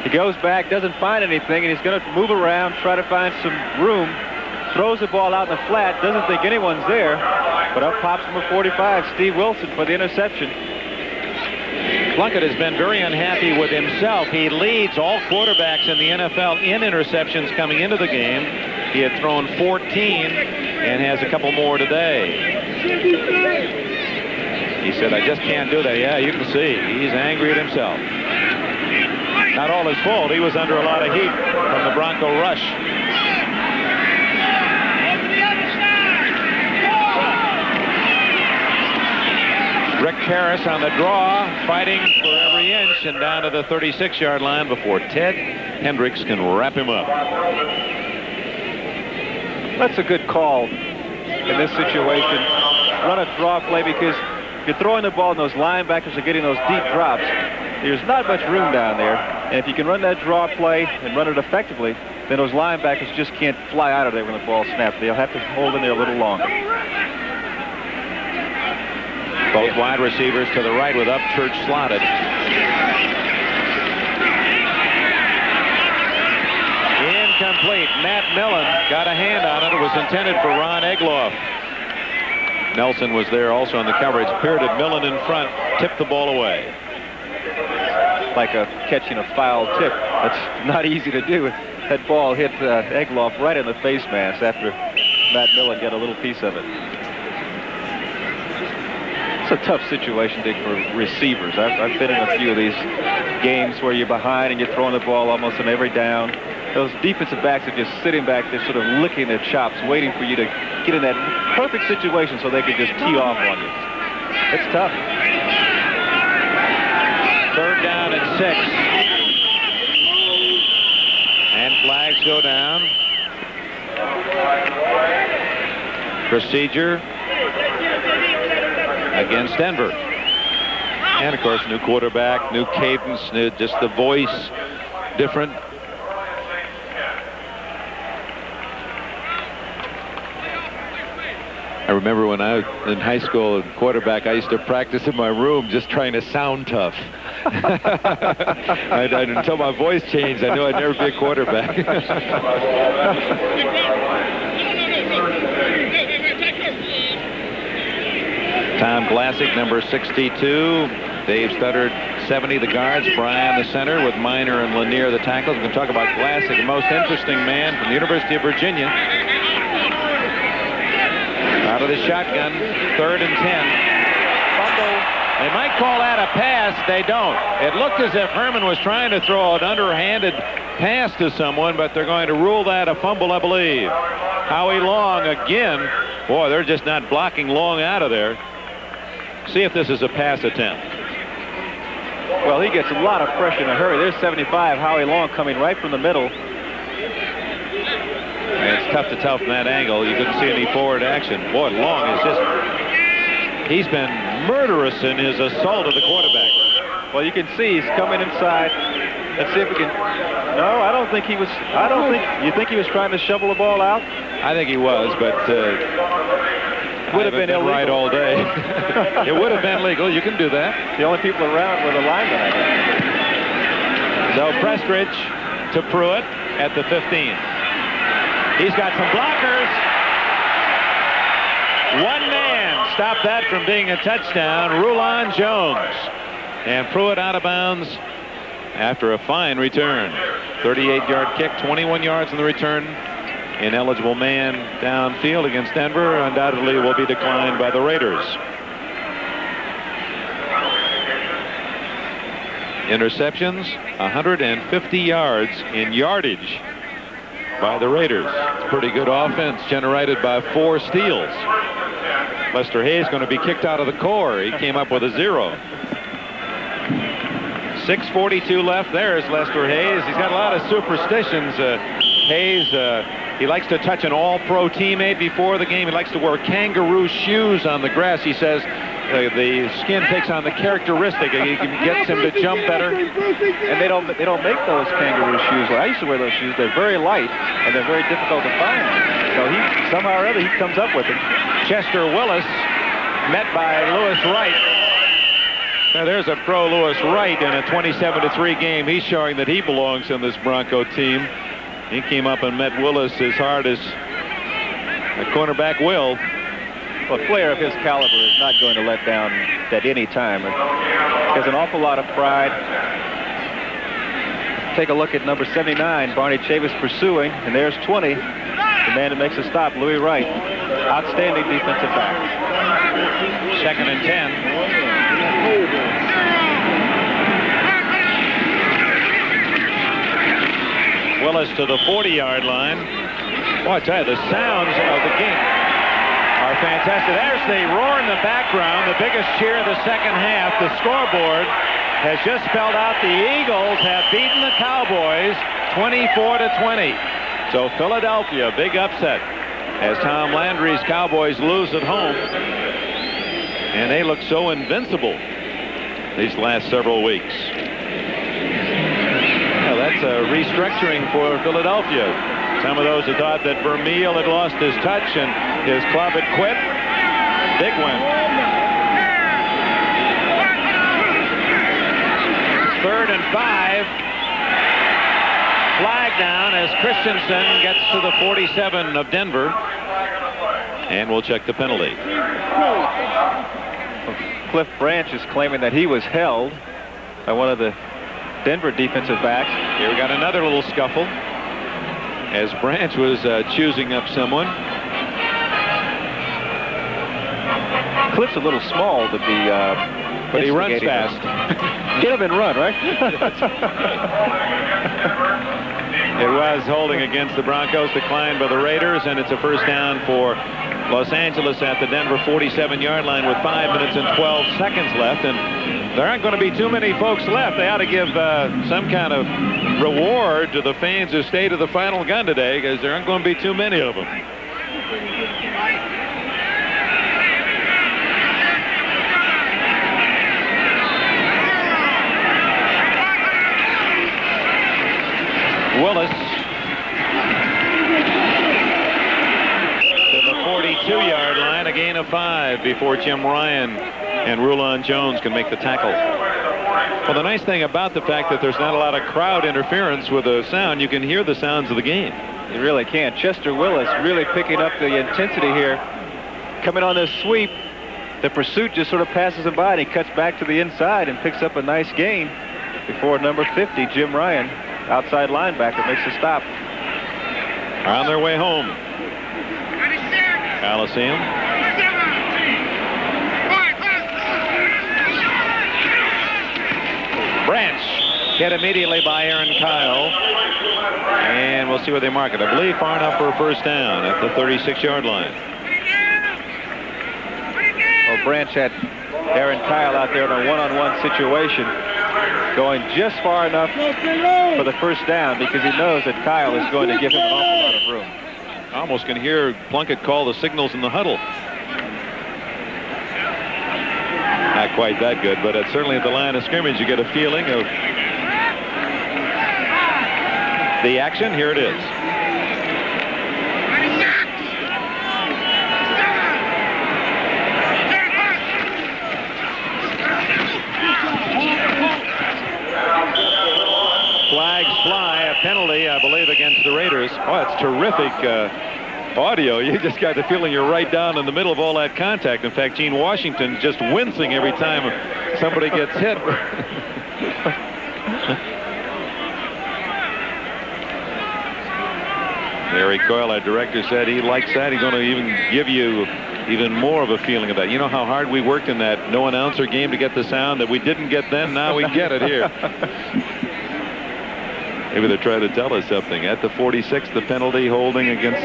He goes back, doesn't find anything, and he's going to move around, try to find some room. Throws the ball out in the flat, doesn't think anyone's there, but up pops number 45, Steve Wilson, for the interception. Plunkett has been very unhappy with himself. He leads all quarterbacks in the NFL in interceptions coming into the game. He had thrown 14 and has a couple more today. He said, I just can't do that. Yeah, you can see. He's angry at himself. Not all his fault. He was under a lot of heat from the Bronco rush. Rick Harris on the draw, fighting for every inch, and down to the 36-yard line before Ted Hendricks can wrap him up. That's a good call in this situation. Run a draw play, because you're throwing the ball and those linebackers are getting those deep drops. There's not much room down there, and if you can run that draw play and run it effectively, then those linebackers just can't fly out of there when the ball snaps. They'll have to hold in there a little longer. Both wide receivers to the right with Upchurch slotted. Incomplete. Matt Millen got a hand on it. It was intended for Ron Egloff. Nelson was there also on the coverage. Peered at Millen in front, tipped the ball away. Like catching a foul tip. That's not easy to do. That ball hit Egloff right in the face mask after Matt Millen got a little piece of it. It's a tough situation, Dick, for receivers. I've been in a few of these games where you're behind and you're throwing the ball almost on every down. Those defensive backs are just sitting back there sort of licking their chops, waiting for you to get in that perfect situation so they can just tee off on you. It's tough. Third down and 6. And flags go down. Procedure against Denver. And, of course, new quarterback, new cadence, just the voice different. I remember when I was in high school at quarterback, I used to practice in my room just trying to sound tough. Until my voice changed, I knew I'd never be a quarterback. Tom Glassick, number 62. Dave Studdard, 70, the guards. Brian, the center, with Miner and Lanier, the tackles. We're going to talk about Glassick, the most interesting man from the University of Virginia. Out of the shotgun, 3rd and 10. Fumble. They might call that a pass. They don't. It looked as if Herman was trying to throw an underhanded pass to someone, but they're going to rule that a fumble, I believe. Howie Long again. Boy, they're just not blocking Long out of there. See if this is a pass attempt. Well, he gets a lot of pressure in a hurry. There's 75, Howie Long, coming right from the middle. And it's tough to tell from that angle. You couldn't see any forward action. Boy, Long is just He's been murderous in his assault of the quarterback. Well, you can see he's coming inside. Let's see if we can. No, I don't think he was. You think he was trying to shovel the ball out? I think he was, but would have been illegal. Right all day. It would have been legal. You can do that. The only people around were the linemen, I think. So Prestridge to Pruitt at the 15. He's got some blockers. One man stopped that from being a touchdown. Rulon Jones. And Pruitt out of bounds after a fine return. 38-yard kick, 21 yards in the return. Ineligible man downfield against Denver. Undoubtedly will be declined by the Raiders. Interceptions, 150 yards in yardage by the Raiders. It's pretty good offense generated by 4 steals. Lester Hayes going to be kicked out of the core. He came up with a 0. 6:42 left. There's Lester Hayes. He's got a lot of superstitions. Hayes, he likes to touch an all-pro teammate before the game. He likes to wear kangaroo shoes on the grass. He says the skin takes on the characteristic. It gets him to jump better. And they don't make those kangaroo shoes. Well, I used to wear those shoes. They're very light and they're very difficult to find. So he somehow or other he comes up with it. Chester Willis met by Lewis Wright. Now there's a pro Lewis Wright in a 27-3 game. He's showing that he belongs in this Bronco team. He came up and met Willis as hard as a cornerback will. Well, a player of his caliber is not going to let down at any time. He has an awful lot of pride. Take a look at number 79, Barney Chavis pursuing, and there's 20. The man that makes a stop, Louis Wright. Outstanding defensive back. 2nd and 10. Willis to the 40-yard line. Boy, I tell you, the sounds of the game are fantastic. There's the roar in the background, the biggest cheer of the second half. The scoreboard has just spelled out the Eagles have beaten the Cowboys 24-20. So Philadelphia, big upset as Tom Landry's Cowboys lose at home. And they look so invincible these last several weeks. Well, that's a restructuring for Philadelphia. Some of those who thought that Vermeil had lost his touch and his club had quit. Big win. 3rd and 5. Flag down as Christensen gets to the 47 of Denver. And we'll check the penalty. Cliff Branch is claiming that he was held by one of the Denver defensive backs. Here we got another little scuffle as Branch was choosing up someone. Cliff's a little small to be but he runs fast. Get him and run, right? It was holding against the Broncos, declined by the Raiders, and it's a first down for Los Angeles at the Denver 47-yard line with 5 minutes and 12 seconds left. And there aren't going to be too many folks left. They ought to give some kind of reward to the fans who stayed to the final gun today, because there aren't going to be too many of them. Willis to the 42-yard line, a gain of 5 before Jim Ryan and Rulon Jones can make the tackle. Well, the nice thing about the fact that there's not a lot of crowd interference with the sound, you can hear the sounds of the game. You really can. Chester Willis really picking up the intensity here. Coming on this sweep, the pursuit just sort of passes him by, and he cuts back to the inside and picks up a nice gain before number 50, Jim Ryan, outside linebacker, makes a stop. On their way home. Coliseum. Branch hit immediately by Aaron Kyle. And we'll see where they mark it. I believe far enough for a first down at the 36-yard line. Well, Branch had Aaron Kyle out there in a one-on-one situation, going just far enough for the first down because he knows that Kyle is going to give him an awful lot of room. I almost can hear Plunkett call the signals in the huddle. Not quite that good, but certainly at the line of scrimmage, you get a feeling of the action. Here it is. Flags fly, a penalty, I believe, against the Raiders. Oh, it's terrific audio. You just got the feeling you're right down in the middle of all that contact. In fact, Gene Washington just wincing every time somebody gets hit. Larry Coyle, our director, said he likes that. He's going to even give you even more of a feeling of that. You know how hard we worked in that no announcer game to get the sound that we didn't get then? Now we get it here. Maybe they're trying to tell us something. At the 46, the penalty holding against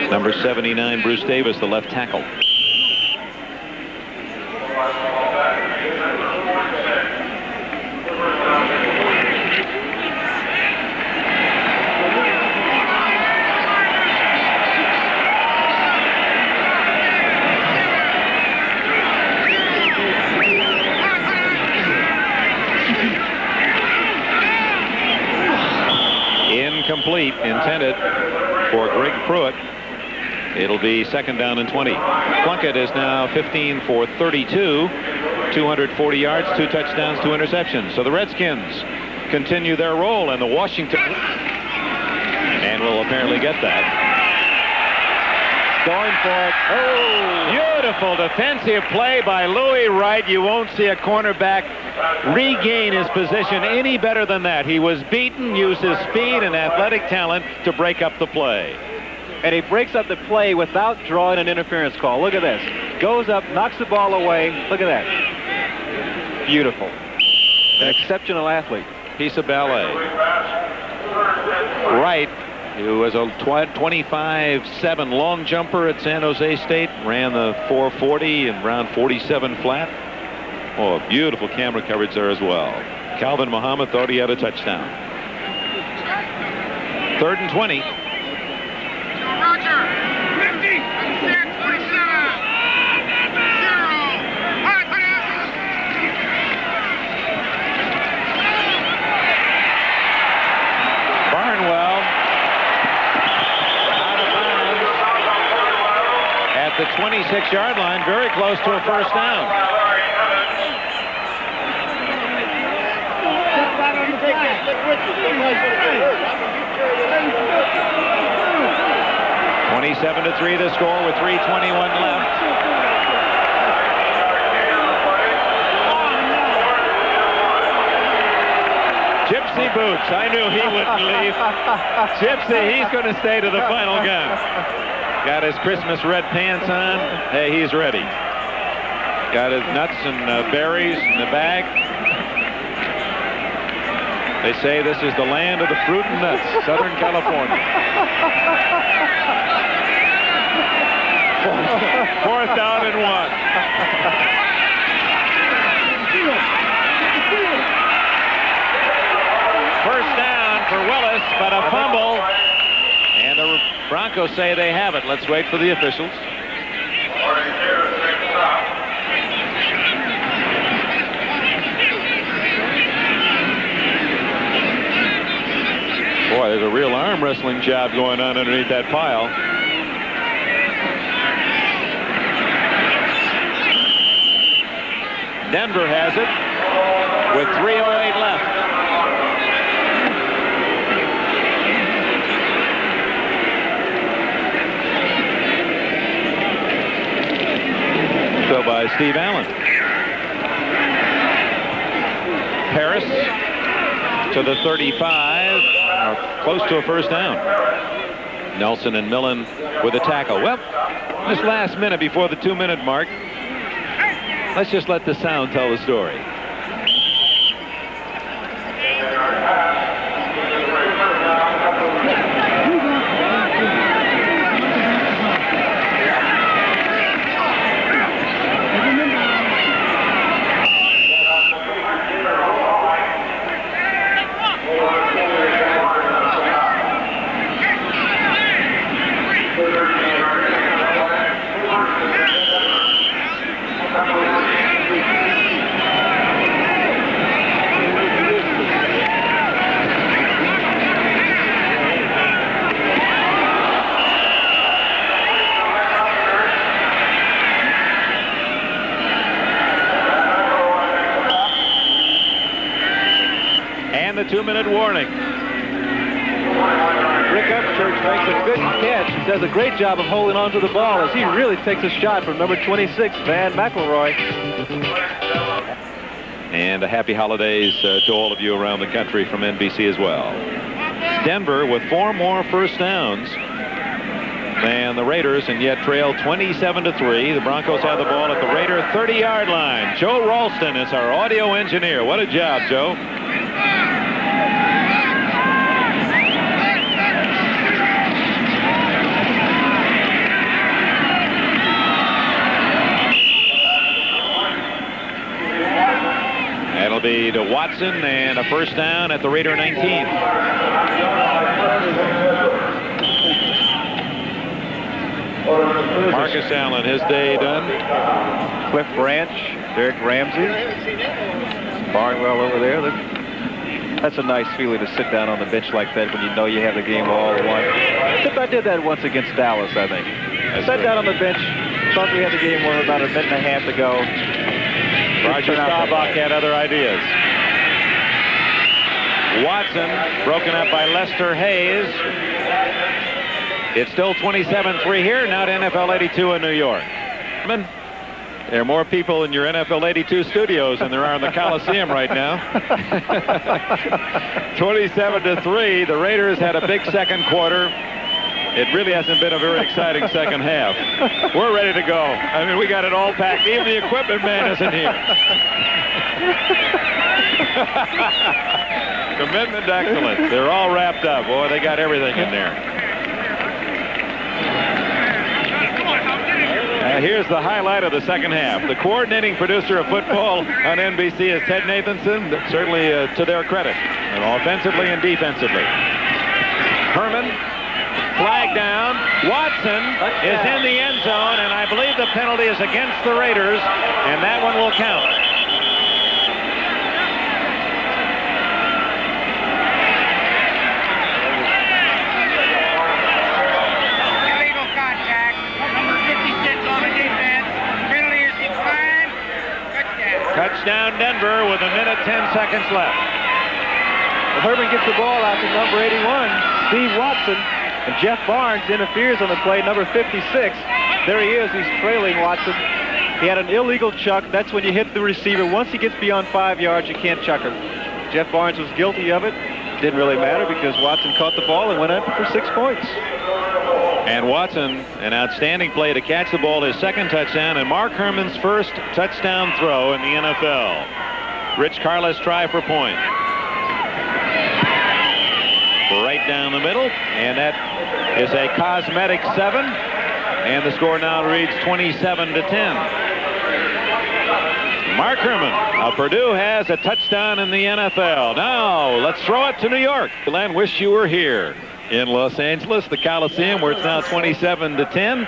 number 79, Bruce Davis, the left tackle. Incomplete, intended for Greg Pruitt. It'll be 2nd down and 20. Plunkett is now 15 for 32, 240 yards, 2 touchdowns, 2 interceptions. So the Redskins continue their roll, and the Washington, and will apparently get that. Going for it. Oh, beautiful defensive play by Louis Wright. You won't see a cornerback regain his position any better than that. He was beaten, used his speed and athletic talent to break up the play. And he breaks up the play without drawing an interference call. Look at this. Goes up, knocks the ball away. Look at that. Beautiful. An exceptional athlete. Piece of ballet. Wright, who was a 25-7 long jumper at San Jose State, ran the 440 and round 47 flat. Oh, beautiful camera coverage there as well. Calvin Muhammad thought he had a touchdown. 3rd and 20. Roger, 50, 47, 0. Barnwell out of bounds at the 26-yard line, very close to a 1st down. 27-3 to score with 3:21 left. Gypsy Boots, I knew he wouldn't leave. Gypsy, he's going to stay to the final gun. Got his Christmas red pants on. Hey, he's ready. Got his nuts and berries in the bag. They say this is the land of the fruit and nuts, Southern California. 4th down and 1. First down for Willis, but a fumble. And the Broncos say they have it. Let's wait for the officials. Boy, there's a real arm wrestling job going on underneath that pile. Denver has it with 3:08 left. So by Steve Allen. Harris to the 35, close to a 1st down. Nelson and Millen with a tackle. Well, this last minute before the 2-minute mark, let's just let the sound tell the story. a 2-minute warning. Rick Upchurch makes a good catch. He does a great job of holding on to the ball as he really takes a shot from number 26, Van McElroy. And a happy holidays to all of you around the country from NBC as well. Denver with 4 more first downs than the Raiders, and yet trail 27-3. The Broncos have the ball at the Raider 30-yard line. Joe Ralston is our audio engineer. What a job, Joe. That'll be to Watson, and a first down at the Raider 19. Marcus Allen, his day done. Cliff Branch, Derek Ramsey, Barnwell over there. That's a nice feeling to sit down on the bench like that when you know you have the game all won. Except I did that once against Dallas, I think. I sat down on the bench, thought we had the game won about a minute and a half to go. Roger Staubach had other ideas. Watson broken up by Lester Hayes. It's still 27-3 here, now to NFL 82 in New York. There are more people in your NFL 82 studios than there are in the Coliseum right now. 27-3. The Raiders had a big second quarter. It really hasn't been a very exciting second half. We're ready to go. I mean, we got it all packed. Even the equipment man isn't here. Commitment to excellence. They're all wrapped up. Boy, they got everything in there. Here's the highlight of the second half. The coordinating producer of football on NBC is Ted Nathanson, certainly to their credit, and offensively and defensively. Herman, flag down. Watson is in the end zone, and I believe the penalty is against the Raiders, and that one will count. Touchdown Denver with 1:10 left. Well, Herman gets the ball out to number 81, Steve Watson, and Jeff Barnes interferes on the play, number 56. There he is. He's trailing Watson. He had an illegal chuck. That's when you hit the receiver. Once he gets beyond 5 yards, you can't chuck him. Jeff Barnes was guilty of it. Didn't really matter because Watson caught the ball and went up for 6 points. And Watson, an outstanding play to catch the ball, his second touchdown, and Mark Herman's first touchdown throw in the NFL. Rich Carlos try for point. Right down the middle, and that is a cosmetic 7, and the score now reads 27-10. Mark Herman of Purdue has a touchdown in the NFL. Now let's throw it to New York. Glenn, wish you were here in Los Angeles, the Coliseum, where it's now 27-10.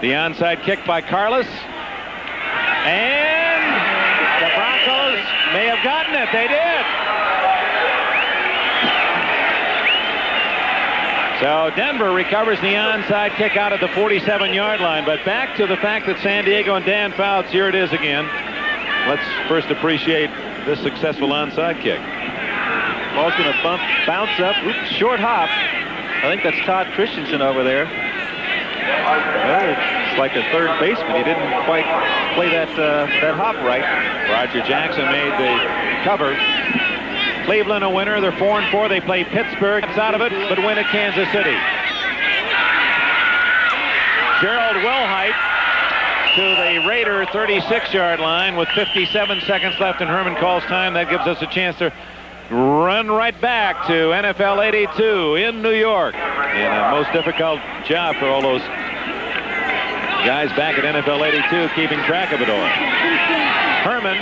The onside kick by Carlos, and the Broncos may have gotten it. They did. So Denver recovers the onside kick out at the 47-yard line. But back to the fact that San Diego and Dan Fouts, here it is again. Let's first appreciate this successful onside kick. Ball's going to bounce up. Oops, short hop. I think that's Todd Christensen over there. Well, it's like a third baseman. He didn't quite play that hop right. Roger Jackson made the cover. Cleveland a winner. They're 4-4. They play Pittsburgh. It's out of it, but win at Kansas City. Gerald Wilhite to the Raider 36-yard line with 57 seconds left, and Herman calls time. That gives us a chance to run right back to NFL 82 in New York. And a most difficult job for all those guys back at NFL 82 keeping track of it all. Herman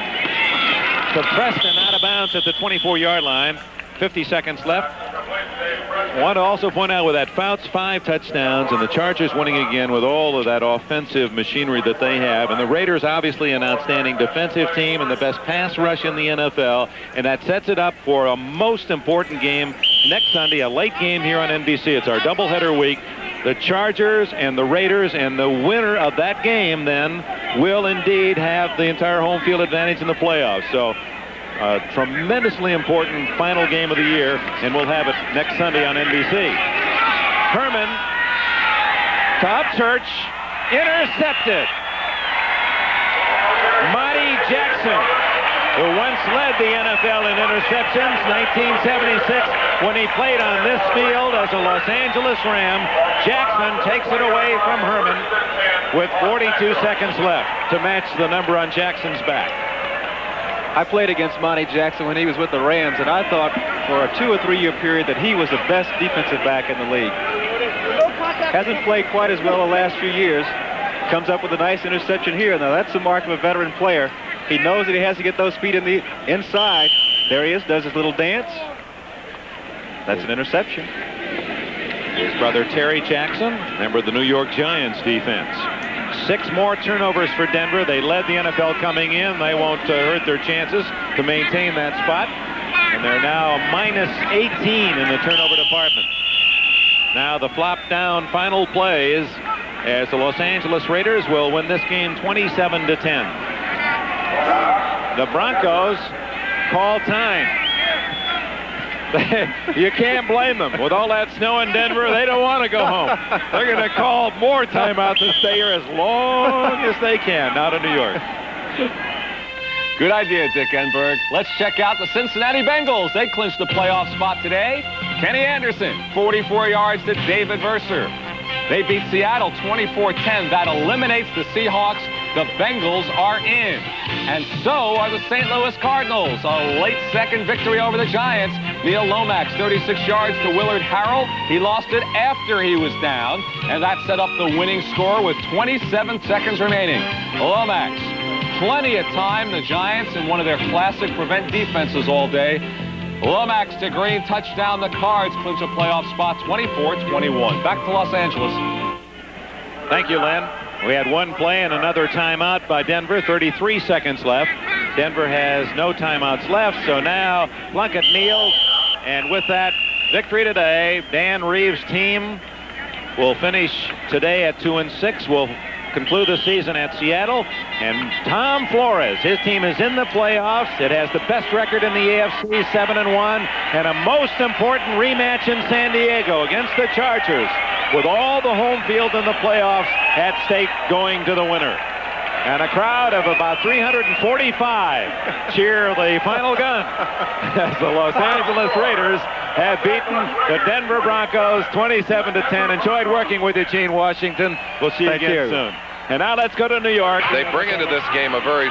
to Preston out of bounds at the 24-yard line. 50 seconds left. I want to also point out with that Fouts 5 touchdowns and the Chargers winning again with all of that offensive machinery that they have, and the Raiders obviously an outstanding defensive team and the best pass rush in the NFL, and that sets it up for a most important game next Sunday, a late game here on NBC. It's our doubleheader week. The Chargers and the Raiders, and the winner of that game then will indeed have the entire home field advantage in the playoffs. So a tremendously important final game of the year, and we'll have it next Sunday on NBC. Herman to Upchurch, intercepted. Monty Jackson, who once led the NFL in interceptions, 1976, when he played on this field as a Los Angeles Ram. Jackson takes it away from Herman with 42 seconds left to match the number on Jackson's back. I played against Monty Jackson when he was with the Rams, and I thought for a 2 or 3 year period that he was the best defensive back in the league. Hasn't played quite as well the last few years. Comes up with a nice interception here. Now that's the mark of a veteran player. He knows that he has to get those feet in the inside. There he is, does his little dance. That's an interception. His brother Terry Jackson, member of the New York Giants defense. 6 more turnovers for Denver. They led the NFL coming in. They won't hurt their chances to maintain that spot. And they're now minus 18 in the turnover department. Now the flop down final plays as the Los Angeles Raiders will win this game 27-10. The Broncos call time. You can't blame them. With all that snow in Denver, they don't want to go home. They're going to call more timeouts to stay here as long as they can, out of New York. Good idea, Dick Enberg. Let's check out the Cincinnati Bengals. They clinched the playoff spot today. Kenny Anderson, 44 yards to David Verser. They beat Seattle 24-10. That eliminates the Seahawks. The Bengals are in. And so are the St. Louis Cardinals. A late second victory over the Giants. Neil Lomax, 36 yards to Willard Harrell. He lost it after he was down. And that set up the winning score with 27 seconds remaining. Lomax, plenty of time. The Giants in one of their classic prevent defenses all day. Lomax to Green, touchdown. The Cards clinch a playoff spot 24-21. Back to Los Angeles. Thank you, Len. We had one play and another timeout by Denver. 33 seconds left. Denver has no timeouts left, so now Plunkett kneels. And with that victory today, Dan Reeves' team will finish today at 2-6. Will conclude the season at Seattle. And Tom Flores, his team is in the playoffs. It has the best record in the AFC, 7-1, and a most important rematch in San Diego against the Chargers, with all the home field in the playoffs at stake going to the winner. And a crowd of about 345 cheer the final gun as the Los Angeles Raiders have beaten the Denver Broncos 27-10. Enjoyed working with you, Gene Washington. We'll see you again soon. And now let's go to New York. They bring into this game a very